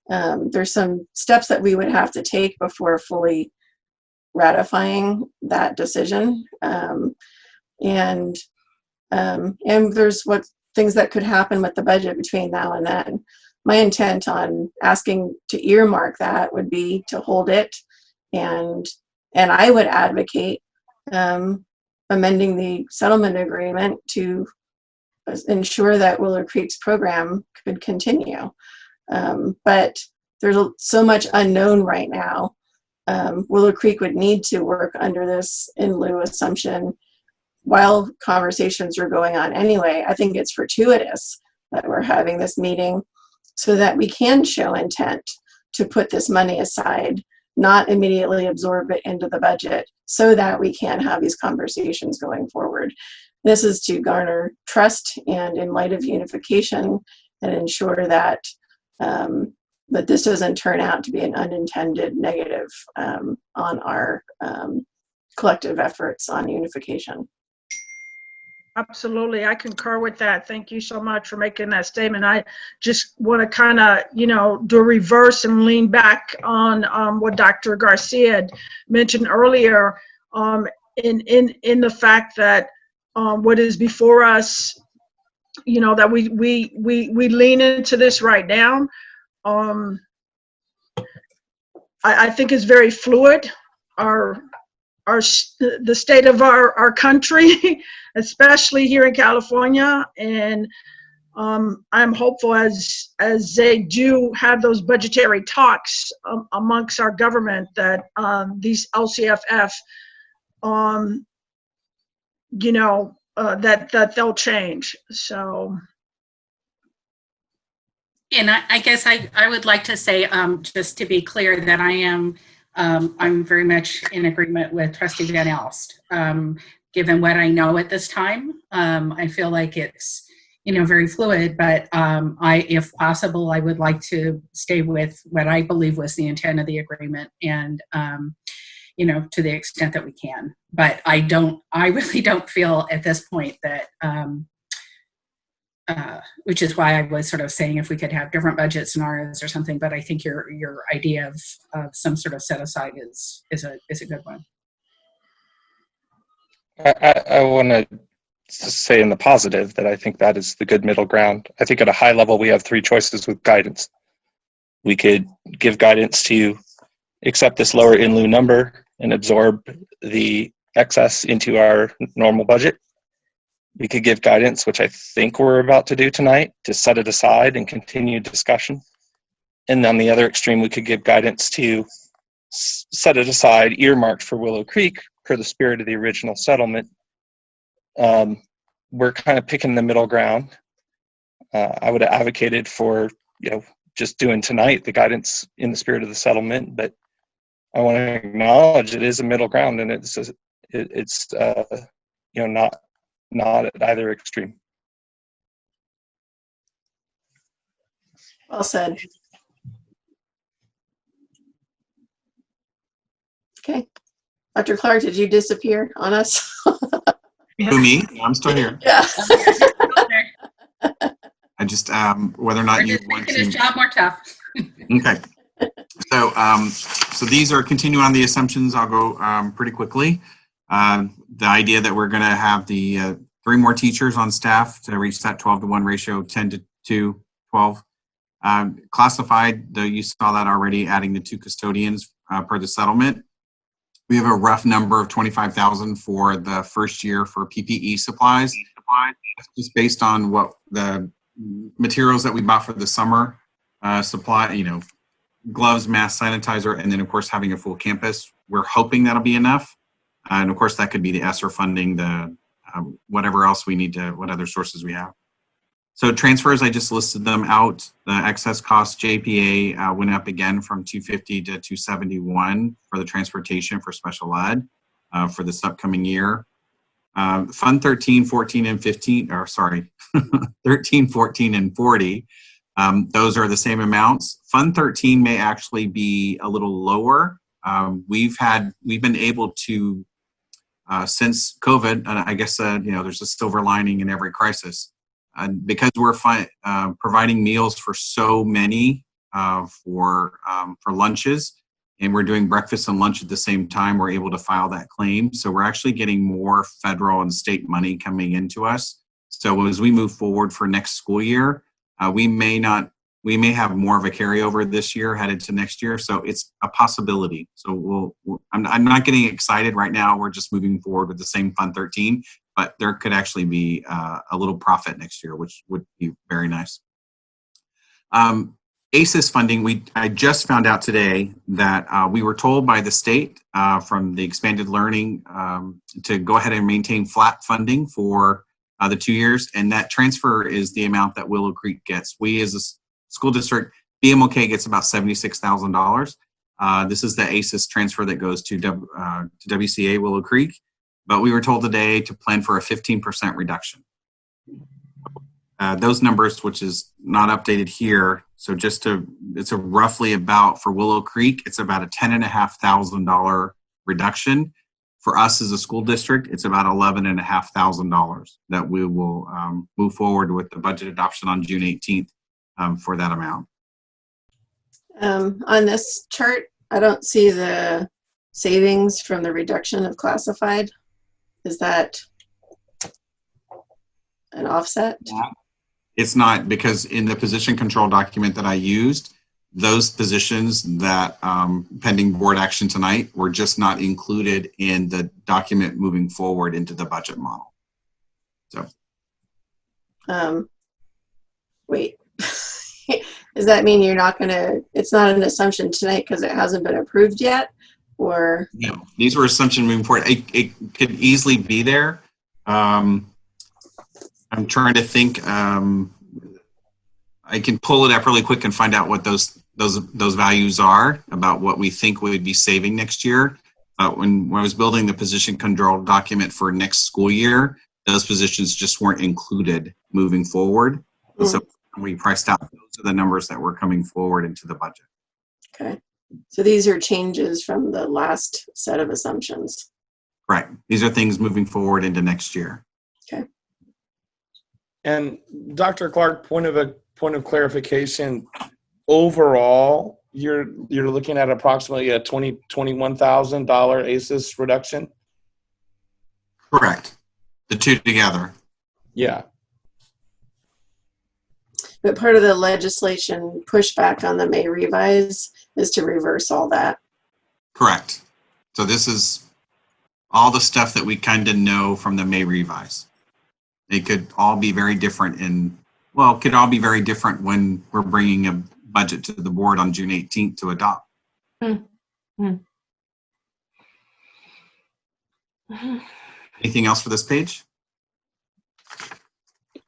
There's some steps that we would have to take before fully ratifying that decision. And there's things that could happen with the budget between now and then. My intent on asking to earmark that would be to hold it, and I would advocate amending the settlement agreement to ensure that Willow Creek's program could continue. But there's so much unknown right now. Willow Creek would need to work under this in lieu assumption while conversations are going on anyway. I think it's fortuitous that we're having this meeting so that we can show intent to put this money aside, not immediately absorb it into the budget, so that we can have these conversations going forward. This is to garner trust, and in light of unification, and ensure that that this doesn't turn out to be an unintended negative on our collective efforts on unification. Absolutely, I concur with that. Thank you so much for making that statement. I just want to kind of, you know, do a reverse and lean back on what Dr. Garcia had mentioned earlier, in the fact that what is before us, you know, that we lean into this right now. I think is very fluid. The state of our country, especially here in California, and I'm hopeful as they do have those budgetary talks amongst our government that these LCFF, you know, that they'll change. So. And I guess I would like to say, just to be clear, that I'm very much in agreement with Trustee Van Elst. Given what I know at this time, I feel like it's, you know, very fluid, but if possible, I would like to stay with what I believe was the intent of the agreement, and you know, to the extent that we can. But I really don't feel at this point that which is why I was sort of saying if we could have different budget scenarios or something. But I think your idea of some sort of set aside is a good one. I want to say in the positive that I think that is the good middle ground. I think at a high level, we have three choices with guidance. We could give guidance to accept this lower in lieu number and absorb the excess into our normal budget. We could give guidance, which I think we're about to do tonight, to set it aside and continue discussion. And on the other extreme, we could give guidance to set it aside, earmarked for Willow Creek, per the spirit of the original settlement. We're kind of picking the middle ground. I would have advocated for, just doing tonight the guidance in the spirit of the settlement, but I want to acknowledge it is a middle ground, and it's not at either extreme. Well said. Okay. Dr. Clark, did you disappear on us? Who, me? I'm still here. Yeah. I just, whether or not you want Making to. his job more tough. Okay. So these are continuing on the assumptions. I'll go pretty quickly. The idea that we're going to have the 3 more teachers on staff to reach that 12-to-1 ratio, 10-to-2, 12. Classified, though you saw that already, adding the 2 custodians per the settlement. We have a rough number of $25,000 for the first year for PPE supplies. Just based on what the materials that we bought for the summer supply, gloves, mask, sanitizer, and then of course having a full campus. We're hoping that'll be enough. And of course that could be the ESSER funding, the whatever else we need to, what other sources we have. So transfers, I just listed them out. The excess cost JPA went up again from 250 to 271 for the transportation for special ed for this upcoming year. Fund 13, 14, and 15, or sorry, 13, 14, and 40. Those are the same amounts. Fund 13 may actually be a little lower. We've been able to, since COVID, and I guess, there's a silver lining in every crisis. Because we're providing meals for so many for lunches, and we're doing breakfast and lunch at the same time, we're able to file that claim. So we're actually getting more federal and state money coming into us. So as we move forward for next school year, we may have more of a carryover this year headed to next year. So it's a possibility. So I'm not getting excited right now. We're just moving forward with the same Fund 13, but there could actually be a little profit next year, which would be very nice. ACES funding, I just found out today that we were told by the state from the expanded learning to go ahead and maintain flat funding for the 2 years, and that transfer is the amount that Willow Creek gets. We as a school district, BMOK gets about $76,000. This is the ACES transfer that goes to WCA Willow Creek, but we were told today to plan for a 15% reduction. Those numbers, which is not updated here, so it's a roughly about, for Willow Creek, it's about a $10,500 reduction. For us as a school district, it's about $11,500 that we will move forward with the budget adoption on June 18th for that amount. On this chart, I don't see the savings from the reduction of classified. Is that an offset? It's not, because in the position control document that I used, those positions that pending board action tonight were just not included in the document moving forward into the budget model. So, wait, does that mean you're not it's not an assumption tonight because it hasn't been approved yet? Or no, these were assumptions moving forward. It could easily be there. I'm trying to think. I can pull it up really quick and find out what those values are about what we think we would be saving next year. When I was building the position control document for next school year, those positions just weren't included moving forward. And so when we priced out, those are the numbers that were coming forward into the budget. Okay. So these are changes from the last set of assumptions. Right. These are things moving forward into next year. Okay. And Dr. Clark, point of clarification. Overall, you're looking at approximately a $21,000 ACES reduction. Correct. The two together. Yeah. But part of the legislation pushback on the May revise is to reverse all that. Correct. So this is all the stuff that we kind of know from the May revise. It could all be very different it could all be very different when we're bringing a budget to the board on June 18th to adopt. Anything else for this page?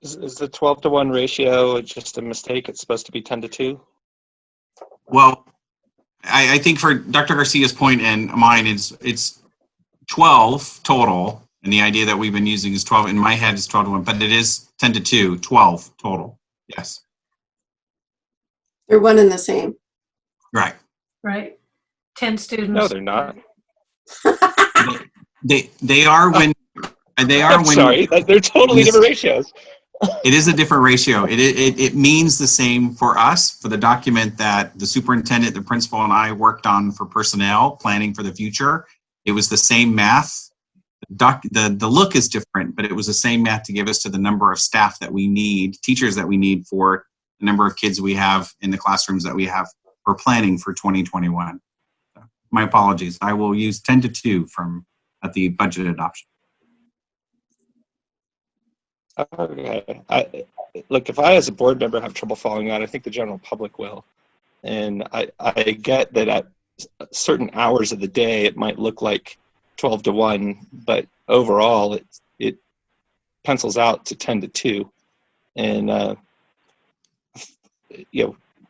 Is the 12-to-1 ratio just a mistake? It's supposed to be 10-to-2? Well, I think for Dr. Garcia's point and mine, it's 12 total, and the idea that we've been using is 12. In my head, is 12-to-1, but it is 10-to-2, 12 total. Yes. They're one and the same. Right. Right. 10 students. No, they're not. They are when they are when. Sorry, they're totally different ratios. It is a different ratio. It means the same for us, for the document that the superintendent, the principal, and I worked on for personnel planning for the future. It was the same math. The look is different, but it was the same math to give us to the number of staff that we need, teachers that we need for the number of kids we have in the classrooms that we have for planning for 2021. So, my apologies. I will use 10-to-2 at the budget adoption. Okay. Look, if I as a board member have trouble following that, I think the general public will. And I get that at certain hours of the day, it might look like 12-to-1, but overall, it pencils out to 10-to-2. And,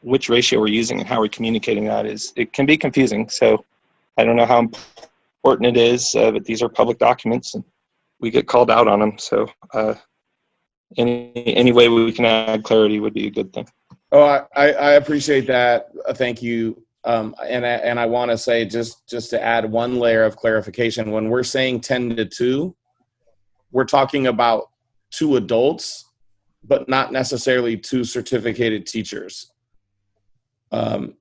which ratio we're using and how we're communicating that it can be confusing. So I don't know how important it is, but these are public documents and we get called out on them. So, any way we can add clarity would be a good thing. Oh, I appreciate that. Thank you. And I want to say just to add one layer of clarification, when we're saying 10-to-2, we're talking about 2 adults, but not necessarily 2 certificated teachers.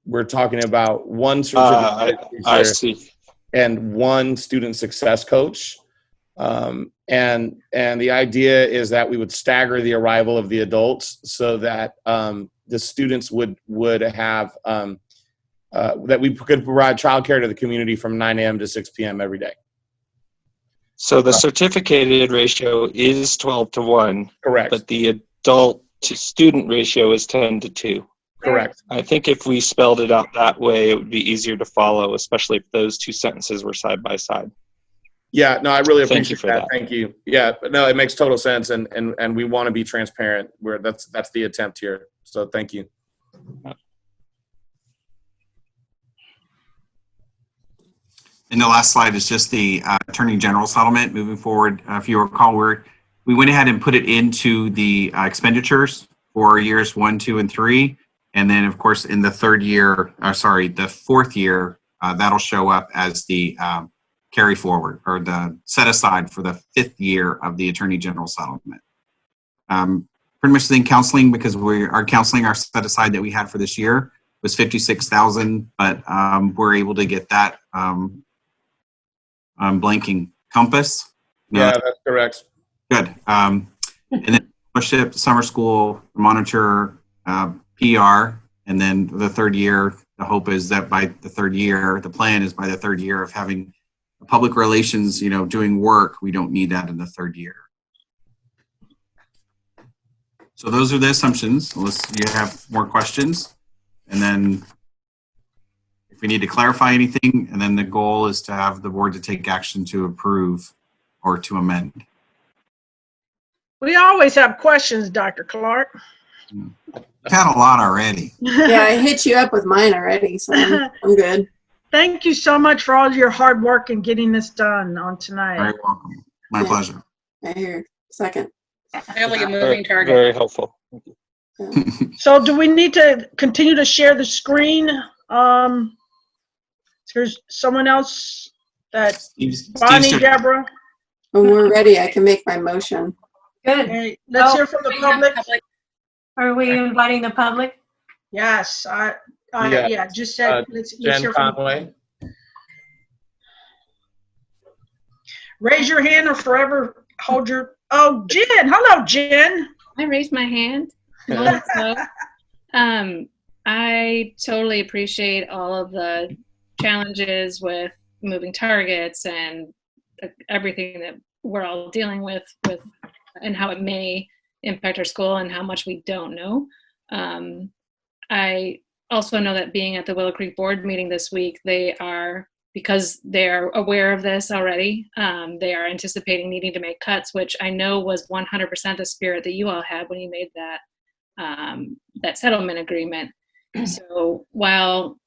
We're talking about 1 certificated teacher I see. and 1 student success coach. And the idea is that we would stagger the arrival of the adults so that the students would have that we could provide childcare to the community from 9 a.m. to 6 p.m. every day. So the certificated ratio is 12-to-1. Correct. But the adult to student ratio is 10-to-2. Correct. I think if we spelled it out that way, it would be easier to follow, especially if those 2 sentences were side by side. Yeah, no, I really Thank you appreciate for that. that. Thank you. Yeah, but no, it makes total sense, and we want to be transparent. That's the attempt here. So thank you. And the last slide is just the Attorney General settlement. Moving forward, if you recall, we went ahead and put it into the expenditures for years 1, 2, and 3, and then of course in the the 4th year, that'll show up as the carry forward or the set aside for the 5th year of the Attorney General settlement. Pretty much the counseling, because our set aside that we had for this year was $56,000, but we're able to get that blanking Compass. Yeah, that's correct. Good. And then fellowship, summer school, monitor, PR, and then the 3rd year, the hope is that by the 3rd year, the plan is by the 3rd year of having public relations, doing work, we don't need that in the 3rd year. So those are the assumptions, unless you have more questions. And then if we need to clarify anything, and then the goal is to have the board to take action to approve or to amend. We always have questions, Dr. Clark. I've had a lot already. Yeah, I hit you up with mine already, so I'm good. Thank you so much for all your hard work in getting this done on tonight. Very welcome. My pleasure. I hear. Second. Really a moving target. Very helpful. So do we need to continue to share the screen? There's someone else that, Bonnie, Deborah? When we're ready, I can make my motion. Good. Okay, let's hear from the public. Are we inviting the public? Yes, Yeah. yeah, just said, let's Jen hear from the Conway. Raise your hand or forever hold your, oh, Jen, hello, Jen. I raised my hand. I totally appreciate all of the challenges with moving targets and everything that we're all dealing with and how it may impact our school and how much we don't know. I also know that being at the Willow Creek board meeting this week, because they're aware of this already, they are anticipating needing to make cuts, which I know was 100% the spirit that you all had when you made that settlement agreement. So while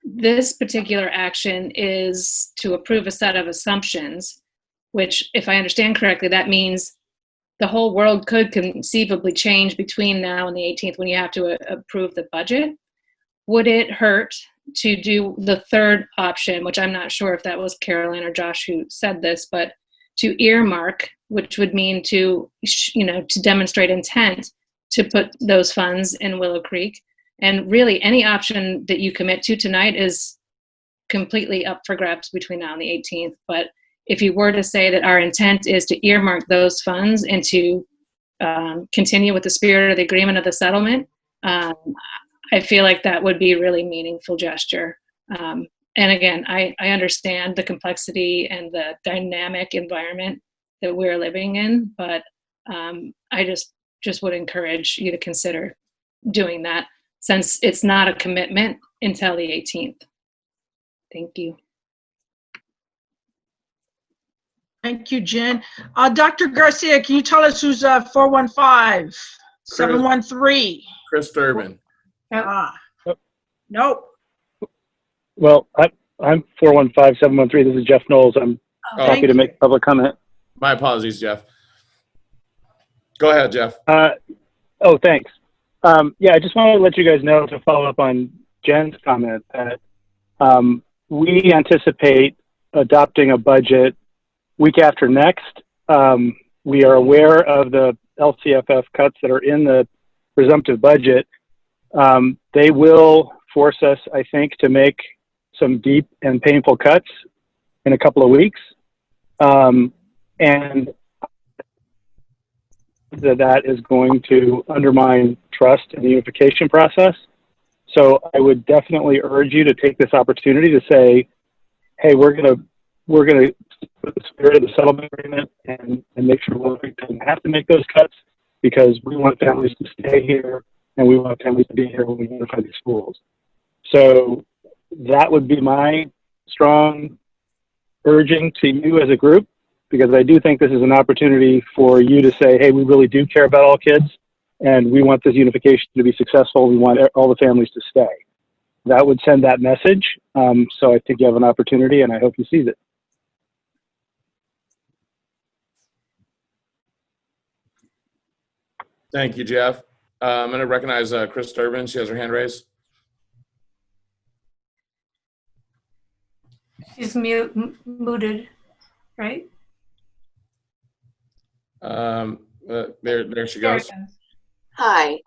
this particular action is to approve a set of assumptions, which, if I understand correctly, that means the whole world could conceivably change between now and the 18th when you have to approve the budget. Would it hurt to do the third option, which I'm not sure if that was Caroline or Josh who said this, but to earmark, which would mean to demonstrate intent to put those funds in Willow Creek? And really, any option that you commit to tonight is completely up for grabs between now and the 18th. But if you were to say that our intent is to earmark those funds and to continue with the spirit of the agreement of the settlement, I feel like that would be a really meaningful gesture. And again, I understand the complexity and the dynamic environment that we're living in, but I just would encourage you to consider doing that, since it's not a commitment until the 18th. Thank you. Thank you, Jen. Dr. Garcia, can you tell us who's 415-713? Chris Durbin. Nope. Well, I'm 415-713. This is Jeff Knowles. I'm happy to make public comment. My apologies, Jeff. Go ahead, Jeff. Oh, thanks. Yeah, I just wanted to let you guys know, to follow up on Jen's comment, that we anticipate adopting a budget week after next. We are aware of the LCFF cuts that are in the presumptive budget. They will force us, I think, to make some deep and painful cuts in a couple of weeks. And that is going to undermine trust in the unification process. So I would definitely urge you to take this opportunity to say, hey, we're gonna put the spirit of the settlement agreement and make sure Willow Creek doesn't have to make those cuts, because we want families to stay here and we want families to be here when we unify these schools. So that would be my strong urging to you as a group, because I do think this is an opportunity for you to say, hey, we really do care about all kids and we want this unification to be successful. We want all the families to stay. That would send that message. So I think you have an opportunity, and I hope you seize it. Thank you, Jeff. I'm going to recognize Chris Durbin. She has her hand raised. She's muted, right? There she goes. Hi.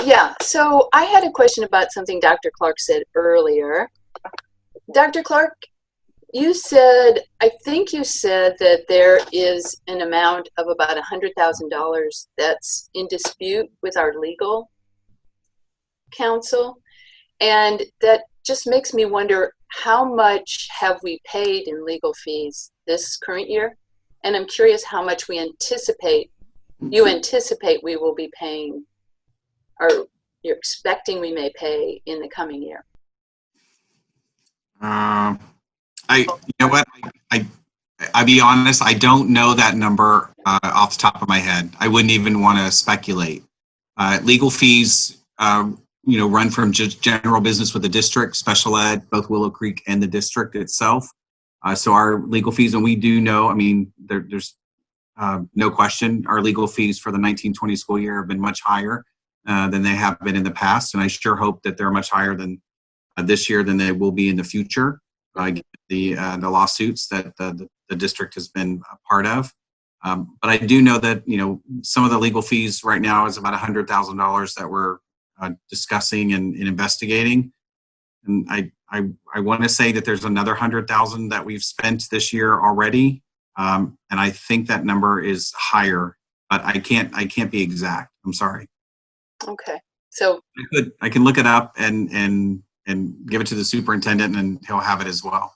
Yeah, so I had a question about something Dr. Clark said earlier. Dr. Clark, I think you said that there is an amount of about $100,000 that's in dispute with our legal counsel. And that just makes me wonder, how much have we paid in legal fees this current year? And I'm curious how much you anticipate we will be paying, or you're expecting we may pay in the coming year. You know what? I'll be honest, I don't know that number off the top of my head. I wouldn't even want to speculate. Legal fees, run from just general business with the district, special ed, both Willow Creek and the district itself. So our legal fees, and we do know, there's no question, our legal fees for the 1920 school year have been much higher than they have been in the past. And I sure hope that they're much higher than this year than they will be in the future, the lawsuits that the district has been a part of. But I do know that, some of the legal fees right now is about $100,000 that we're discussing and investigating. And I want to say that there's another 100,000 that we've spent this year already. And I think that number is higher, but I can't be exact. I'm sorry. Okay. So I can look it up and give it to the superintendent, and he'll have it as well.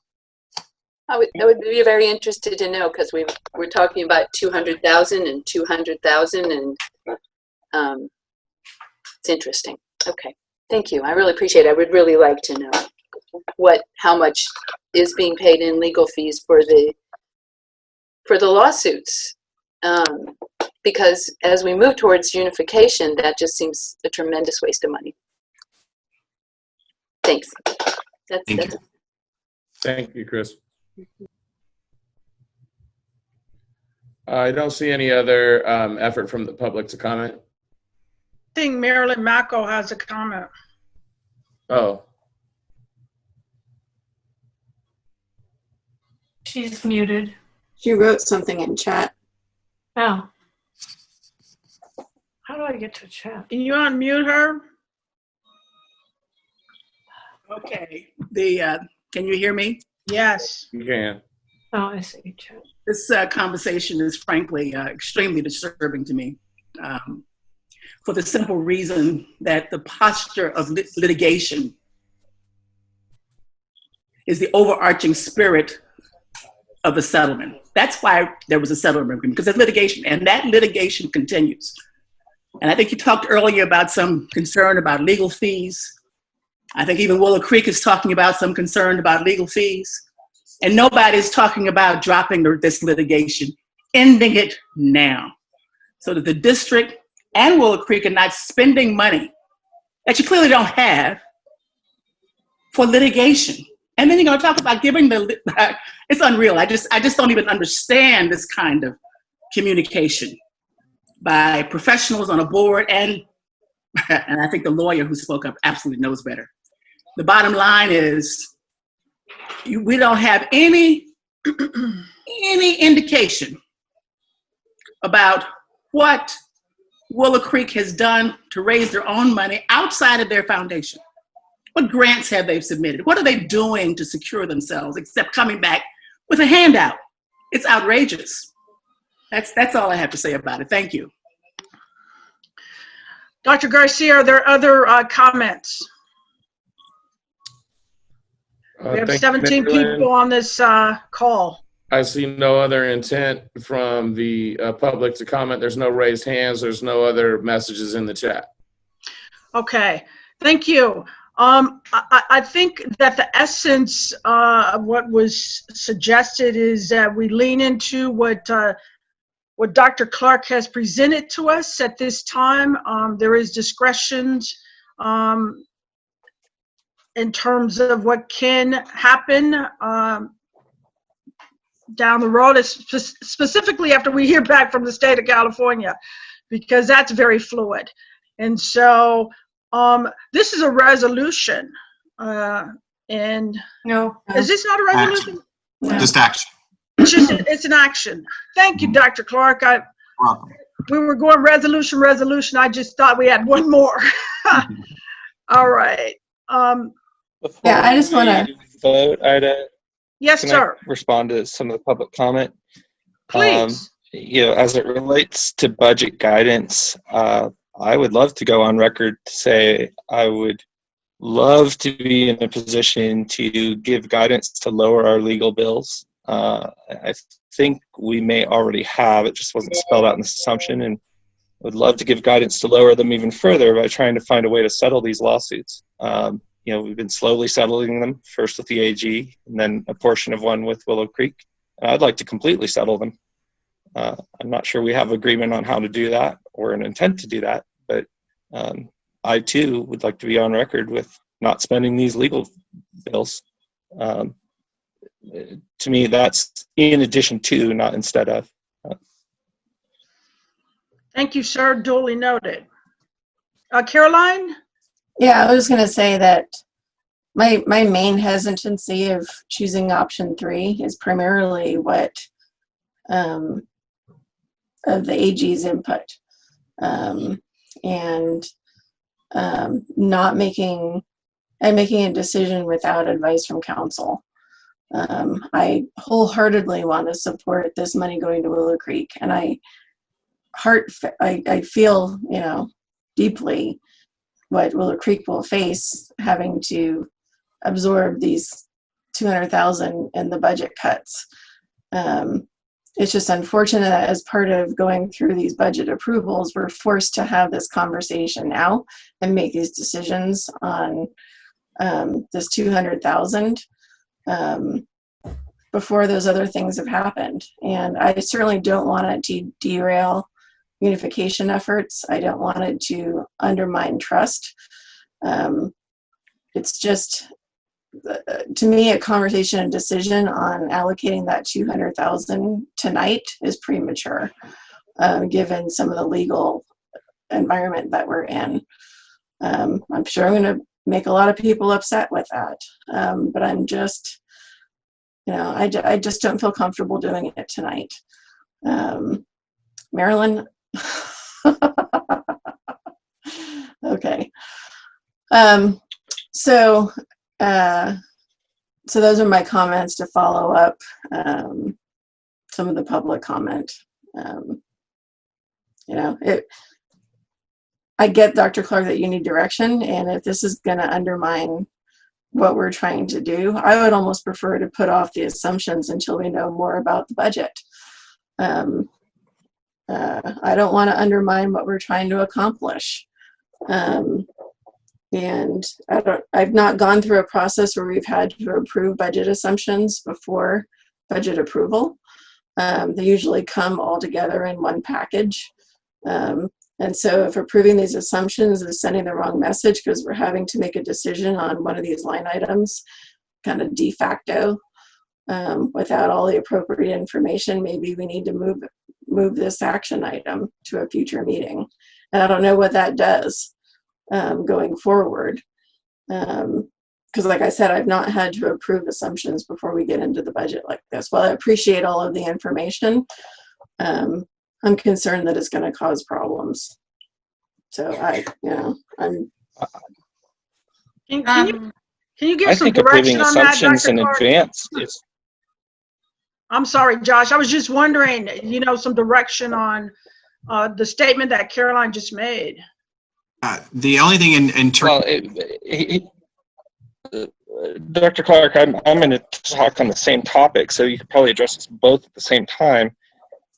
I would be very interested to know, because we're talking about 200,000 and 200,000, and it's interesting. Okay, thank you. I really appreciate it. I would really like to know how much is being paid in legal fees for the lawsuits, because as we move towards unification, that just seems a tremendous waste of money. Thanks. That's Thank you, Chris. I don't see any other effort from the public to comment. I think Marilyn Macco has a comment. Oh. She's muted. She wrote something in chat. Oh. How do I get to chat? Can you unmute her? Okay. Can you hear me? Yes. You can. Oh, I see. Chat. This conversation is frankly extremely disturbing to me, for the simple reason that the posture of litigation is the overarching spirit of the settlement. That's why there was a settlement agreement, because there's litigation, and that litigation continues. And I think you talked earlier about some concern about legal fees. I think even Willow Creek is talking about some concern about legal fees. And nobody's talking about dropping this litigation, ending it now, so that the district and Willow Creek are not spending money that you clearly don't have for litigation. And then you're going to talk about giving it's unreal. I just don't even understand this kind of communication by professionals on a board, and I think the lawyer who spoke up absolutely knows better. The bottom line is we don't have any indication about what Willow Creek has done to raise their own money outside of their foundation. What grants have they submitted? What are they doing to secure themselves except coming back with a handout? It's outrageous. That's all I have to say about it. Thank you. Dr. Garcia, are there other comments? We have 17 people on this call. I see no other intent from the public to comment. There's no raised hands. There's no other messages in the chat. Okay, thank you. I think that the essence of what was suggested is that we lean into what Dr. Clark has presented to us at this time. There is discretion in terms of what can happen down the road, specifically after we hear back from the state of California, because that's very fluid. And so this is a resolution. And no, is this not a resolution? Action. Just action. It's an action. Thank you, Dr. Clark. We were going resolution. I just thought we had one more. All right. Before I just want to vote, yes, sir. I respond to some of the public comment? Please. As it relates to budget guidance, I would love to go on record to say I would love to be in a position to give guidance to lower our legal bills. I think we may already have, it just wasn't spelled out in this assumption, and would love to give guidance to lower them even further by trying to find a way to settle these lawsuits. We've been slowly settling them, first with the AG, and then a portion of one with Willow Creek. I'd like to completely settle them. I'm not sure we have agreement on how to do that or an intent to do that, but I too would like to be on record with not spending these legal bills. To me, that's in addition to, not instead of. Thank you, sir. Duly noted. Caroline? Yeah, I was going to say that my main hesitancy of choosing option 3 is primarily what the AG's input, and not making a decision without advice from council. I wholeheartedly want to support this money going to Willow Creek, and I feel, deeply what Willow Creek will face having to absorb these $200,000 in the budget cuts. It's just unfortunate that as part of going through these budget approvals, we're forced to have this conversation now and make these decisions on this $200,000 before those other things have happened. And I certainly don't want it to derail unification efforts. I don't want it to undermine trust. It's just, to me, a conversation and decision on allocating that $200,000 tonight is premature, given some of the legal environment that we're in. I'm sure I'm going to make a lot of people upset with that, but I'm just, I just don't feel comfortable doing it tonight. Marilyn? Okay. So those are my comments to follow up some of the public comment. I get, Dr. Clark, that you need direction, and if this is going to undermine what we're trying to do, I would almost prefer to put off the assumptions until we know more about the budget. I don't want to undermine what we're trying to accomplish. And I've not gone through a process where we've had to approve budget assumptions before budget approval. They usually come all together in one package. And so if approving these assumptions is sending the wrong message because we're having to make a decision on one of these line items, kind of de facto, without all the appropriate information, maybe we need to move this action item to a future meeting. And I don't know what that does going forward. Because like I said, I've not had to approve assumptions before we get into the budget like this. While I appreciate all of the information, I'm concerned that it's going to cause problems. So I'm. Can you give I some think direction approving on that, assumptions Dr. in Clark? advance is. I'm sorry, Josh. I was just wondering, some direction on the statement that Caroline just made. The only thing in terms. Dr. Clark, I'm going to talk on the same topic, so you could probably address us both at the same time.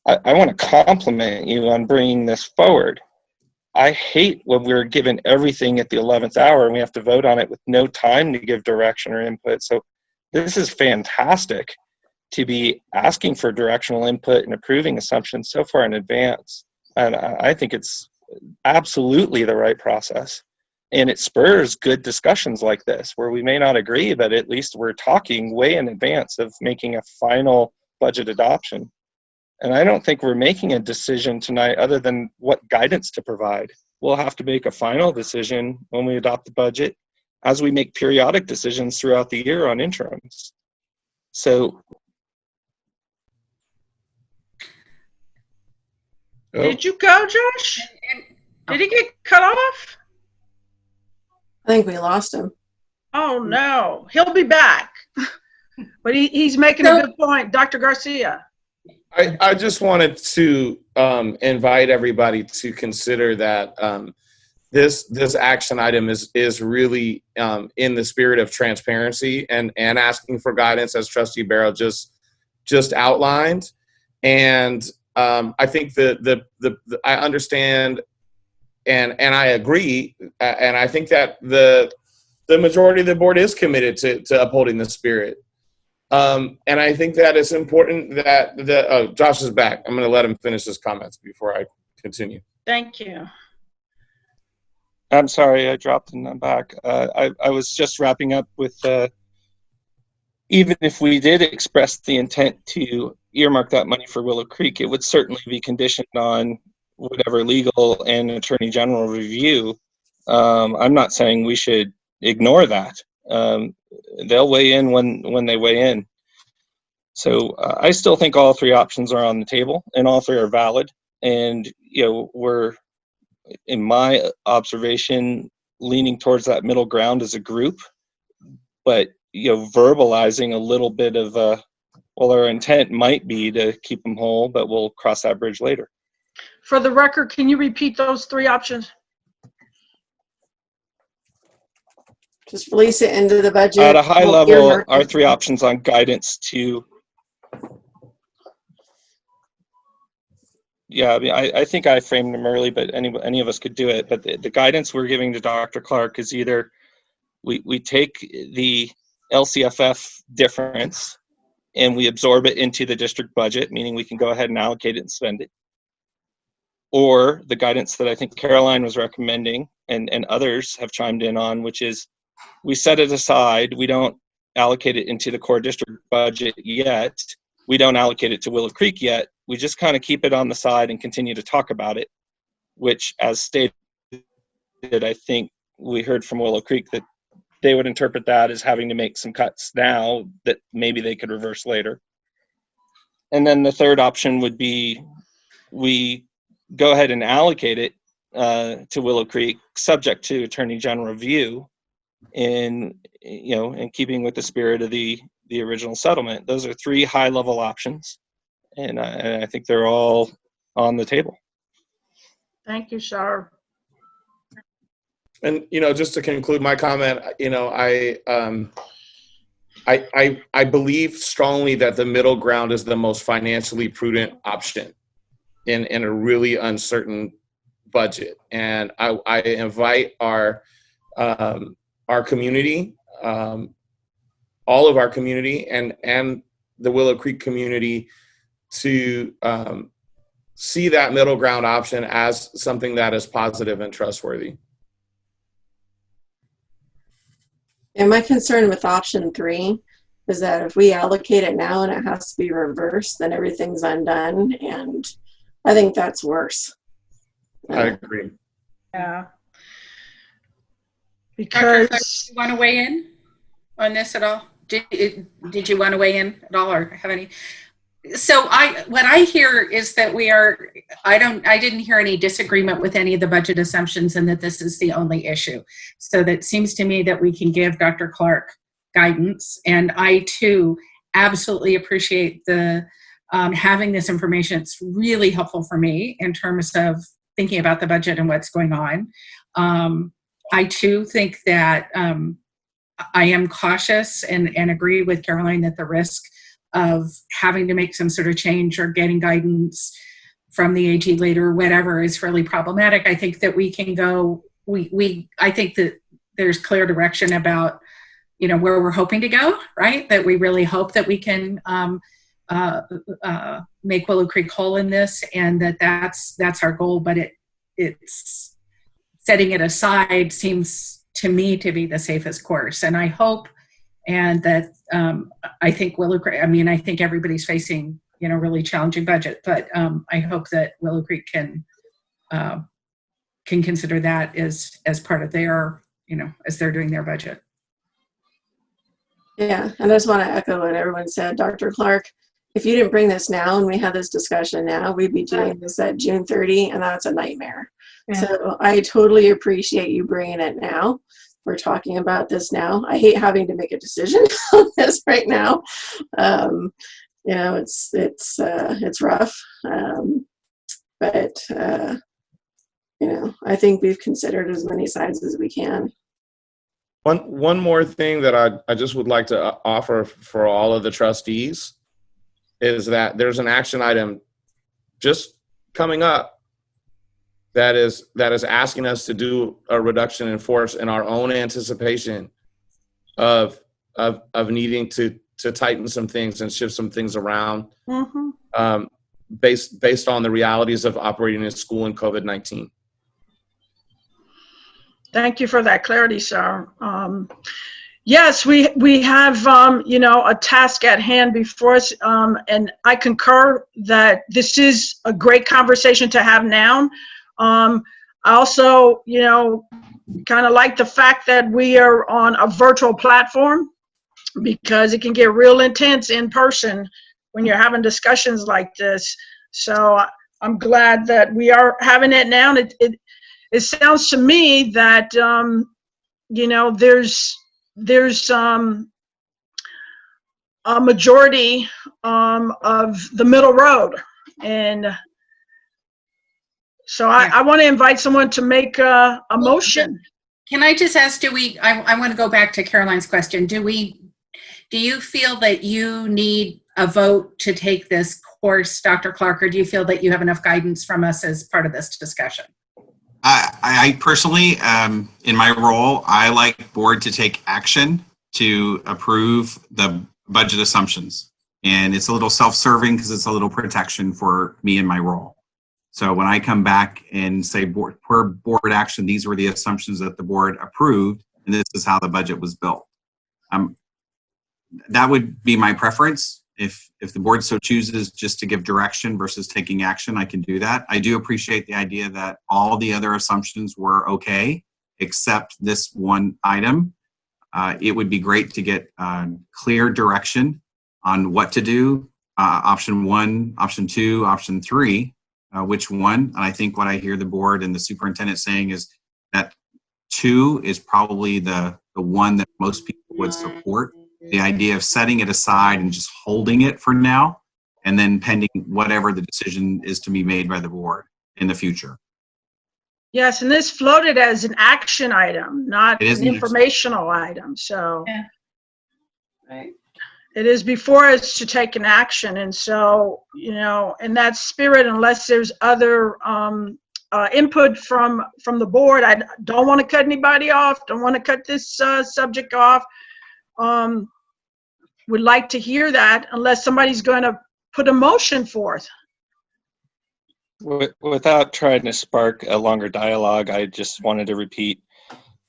I want to compliment you on bringing this forward. I hate when we're given everything at the 11th hour and we have to vote on it with no time to give direction or input. So this is fantastic to be asking for directional input and approving assumptions so far in advance. And I think it's absolutely the right process. And it spurs good discussions like this where we may not agree, but at least we're talking way in advance of making a final budget adoption. And I don't think we're making a decision tonight other than what guidance to provide. We'll have to make a final decision when we adopt the budget as we make periodic decisions throughout the year on interims. So. Did you go, Josh? Did he get cut off? I think we lost him. Oh, no. He'll be back. But he's making a good point. Dr. Garcia. I just wanted to invite everybody to consider that this action item is really in the spirit of transparency and asking for guidance, as Trustee Barrow just outlined. And I think I understand and I agree, and I think that the majority of the board is committed to upholding the spirit. And I think that it's important that Josh is back. I'm going to let him finish his comments before I continue. Thank you. I'm sorry, I dropped and I'm back. I was just wrapping up with even if we did express the intent to earmark that money for Willow Creek, it would certainly be conditioned on whatever legal and attorney general review. I'm not saying we should ignore that. They'll weigh in when they weigh in. So I still think all three options are on the table and all three are valid. and we're, in my observation, leaning towards that middle ground as a group, but verbalizing a little bit of well, our intent might be to keep them whole, but we'll cross that bridge later. For the record, can you repeat those three options? Just release it into the budget. At a high level, our three options on guidance to, yeah, I mean, I think I framed them early, but any of us could do it. But the guidance we're giving to Dr. Clark is either we take the LCFF difference and we absorb it into the district budget, meaning we can go ahead and allocate it and spend it. Or the guidance that I think Caroline was recommending and others have chimed in on, which is we set it aside. We don't allocate it into the core district budget yet. We don't allocate it to Willow Creek yet. We just kind of keep it on the side and continue to talk about it, which, as stated, I think we heard from Willow Creek that they would interpret that as having to make some cuts now that maybe they could reverse later. And then the third option would be we go ahead and allocate it to Willow Creek, subject to Attorney General review, in keeping with the spirit of the original settlement. Those are three high-level options, and I think they're all on the table. Thank you, Shar. And just to conclude my comment, I believe strongly that the middle ground is the most financially prudent option in a really uncertain budget. And I invite our community, all of our community, and the Willow Creek community to see that middle ground option as something that is positive and trustworthy. And my concern with option 3 is that if we allocate it now and it has to be reversed, then everything's undone, and I think that's worse. I agree. Yeah. Dr. Clark, do you want to weigh in on this at all? Did you want to weigh in at all, or have any? So what I hear is that I didn't hear any disagreement with any of the budget assumptions, and that this is the only issue. So that seems to me that we can give Dr. Clark guidance, and I too absolutely appreciate the having this information. It's really helpful for me in terms of thinking about the budget and what's going on. I too think that I am cautious and agree with Caroline that the risk of having to make some sort of change or getting guidance from the AG later or whatever is really problematic. I think that we can go, I think that there's clear direction about, where we're hoping to go, right? That we really hope that we can make Willow Creek whole in this, and that's our goal, but it's setting it aside seems to me to be the safest course. And I hope, and that I think Willow Creek, I think everybody's facing, really challenging budget, but I hope that Willow Creek can consider that as part of their, as they're doing their budget. Yeah, and I just want to echo what everyone said. Dr. Clark, if you didn't bring this now and we had this discussion now, we'd be doing this at June 30, and that's a nightmare. Yeah. So I totally appreciate you bringing it now. We're talking about this now. I hate having to make a decision on this right now. It's rough, but I think we've considered as many sides as we can. One more thing that I just would like to offer for all of the trustees is that there's an action item just coming up that is asking us to do a reduction in force in our own anticipation of needing to tighten some things and shift some things around, based on the realities of operating in school in COVID-19. Thank you for that clarity, sir. Yes, we have a task at hand before us, and I concur that this is a great conversation to have now. I also, kind of like the fact that we are on a virtual platform, because it can get real intense in person when you're having discussions like this. So I'm glad that we are having it now. And it sounds to me that, you know, there's a majority of the middle road. And so I want to invite someone to make a motion. Can I just ask, I want to go back to Caroline's question. Do you feel that you need a vote to take this course, Dr. Clark, or do you feel that you have enough guidance from us as part of this discussion? I personally, in my role, I like board to take action to approve the budget assumptions. And it's a little self-serving because it's a little protection for me in my role. So when I come back and say per board action, these were the assumptions that the board approved, and this is how the budget was built. That would be my preference. If the board so chooses just to give direction versus taking action, I can do that. I do appreciate the idea that all the other assumptions were okay, except this one item. It would be great to get clear direction on what to do. Option 1, option 2, option 3, which one? And I think what I hear the board and the superintendent saying is that 2 is probably the one that most people would support. The idea of setting it aside and just holding it for now, and then pending whatever the decision is to be made by the board in the future. Yes, and this floated as an action item, not an informational item. So right. It is before us to take an action. And so, you know, in that spirit, unless there's other input from the board, I don't want to cut anybody off, don't want to cut this subject off. Would like to hear that unless somebody's going to put a motion forth. Without trying to spark a longer dialogue, I just wanted to repeat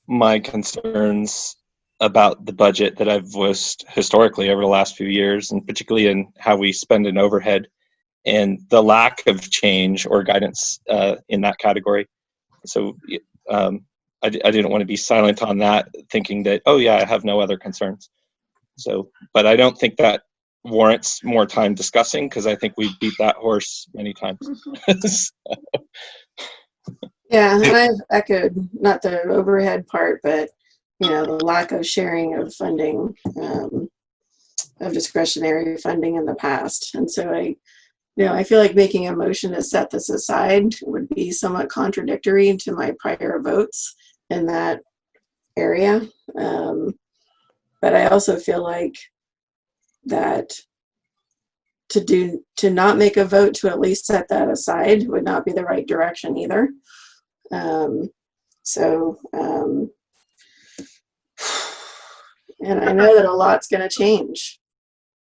my concerns about the budget that I've voiced historically over the last few years, and particularly in how we spend an overhead and the lack of change or guidance in that category. So I didn't want to be silent on that, thinking that, oh yeah, I have no other concerns. So, but I don't think that warrants more time discussing, because I think we've beat that horse many times. Yeah, and I've echoed, not the overhead part, but you know, the lack of sharing of funding, of discretionary funding in the past. And so I feel like making a motion to set this aside would be somewhat contradictory to my prior votes in that area. But I also feel like that to not make a vote to at least set that aside would not be the right direction either. And I know that a lot's going to change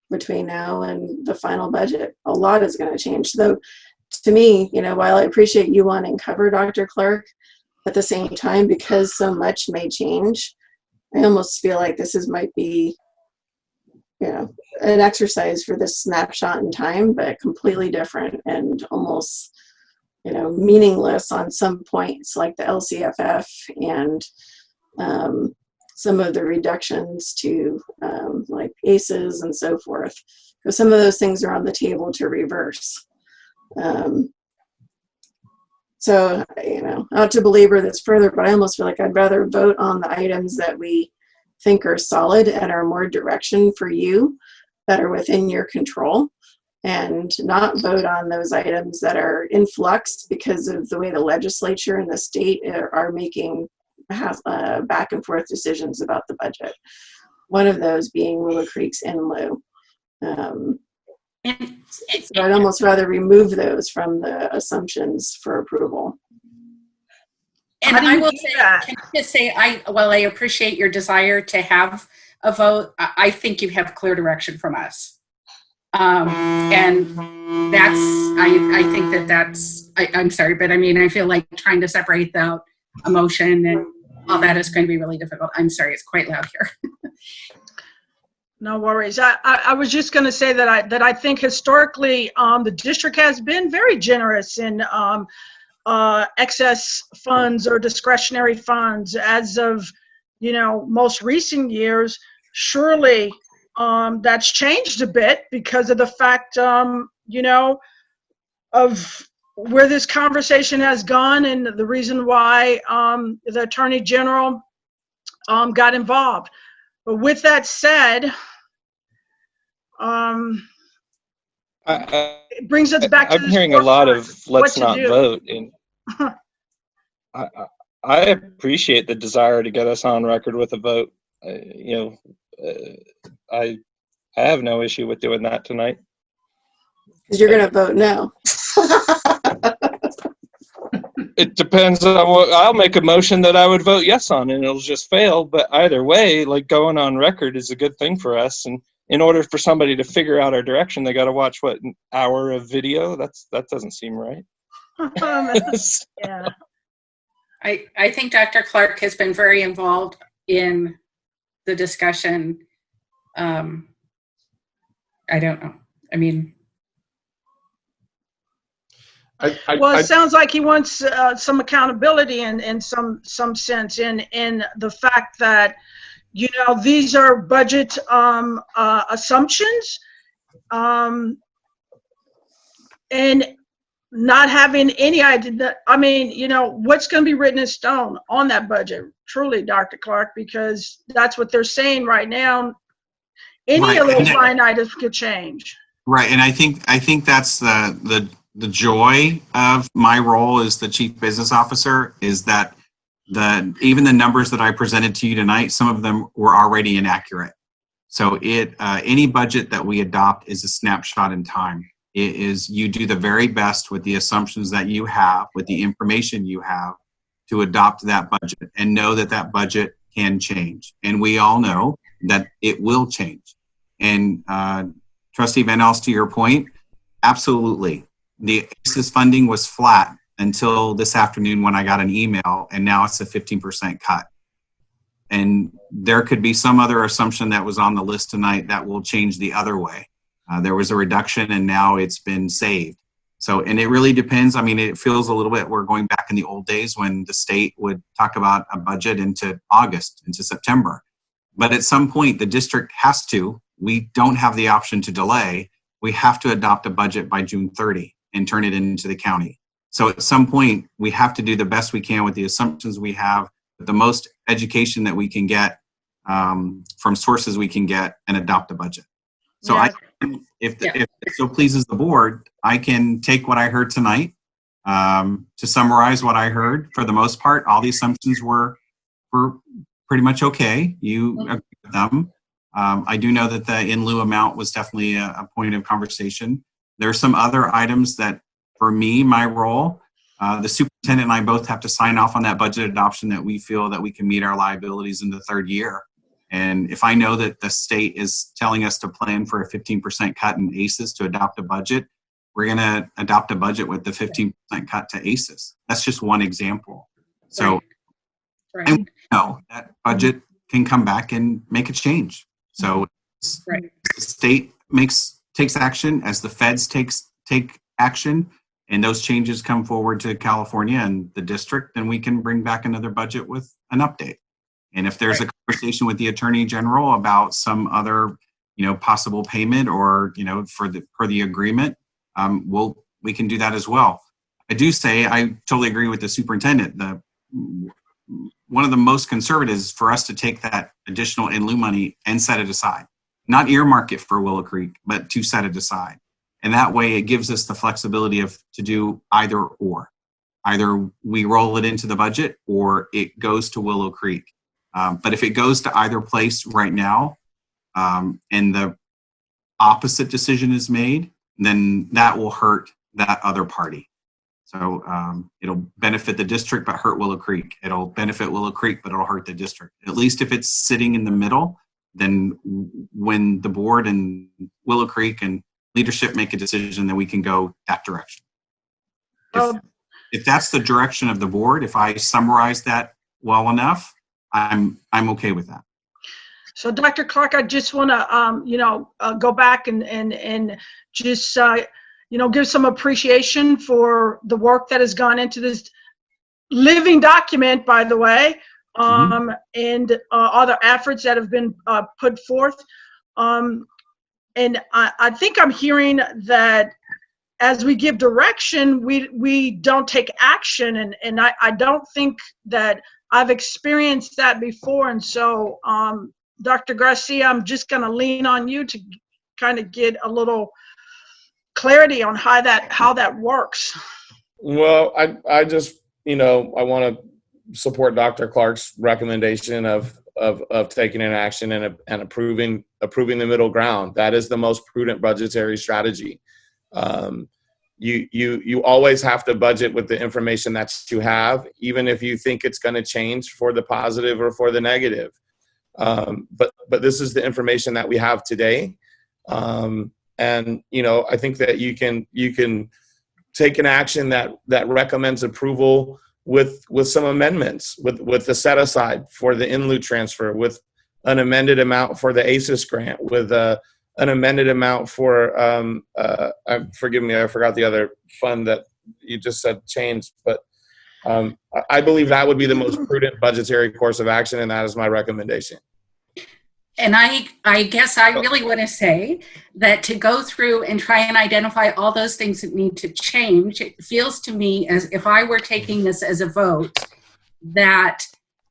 between now and the final budget. A lot is going to change. Though, to me, you know, while I appreciate you wanting cover, Dr. Clark, at the same time, because so much may change, I almost feel like might be, you know, an exercise for this snapshot in time, but completely different and almost, you know, meaningless on some points, like the LCFF and some of the reductions to like ACEs and so forth. Because some of those things are on the table to reverse. So, you know, not to belabor this further, but I almost feel like I'd rather vote on the items that we think are solid and are more direction for you, that are within your control, and not vote on those items that are in flux because of the way the legislature and the state are making back and forth decisions about the budget. One of those being Willow Creek's in lieu. So I'd almost rather remove those from the assumptions for approval. And I will say, can I just say, while I appreciate your desire to have a vote, I think you have clear direction from us. And that's, I think that's, I'm sorry, but I mean, I feel like trying to separate the emotion and all that is going to be really difficult. I'm sorry, it's quite loud here. No worries. I was just going to say that I think historically the district has been very generous in excess funds or discretionary funds. As of, you know, most recent years, surely that's changed a bit because of the fact, you know, of where this conversation has gone and the reason why the Attorney General got involved. But with that said, it brings us back to I'm this hearing a lot of let's what to not do. vote, and I appreciate the desire to get us on record with a vote. I have no issue with doing that tonight. Because you're going to vote no. It depends on what. I'll make a motion that I would vote yes on, and it'll just fail. But either way, like going on record is a good thing for us. And in order for somebody to figure out our direction, they got to watch an hour of video. That doesn't seem right. Yeah. I think Dr. Clark has been very involved in the discussion. I don't know. I mean, Well, it sounds like he wants some accountability in some sense in the fact that, you know, these are budget assumptions, and not having any idea. I mean, you know, what's going to be written in stone on that budget, truly, Dr. Clark, because that's what they're saying right now. Any of those line items could change. Right, and I think that's the joy of my role as the chief business officer is that even the numbers that I presented to you tonight, some of them were already inaccurate. So any budget that we adopt is a snapshot in time. It is, you do the very best with the assumptions that you have, with the information you have, to adopt that budget and know that that budget can change. And we all know that it will change. And Trustee Van Els, to your point, absolutely. The ACES funding was flat until this afternoon when I got an email, and now it's a 15% cut. And there could be some other assumption that was on the list tonight that will change the other way. There was a reduction and now it's been saved. So, and it really depends. I mean, it feels a little bit, we're going back in the old days when the state would talk about a budget into August, into September. But at some point, the district has to, we don't have the option to delay. We have to adopt a budget by June 30 and turn it into the county. So at some point, we have to do the best we can with the assumptions we have, with the most education that we can get from sources we can get, and adopt a budget. So if it so pleases the board, I can take what I heard tonight to summarize what I heard. For the most part, all the assumptions were pretty much okay. You agree with them. I do know that the in lieu amount was definitely a point of conversation. There are some other items that, for me, my role, the superintendent and I both have to sign off on that budget adoption that we feel that we can meet our liabilities in the third year. And if I know that the state is telling us to plan for a 15% cut in ACES to adopt a budget, we're going to adopt a budget with the 15% cut to ACES. That's just one example. So and we know that budget can come back and make a change. So the state takes action as the feds take action, and those changes come forward to California and the district, then we can bring back another budget with an update. And if there's a conversation with the Attorney General about some other, possible payment or, for the agreement, we can do that as well. I do say, I totally agree with the superintendent. One of the most conservatives for us to take that additional in lieu money and set it aside, not earmark it for Willow Creek, but to set it aside. And that way it gives us the flexibility to do either or. Either we roll it into the budget or it goes to Willow Creek. But if it goes to either place right now and the opposite decision is made, then that will hurt that other party. So it'll benefit the district but hurt Willow Creek. It'll benefit Willow Creek but it'll hurt the district. At least if it's sitting in the middle, then when the board and Willow Creek and leadership make a decision, then we can go that direction. If that's the direction of the board, if I summarize that well enough, I'm okay with that. So, Dr. Clark, I just want to, go back and just, give some appreciation for the work that has gone into this living document, by the way, and other efforts that have been put forth. And I think I'm hearing that as we give direction, we don't take action. And I don't think that I've experienced that before. And so, Dr. Garcia, I'm just going to lean on you to kind of get a little clarity on how that works. Well, I just, I want to support Dr. Clark's recommendation of taking an action and approving the middle ground. That is the most prudent budgetary strategy. You always have to budget with the information that you have, even if you think it's going to change for the positive or for the negative. But this is the information that we have today. And, I think that you can take an action that recommends approval with some amendments, with the set aside for the in lieu transfer, with an amended amount for the ACES grant, with an amended amount for, forgive me, I forgot the other fund that you just said changed, but I believe that would be the most prudent budgetary course of action, and that is my recommendation. And I guess I really want to say that to go through and try and identify all those things that need to change, it feels to me as if I were taking this as a vote, that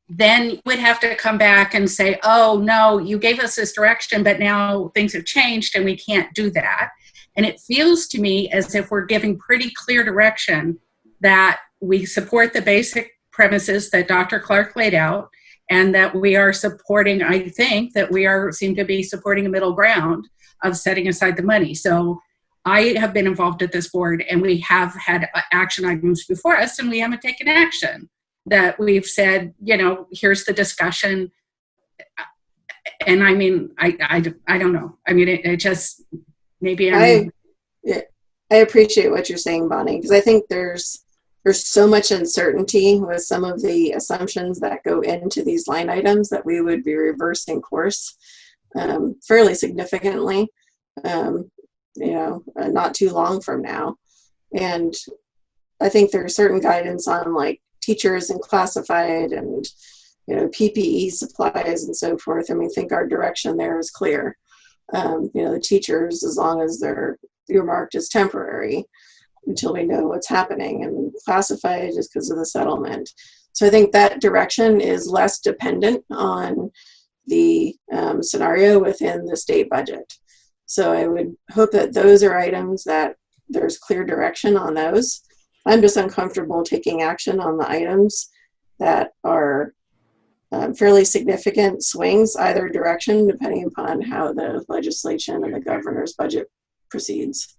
then you would have to come back and say, oh, no, you gave us this direction, but now things have changed and we can't do that. And it feels to me as if we're giving pretty clear direction that we support the basic premises that Dr. Clark laid out, and that we are supporting, I think, that we seem to be supporting a middle ground of setting aside the money. So I have been involved at this board, and we have had action items before us, and we haven't taken action. That we've said, here's the discussion. And I mean, I don't know. I mean, it just, maybe I appreciate what you're saying, Bonnie, because I think there's so much uncertainty with some of the assumptions that go into these line items that we would be reversing course fairly significantly, not too long from now. And I think there's certain guidance on like teachers and classified and, PPE supplies and so forth. And we think our direction there is clear. The teachers, as long as they're earmarked as temporary, until we know what's happening, and classified just because of the settlement. So I think that direction is less dependent on the scenario within the state budget. So I would hope that those are items that there's clear direction on those. I'm just uncomfortable taking action on the items that are fairly significant swings either direction, depending upon how the legislation and the governor's budget proceeds.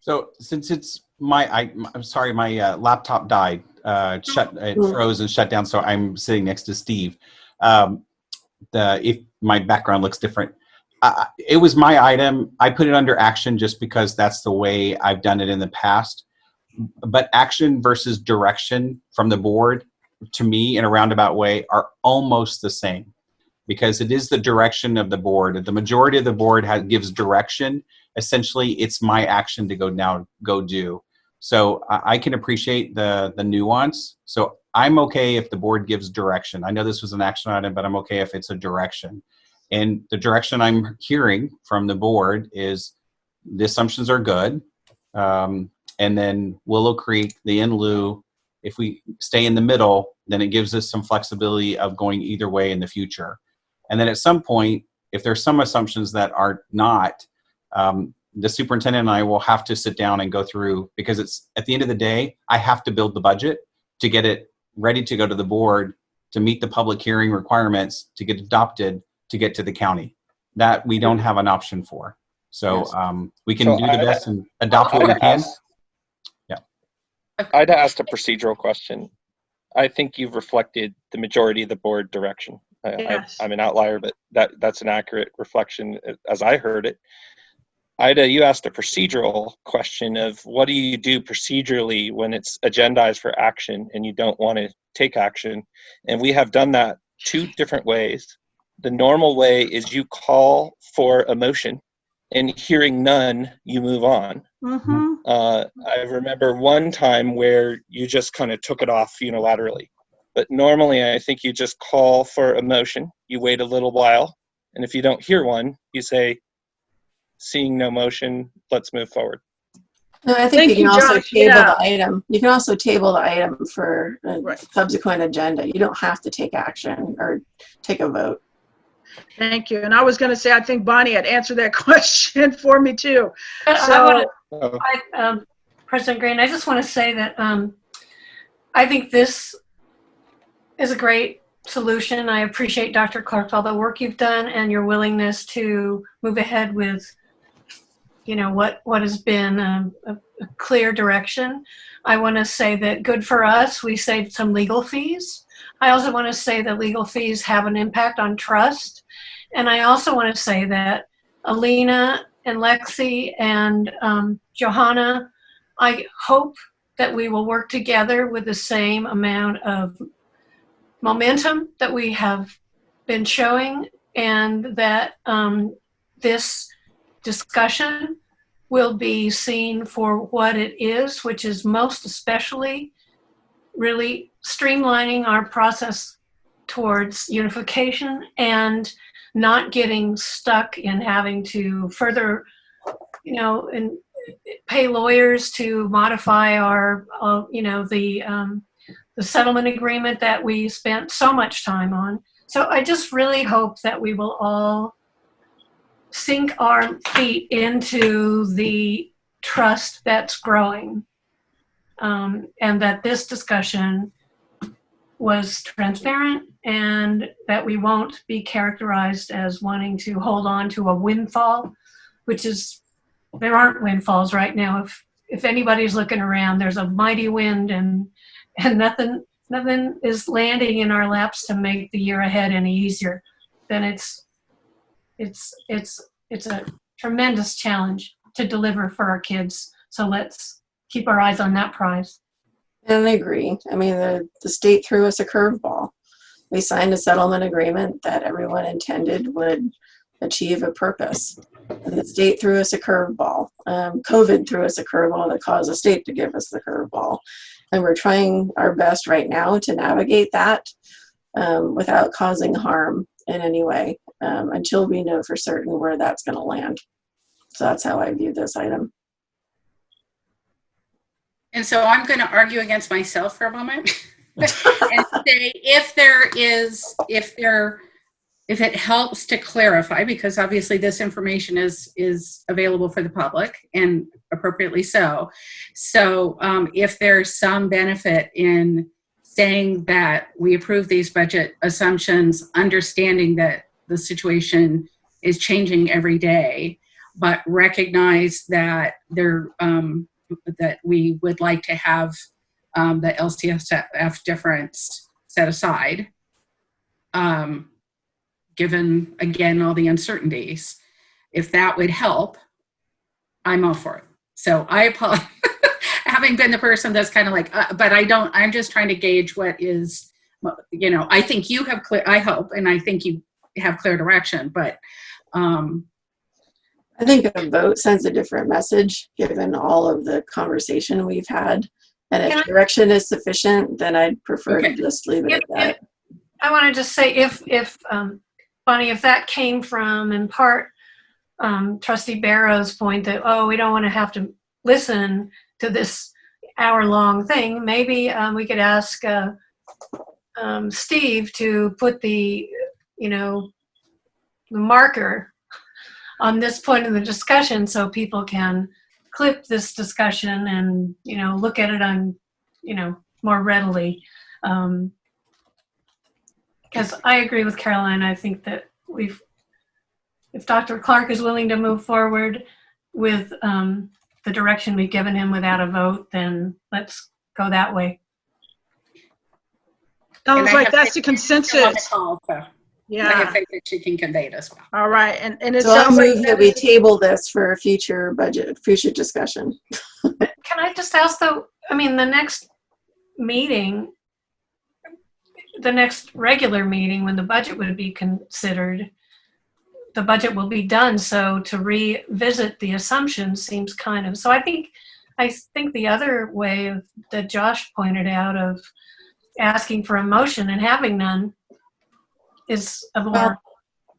So since it's I'm sorry, my laptop died. It froze and shut down, so I'm sitting next to Steve. If my background looks different, it was my item. I put it under action just because that's the way I've done it in the past. But action versus direction from the board, to me, in a roundabout way, are almost the same, because it is the direction of the board. The majority of the board gives direction. Essentially, it's my action to go do. So I can appreciate the nuance. So I'm okay if the board gives direction. I know this was an action item, but I'm okay if it's a direction. And the direction I'm hearing from the board is the assumptions are good. And then Willow Creek, the in lieu, if we stay in the middle, then it gives us some flexibility of going either way in the future. And then at some point, if there's some assumptions that are not, the superintendent and I will have to sit down and go through, because it's at the end of the day, I have to build the budget to get it ready to go to the board, to meet the public hearing requirements, to get adopted, to get to the county. That we don't have an option for. So we can do the best and adopt what we can. Yeah. I'd asked a procedural question. I think you've reflected the majority of the board direction. Yes. I'm an outlier, but that's an accurate reflection as I heard it. Ida, you asked a procedural question of what do you do procedurally when it's agendized for action and you don't want to take action? And we have done that two different ways. The normal way is you call for a motion, and hearing none, you move on. Mm-hmm. I remember one time where you just kind of took it off unilaterally. But normally, I think you just call for a motion, you wait a little while, and if you don't hear one, you say, seeing no motion, let's move forward. No, I think Thank you can you, also Josh. table Yeah. the item. You can also table the item for a Right. subsequent agenda. You don't have to take action or take a vote. Thank you. And I was going to say, I think Bonnie had answered that question for me too. President Green, I just want to say that I think this is a great solution. I appreciate Dr. Clark, all the work you've done and your willingness to move ahead with, you know, what has been a clear direction. I want to say that good for us, we saved some legal fees. I also want to say that legal fees have an impact on trust. And I also want to say that Alina and Lexi and Johanna, I hope that we will work together with the same amount of momentum that we have been showing, and that this discussion will be seen for what it is, which is most especially really streamlining our process towards unification and not getting stuck in having to further, you know, and pay lawyers to modify our, you know, the settlement agreement that we spent so much time on. So I just really hope that we will all sink our feet into the trust that's growing, and that this discussion was transparent, and that we won't be characterized as wanting to hold on to a windfall, which is, there aren't windfalls right now. If anybody's looking around, there's a mighty wind, and nothing is landing in our laps to make the year ahead any easier. Then it's a tremendous challenge to deliver for our kids. So let's keep our eyes on that prize. And I agree. I mean, the state threw us a curveball. We signed a settlement agreement that everyone intended would achieve a purpose. And the state threw us a curveball. COVID threw us a curveball that caused the state to give us the curveball. And we're trying our best right now to navigate that without causing harm in any way until we know for certain where that's going to land. So that's how I view this item. And so I'm going to argue against myself for a moment and say if it helps to clarify, because obviously this information is available for the public, and appropriately so. So if there's some benefit in saying that we approve these budget assumptions, understanding that the situation is changing every day, but recognize that that we would like to have the LCSF difference set aside, given, again, all the uncertainties. If that would help, I'm all for it. So I apologize, having been the person that's kind of like, but I'm just trying to gauge what is, you know, I think you have clear, I hope, and I think you have clear direction, but I think a vote sends a different message given all of the conversation we've had. And if direction is sufficient, then I'd prefer to just leave it at that. I want to just say, if Bonnie, if that came from, in part, Trustee Barrow's point that, oh, we don't want to have to listen to this hour-long thing, maybe we could ask Steve to put the, you know, the marker on this point in the discussion so people can clip this discussion and, you know, look at it on, you know, more readily. Because I agree with Caroline. I think that if Dr. Clark is willing to move forward with the direction we've given him without a vote, then let's go that way. Sounds like that's the consensus. Yeah. I have faith that she can convey it as well. All right. And it so sounds I'll move like that we table this for a future discussion. Can I just ask though, I mean, the next meeting, the next regular meeting when the budget would be considered, the budget will be done. So to revisit the assumptions seems kind of, so I think the other way that Josh pointed out of asking for a motion and having none is a more.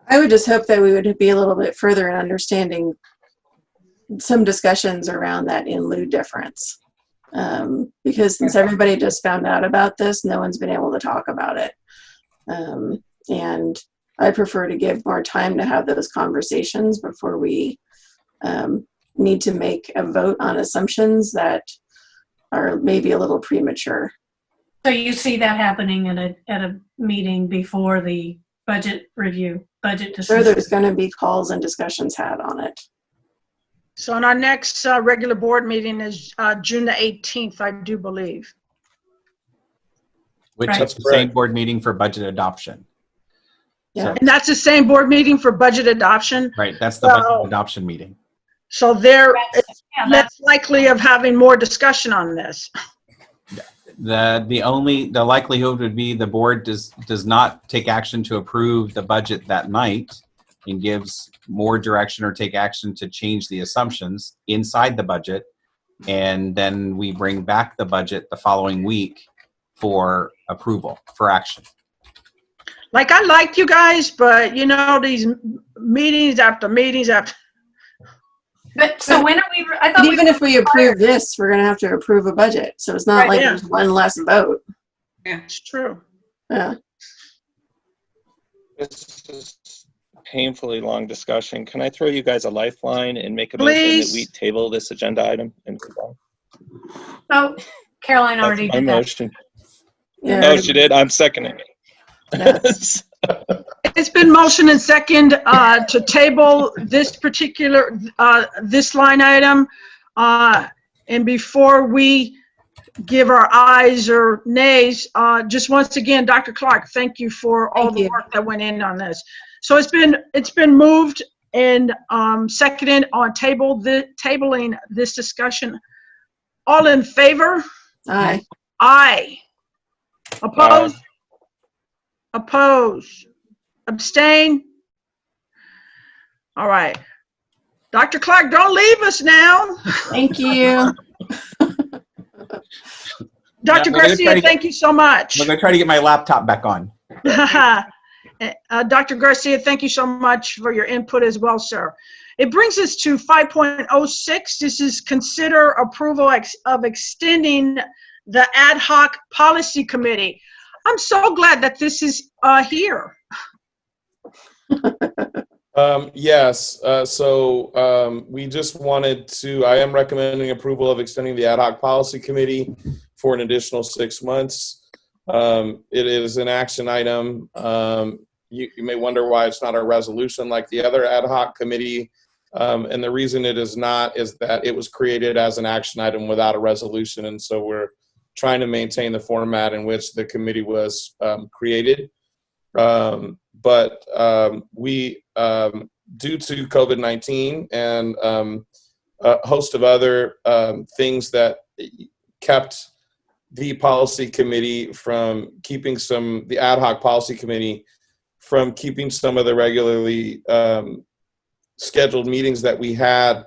I would just hope that we would be a little bit further in understanding some discussions around that in lieu difference. Because since everybody just found out about this, no one's been able to talk about it. And I prefer to give more time to have those conversations before we need to make a vote on assumptions that are maybe a little premature. So you see that happening at a meeting before the budget review, budget decision? Sure, there's going to be calls and discussions had on it. So on our next regular board meeting is June the 18th, I do believe. Which Right. is the same board meeting for budget adoption. Yeah. And that's the same board meeting for budget adoption. Right, that's the budget adoption meeting. So they're less likely of having more discussion on this. The likelihood would be the board does not take action to approve the budget that night and gives more direction or take action to change the assumptions inside the budget, and then we bring back the budget the following week for approval, for action. Like, I like you guys, but you know, these meetings after meetings after. But so when are we? I thought even if we approve this, we're going to have to approve a budget. So it's not like there's one less vote. Yeah, it's true. Yeah. This is a painfully long discussion. Can I throw you guys a lifeline and make a motion that we table this agenda item and move on? Oh, Caroline already That's my did motion. Yeah. Oh, she did? I'm seconding it. It's been motion and second to table this particular, this line item. And before we give our ayes or nays, just once again, Dr. Clark, thank you for all the work that went in on this. So it's been moved and seconded on tabling this discussion. All in favor? Aye. Aye. Opposed? Oppose? Abstain? All right. Dr. Clark, don't leave us now. Thank you. Dr. Garcia, thank you so much. I'm going to try to get my laptop back on. Dr. Garcia, thank you so much for your input as well, sir. It brings us to 5.06. This is consider approval of extending the ad hoc policy committee. I'm so glad that this is here. Yes, so we just wanted to, I am recommending approval of extending the ad hoc policy committee for an additional 6 months. It is an action item. You may wonder why it's not a resolution like the other ad hoc committee. And the reason it is not is that it was created as an action item without a resolution. And so we're trying to maintain the format in which the committee was created. But we, due to COVID-19 and a host of other things that kept the policy committee from keeping the ad hoc policy committee from keeping some of the regularly scheduled meetings that we had,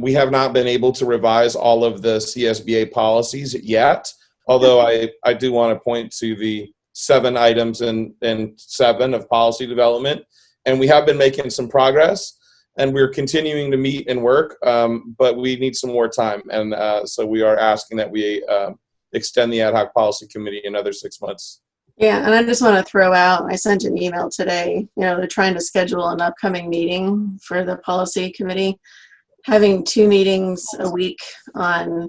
we have not been able to revise all of the CSBA policies yet, although I do want to point to the 7 items in 7 of policy development. And we have been making some progress, and we're continuing to meet and work, but we need some more time. And so we are asking that we extend the ad hoc policy committee another 6 months. Yeah, and I just want to throw out, I sent an email today, they're trying to schedule an upcoming meeting for the policy committee. Having 2 meetings a week on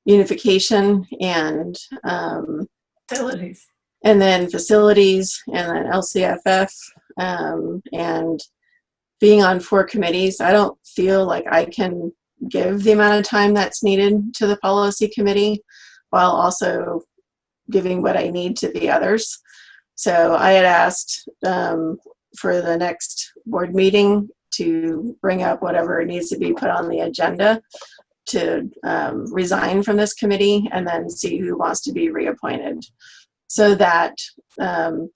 unification and facilities. And then facilities, and then LCFF, and being on 4 committees, I don't feel like I can give the amount of time that's needed to the policy committee while also giving what I need to the others. So I had asked for the next board meeting to bring up whatever needs to be put on the agenda to resign from this committee and then see who wants to be reappointed, so that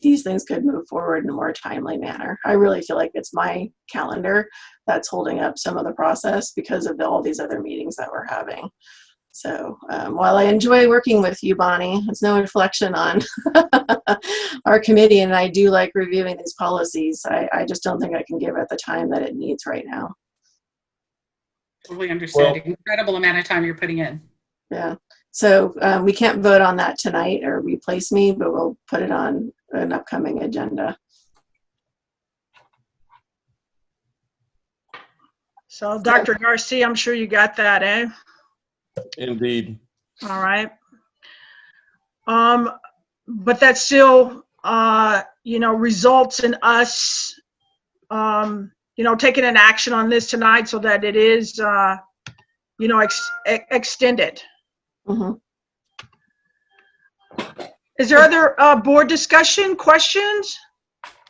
these things could move forward in a more timely manner. I really feel like it's my calendar that's holding up some of the process because of all these other meetings that we're having. So while I enjoy working with you, Bonnie, it's no reflection on our committee, and I do like reviewing these policies. I just don't think I can give it the time that it needs right now. Totally understood. Incredible amount of time you're putting in. Yeah. So we can't vote on that tonight or replace me, but we'll put it on an upcoming agenda. So Dr. Garcia, I'm sure you got that, eh? Indeed. All right. But that still, results in us, taking an action on this tonight so that it is, extended. Mm-hmm. Is there other board discussion, questions?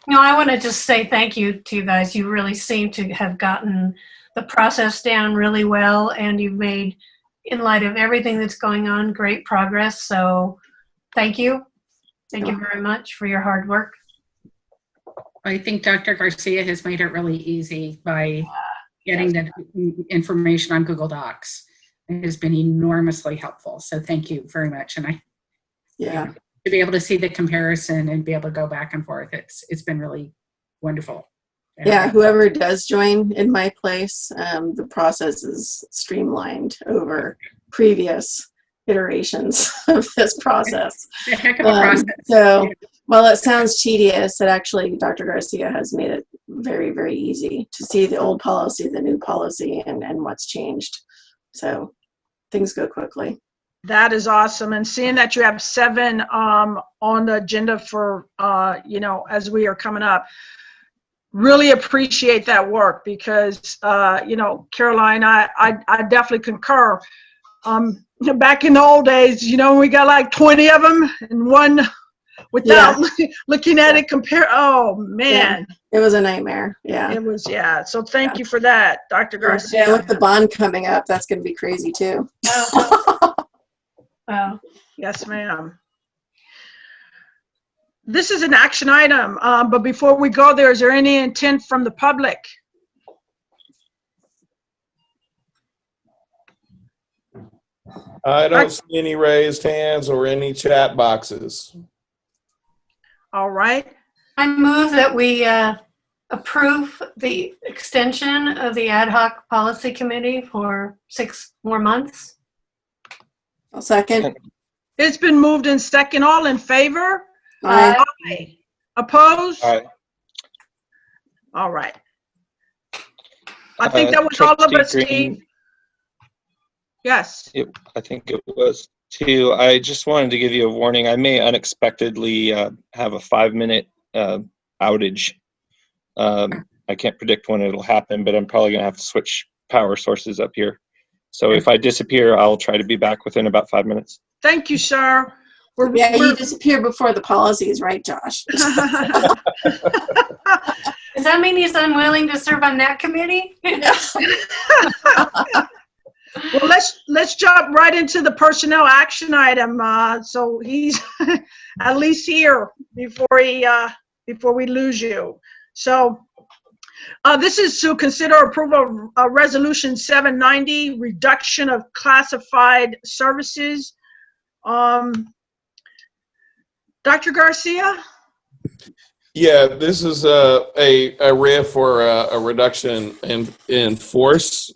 No, I want to just say thank you to you guys. You really seem to have gotten the process down really well, and you've made, in light of everything that's going on, great progress. So thank you. Thank you very much for your hard work. I think Dr. Garcia has made it really easy by getting the information on Google Docs. It has been enormously helpful. So thank you very much. And to be able to see the comparison and be able to go back and forth, it's been really wonderful. Yeah, whoever does join in my place, the process is streamlined over previous iterations of this process. It's a heck of a process. So while it sounds tedious, it actually, Dr. Garcia has made it very, very easy to see the old policy, the new policy, and what's changed. So things go quickly. That is awesome. And seeing that you have 7 on the agenda for, as we are coming up, really appreciate that work because, Caroline, I definitely concur. Back in the old days, we got like 20 of them and one without looking at it compare. Oh man. Yeah, it was a nightmare. Yeah. It was, So thank you for that, Dr. Garcia. Yeah, with the bond coming up, that's going to be crazy too. Wow. Yes, ma'am. This is an action item, but before we go there, is there any intent from the public? I don't see any raised hands or any chat boxes. All right. I move that we approve the extension of the ad hoc policy committee for 6 more months. I'll second. It's been moved in second. All in favor? Aye. Aye. Opposed? Aye. All right. I think that was all of us, Steve. Yes. I think it was too. I just wanted to give you a warning. I may unexpectedly have a 5-minute outage. I can't predict when it'll happen, but I'm probably going to have to switch power sources up here. So if I disappear, I'll try to be back within about 5 minutes. Thank you, sir. You disappeared before the policies, right, Josh? Does that mean he's unwilling to serve on that committee? Well, let's jump right into the personnel action item. So he's at least here before we lose you. So this is to consider approval of Resolution 790, reduction of classified services. Dr. Garcia? Yeah, this is a RIF or a reduction in force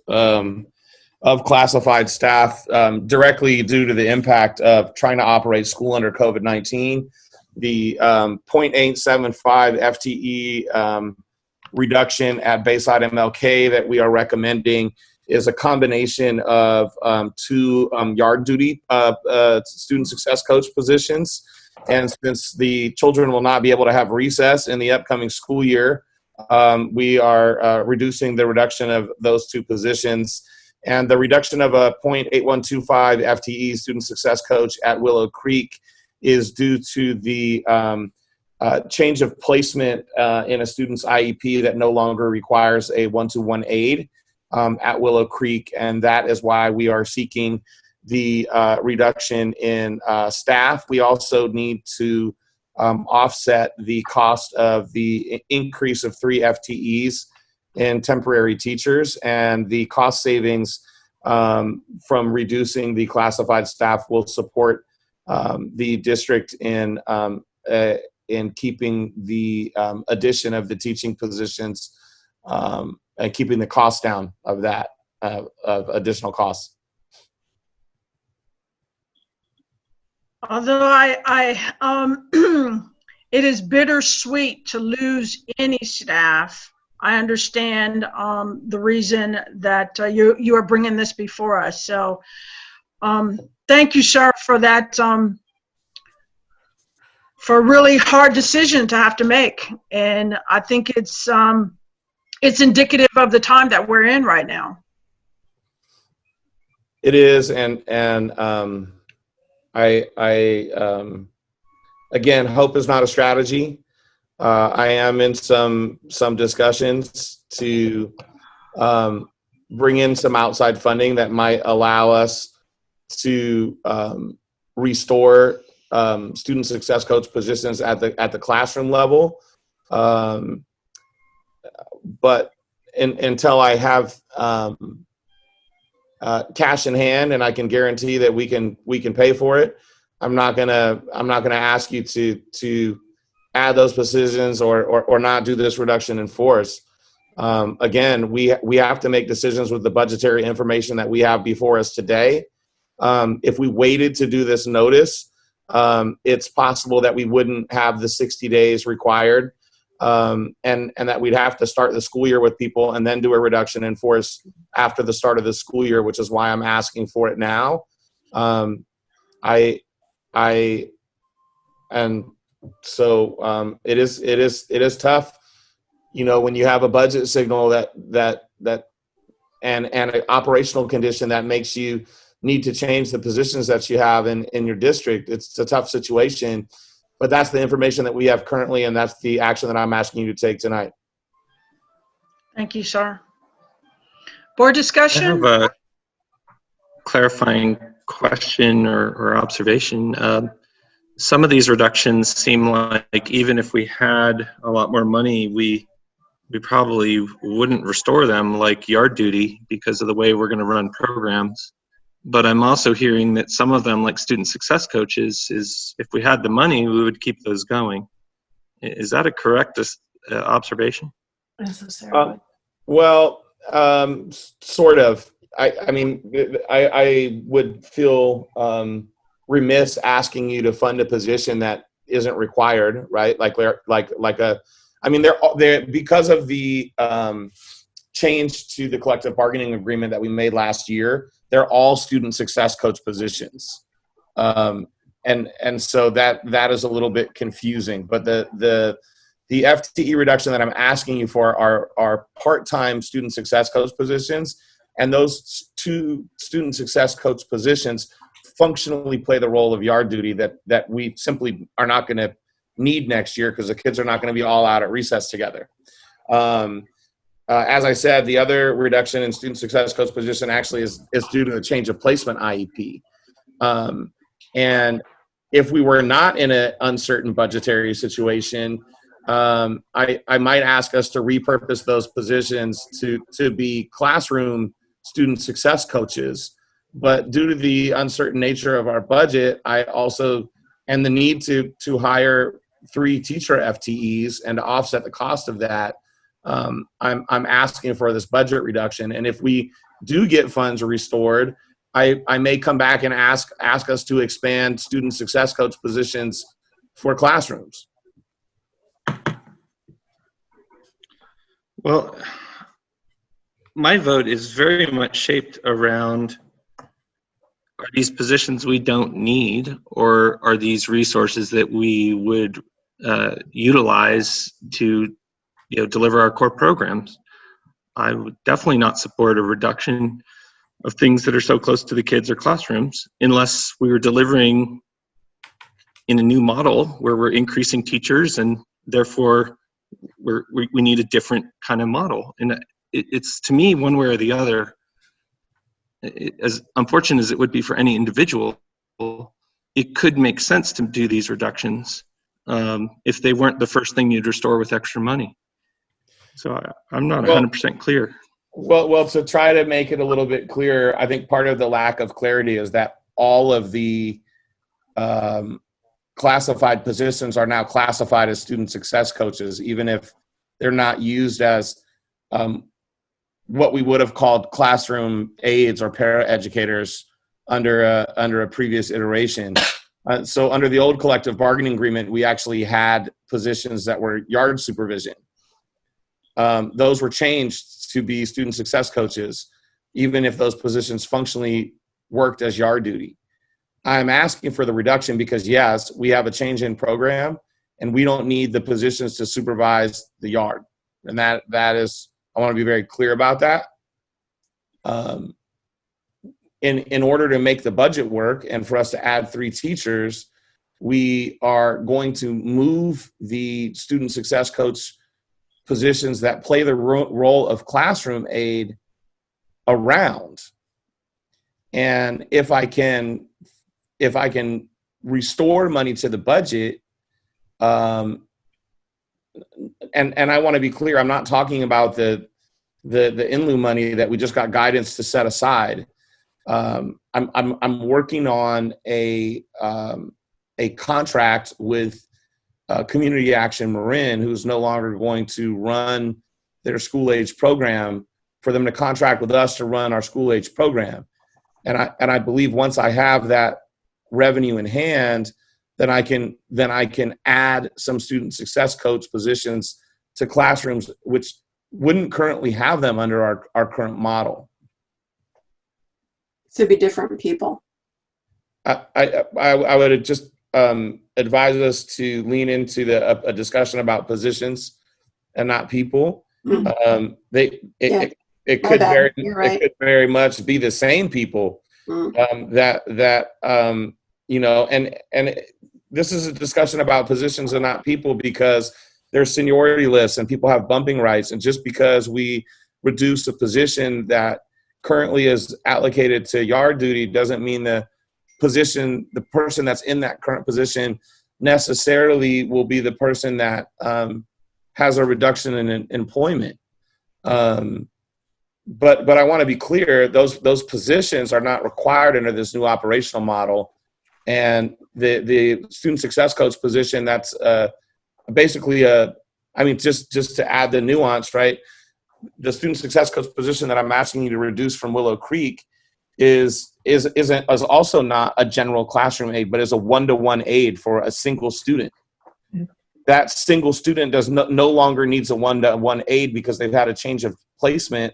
of classified staff directly due to the impact of trying to operate school under COVID-19. The 0.875 FTE reduction at Bayside MLK that we are recommending is a combination of 2 yard duty student success coach positions. And since the children will not be able to have recess in the upcoming school year, we are reducing the reduction of those 2 positions. And the reduction of a 0.8125 FTE student success coach at Willow Creek is due to the change of placement in a student's IEP that no longer requires a 1-to-1 aide at Willow Creek. And that is why we are seeking the reduction in staff. We also need to offset the cost of the increase of 3 FTEs in temporary teachers, and the cost savings from reducing the classified staff will support the district in keeping the addition of the teaching positions and keeping the cost down of that. of additional costs. Although it is bittersweet to lose any staff. I understand the reason that you are bringing this before us. So thank you, sir, for that, for a really hard decision to have to make. And I think it's indicative of the time that we're in right now. It is, and again, hope is not a strategy. I am in some discussions to bring in some outside funding that might allow us to restore student success coach positions at the classroom level. But until I have cash in hand and I can guarantee that we can pay for it, I'm not gonna ask you to add those positions or not do this reduction in force. Again, we have to make decisions with the budgetary information that we have before us today. If we waited to do this notice, it's possible that we wouldn't have the 60 days required, and that we'd have to start the school year with people and then do a reduction in force after the start of the school year, which is why I'm asking for it now. So it is tough, you know, when you have a budget signal that and an operational condition that makes you need to change the positions that you have in your district. It's a tough situation, but that's the information that we have currently, and that's the action that I'm asking you to take tonight. Thank you, sir. Board discussion? I have a clarifying question or observation. Some of these reductions seem like even if we had a lot more money, we probably wouldn't restore them, like yard duty, because of the way we're going to run programs. But I'm also hearing that some of them, like student success coaches, is if we had the money, we would keep those going. Is that a correct observation? Well, sort of. I mean, I would feel remiss asking you to fund a position that isn't required, right? I mean, they're because of the change to the collective bargaining agreement that we made last year. They're all student success coach positions, and so that is a little bit confusing. But the FTE reduction that I'm asking you for are part-time student success coach positions, and those two student success coach positions functionally play the role of yard duty that we simply are not going to need next year because the kids are not going to be all out at recess together. As I said, the other reduction in student success coach position actually is due to the change of placement IEP. And if we were not in an uncertain budgetary situation, I might ask us to repurpose those positions to be classroom student success coaches. But due to the uncertain nature of our budget, I also, and the need to hire 3 teacher FTEs and to offset the cost of that, I'm asking for this budget reduction. And if we do get funds restored, I may come back and ask us to expand student success coach positions for classrooms. Well, my vote is very much shaped around, are these positions we don't need, or are these resources that we would utilize to deliver our core programs? I would definitely not support a reduction of things that are so close to the kids or classrooms unless we were delivering in a new model where we're increasing teachers and therefore we need a different kind of model. And it's, to me, one way or the other, as unfortunate as it would be for any individual, it could make sense to do these reductions if they weren't the first thing you'd restore with extra money. So I'm not 100% clear. Well, to try to make it a little bit clearer, I think part of the lack of clarity is that all of the classified positions are now classified as student success coaches, even if they're not used as what we would have called classroom aides or paraeducators under a previous iteration. So under the old collective bargaining agreement, we actually had positions that were yard supervision. Those were changed to be student success coaches, even if those positions functionally worked as yard duty. I'm asking for the reduction because, yes, we have a change in program and we don't need the positions to supervise the yard. And that is, I want to be very clear about that. In order to make the budget work and for us to add 3 teachers, we are going to move the student success coach positions that play the role of classroom aide around. And if I can restore money to the budget, and I want to be clear, I'm not talking about the in lieu money that we just got guidance to set aside. I'm working on a contract with Community Action Marin, who's no longer going to run their school age program, for them to contract with us to run our school age program. And I believe once I have that revenue in hand, then I can add some student success coach positions to classrooms which wouldn't currently have them under our current model. So it'd be different people. I would just advise us to lean into a discussion about positions and not people. It could very much be the same people and this is a discussion about positions and not people, because there's seniority lists and people have bumping rights. And just because we reduce a position that currently is allocated to yard duty doesn't mean the person that's in that current position necessarily will be the person that has a reduction in employment. But I want to be clear, those positions are not required under this new operational model. And the student success coach position, that's basically just to add the nuance, right? The student success coach position that I'm asking you to reduce from Willow Creek is also not a general classroom aide, but is a one-to-one aide for a single student. That single student no longer needs a one-to-one aide because they've had a change of placement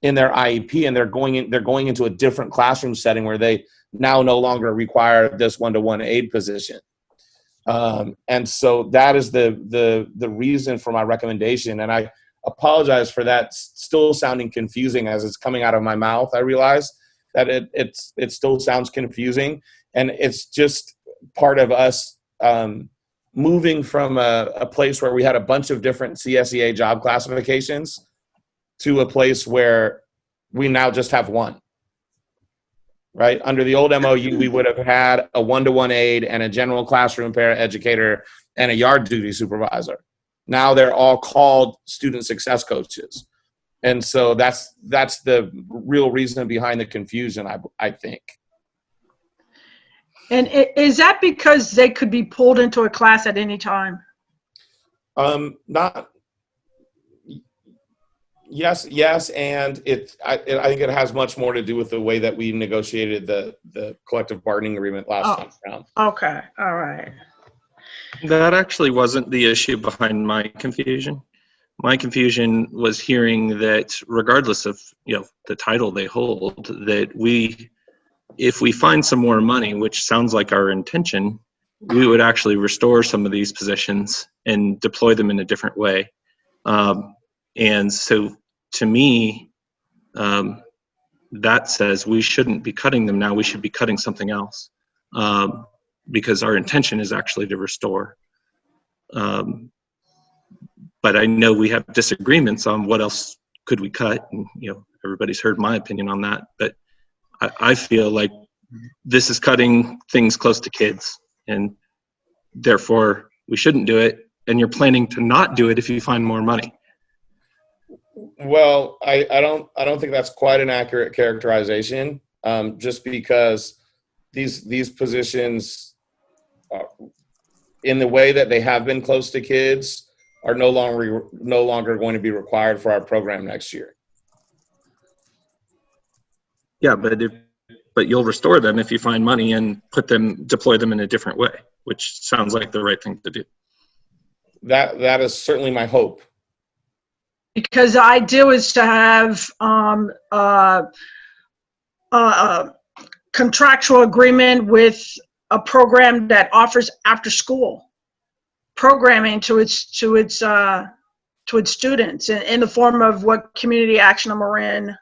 in their IEP, and they're going into a different classroom setting where they now no longer require this one-to-one aide position. And so that is the reason for my recommendation. And I apologize for that still sounding confusing as it's coming out of my mouth. I realize that it still sounds confusing, and it's just part of us moving from a place where we had a bunch of different CSEA job classifications to a place where we now just have one. Right? Under the old MOU, we would have had a one-to-one aide and a general classroom paraeducator and a yard duty supervisor. Now they're all called student success coaches. And so that's the real reason behind the confusion, I think. And is that because they could be pulled into a class at any time? Yes, and I think it has much more to do with the way that we negotiated the collective bargaining agreement last time around. Okay, all right. That actually wasn't the issue behind my confusion. My confusion was hearing that regardless of the title they hold, that if we find some more money, which sounds like our intention, we would actually restore some of these positions and deploy them in a different way. And so to me, that says we shouldn't be cutting them now. We should be cutting something else, because our intention is actually to restore. But I know we have disagreements on what else could we cut. And, everybody's heard my opinion on that. But I feel like this is cutting things close to kids, and therefore we shouldn't do it. And you're planning to not do it if you find more money. Well, I don't think that's quite an accurate characterization. Just because these positions, in the way that they have been close to kids, are no longer going to be required for our program next year. Yeah, but you'll restore them if you find money and deploy them in a different way, which sounds like the right thing to do. That is certainly my hope. Because the idea is to have contractual agreement with a program that offers after school programming to its students in the form of what Community Action of Marin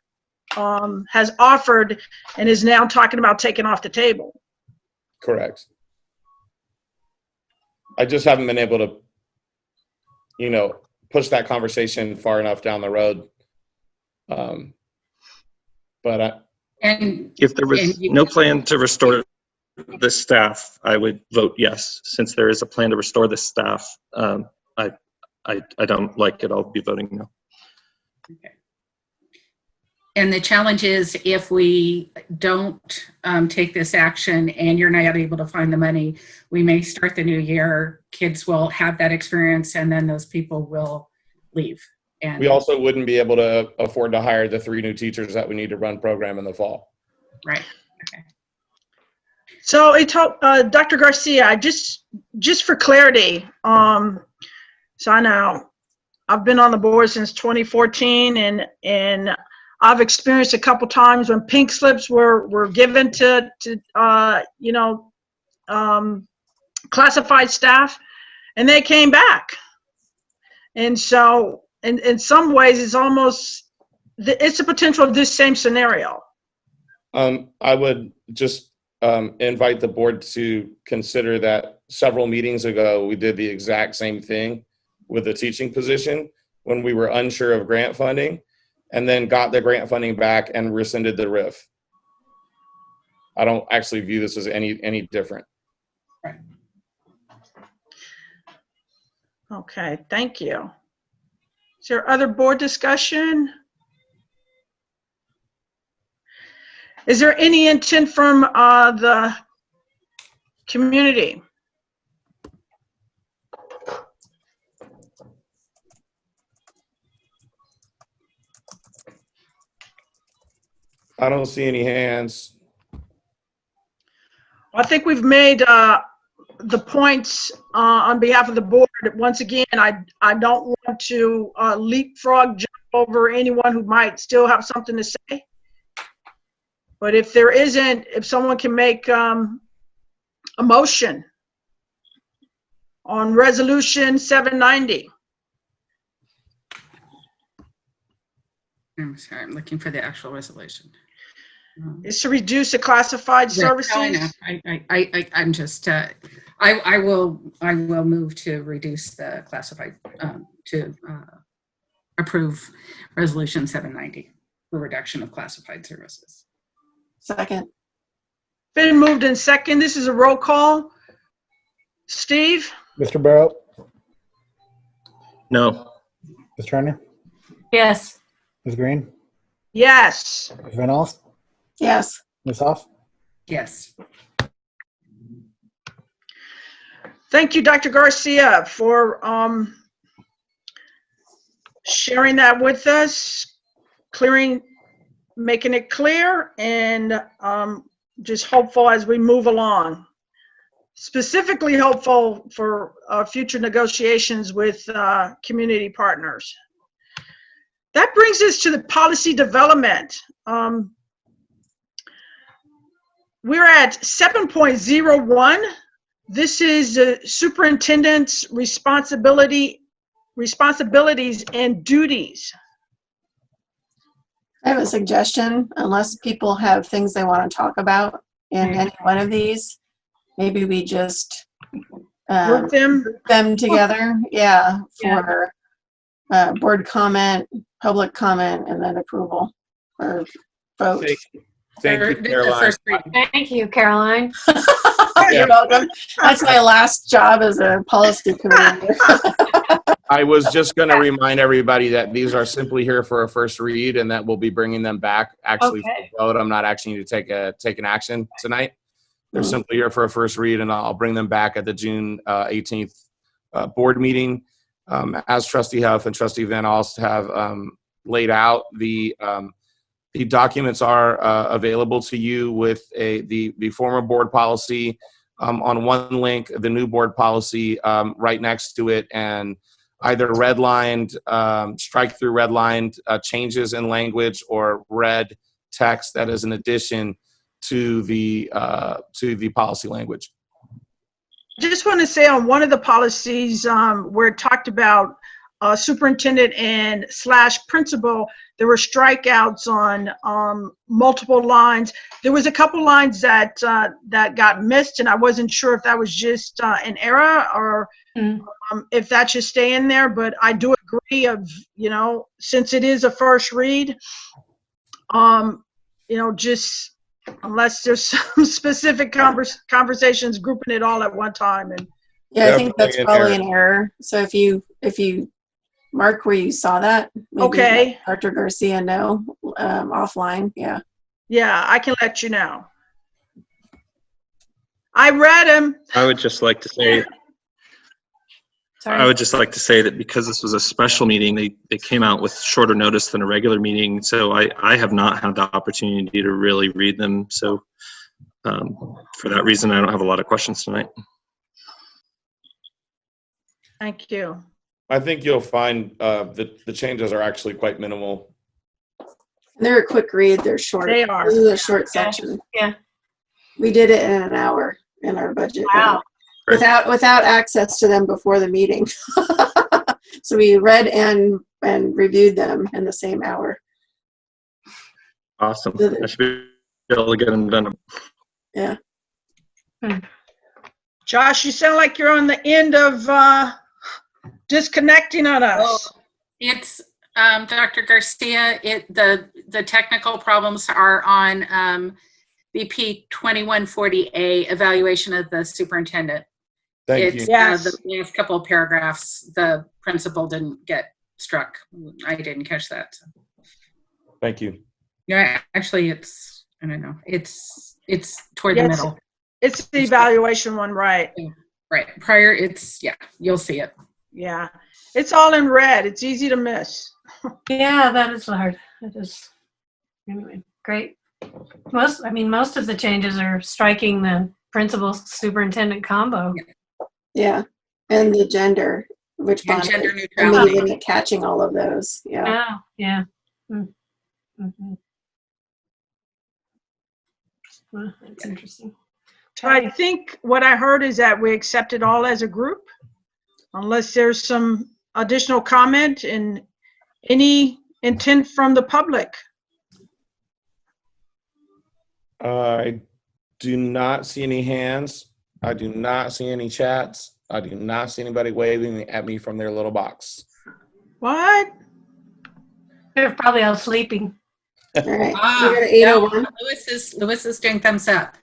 has offered and is now talking about taking off the table. Correct. I just haven't been able to, push that conversation far enough down the road. And if there was no plan to restore the staff, I would vote yes. Since there is a plan to restore the staff, I don't like it. I'll be voting no. Okay. And the challenge is if we don't take this action and you're not able to find the money, we may start the new year. Kids will have that experience and then those people will leave. And we also wouldn't be able to afford to hire the 3 new teachers that we need to run program in the fall. Right. Okay. So Dr. Garcia, just for clarity, so I know I've been on the board since 2014 and I've experienced a couple times when pink slips were given to classified staff, and they came back. And so, in some ways, it's a potential of this same scenario. I would just invite the board to consider that several meetings ago we did the exact same thing with the teaching position when we were unsure of grant funding, and then got the grant funding back and rescinded the RIF. I don't actually view this as any different. Right. Okay, thank you. Is there other board discussion? Is there any intent from the community? I don't see any hands. I think we've made the points on behalf of the board. Once again, I don't want to leapfrog, jump over anyone who might still have something to say. But if there isn't, if someone can make a motion on resolution 790. I'm sorry, I'm looking for the actual resolution. It's to reduce the classified services. I know. I'm just. I will move to reduce the classified to approve resolution 790 for reduction of classified services. Second. Been moved in second. This is a roll call. Steve? Mr. Barrow? No. Ms. Turner? Yes. Ms. Green? Yes. Ms. Van Alst? Yes. Ms. Hoff? Yes. Thank you, Dr. Garcia, for sharing that with us, making it clear, and just hopeful as we move along. Specifically hopeful for future negotiations with community partners. That brings us to the policy development. We're at 7.01. This is the superintendent's responsibilities and duties. I have a suggestion, unless people have things they want to talk about in any one of these, maybe we just group them together. Yeah, for board comment, public comment, and then approval or vote. Thank you, Caroline. Thank you, Caroline. You're welcome. That's my last job as a policy committee. I was just going to remind everybody that these are simply here for a first read, and that we'll be bringing them back actually for a vote. I'm not asking you to take an action tonight. They're simply here for a first read, and I'll bring them back at the June 18th board meeting. As Trustee Huff and Trustee Van Alst have laid out, the The documents are available to you with the former board policy on one link, the new board policy right next to it, and either redlined, strike through redlined changes in language, or red text that is an addition to the policy language. I just want to say on one of the policies where it talked about superintendent and / principal, there were strikeouts on multiple lines. There was a couple lines that got missed, and I wasn't sure if that was just an error or if that should stay in there. But I do agree since it is a first read, just unless there's some specific conversations grouping it all at one time. And yeah, I think that's probably an error. So if you mark where you saw that, maybe okay, let Dr. Garcia know offline. Yeah, I can let you know. I read them. I would just like to say. Sorry. I would just like to say that because this was a special meeting, they came out with shorter notice than a regular meeting. So I have not had the opportunity to really read them. So for that reason, I don't have a lot of questions tonight. Thank you. I think you'll find that the changes are actually quite minimal. They're a quick read. They're short. They are. This is a short section. Yeah. We did it in an hour in our budget. Wow. Without access to them before the meeting. So we read and reviewed them in the same hour. Awesome. I should be able to get them done. Yeah. Josh, you sound like you're on the end of disconnecting on us. Oh, it's Dr. Garcia. The technical problems are on BP 2140A, evaluation of the superintendent. Thank It's you. Yes. the last couple of paragraphs. The principal didn't get struck. I didn't catch that. So. Thank you. Yeah, actually, I don't know. It's toward the middle. It's the evaluation one, right? Right. Prior, you'll see it. Yeah. It's all in red. It's easy to miss. Yeah, that is hard. It is. Anyway, great. Most of the changes are striking the principal superintendent combo. Yeah. And the gender, which And gender neutrality. immediately catching all of those. Yeah. Oh, yeah. Mm-hmm. Well, that's interesting. I think what I heard is that we accept it all as a group, unless there's some additional comment and any intent from the public. I do not see any hands. I do not see any chats. I do not see anybody waving at me from their little box. What? They're probably all sleeping. All right. Ah, We're at 8:01. Lewis is doing thumbs up.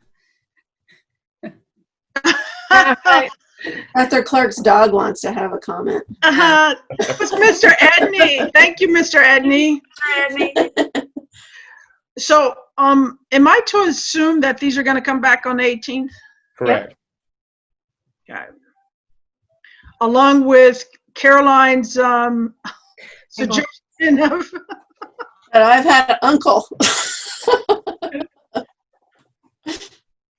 Dr. Clark's dog wants to have a comment. It was Mr. Edney. Thank you, Mr. Edney. So, am I to assume that these are going to come back on the 18th? Correct. Okay. Along with Caroline's suggestion of But I've had an uncle.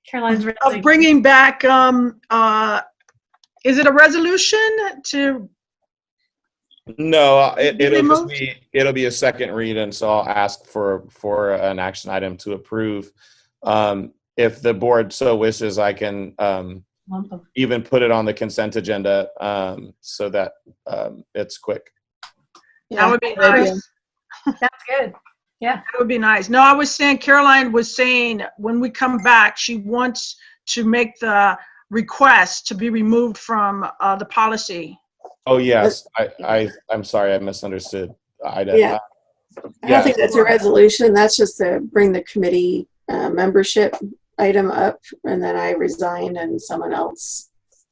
Caroline's of bringing back, is it a resolution to? No, it'll be a second read, and so I'll ask for an action item to approve. If the board so wishes, I can even put it on the consent agenda so that it's quick. That would be nice. That's good. Yeah. That would be nice. No, I was saying, Caroline was saying when we come back, she wants to make the request to be removed from the policy. Oh, yes. I'm sorry, I misunderstood. I don't think that's a resolution. That's just to bring the committee membership item up, and then I resign and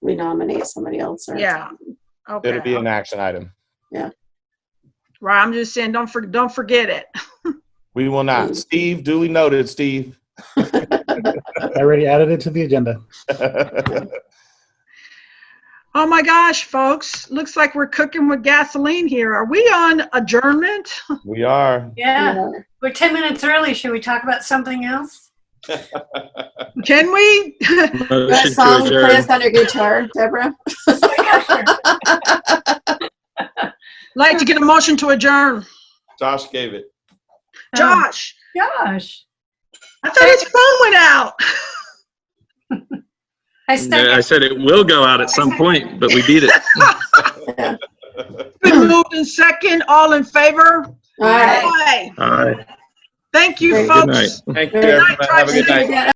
we nominate somebody else. Yeah. Okay. It'll be an action item. Yeah. Right. I'm just saying, don't forget it. We will not. Steve, duly noted, Steve. I already added it to the agenda. Oh my gosh, folks. Looks like we're cooking with gasoline here. Are we on adjournment? We are. Yeah. We're 10 minutes early. Should we talk about something else? Can we? That song play us on your guitar, Deborah. Like to get a motion to adjourn. Josh gave it. Josh. Josh. I thought his phone went out. I said it will go out at some point, but we beat it. Been moved in second. All in favor? Aye. Aye. All right. Thank you, Good folks. night. Thank you, everyone. Have a good night.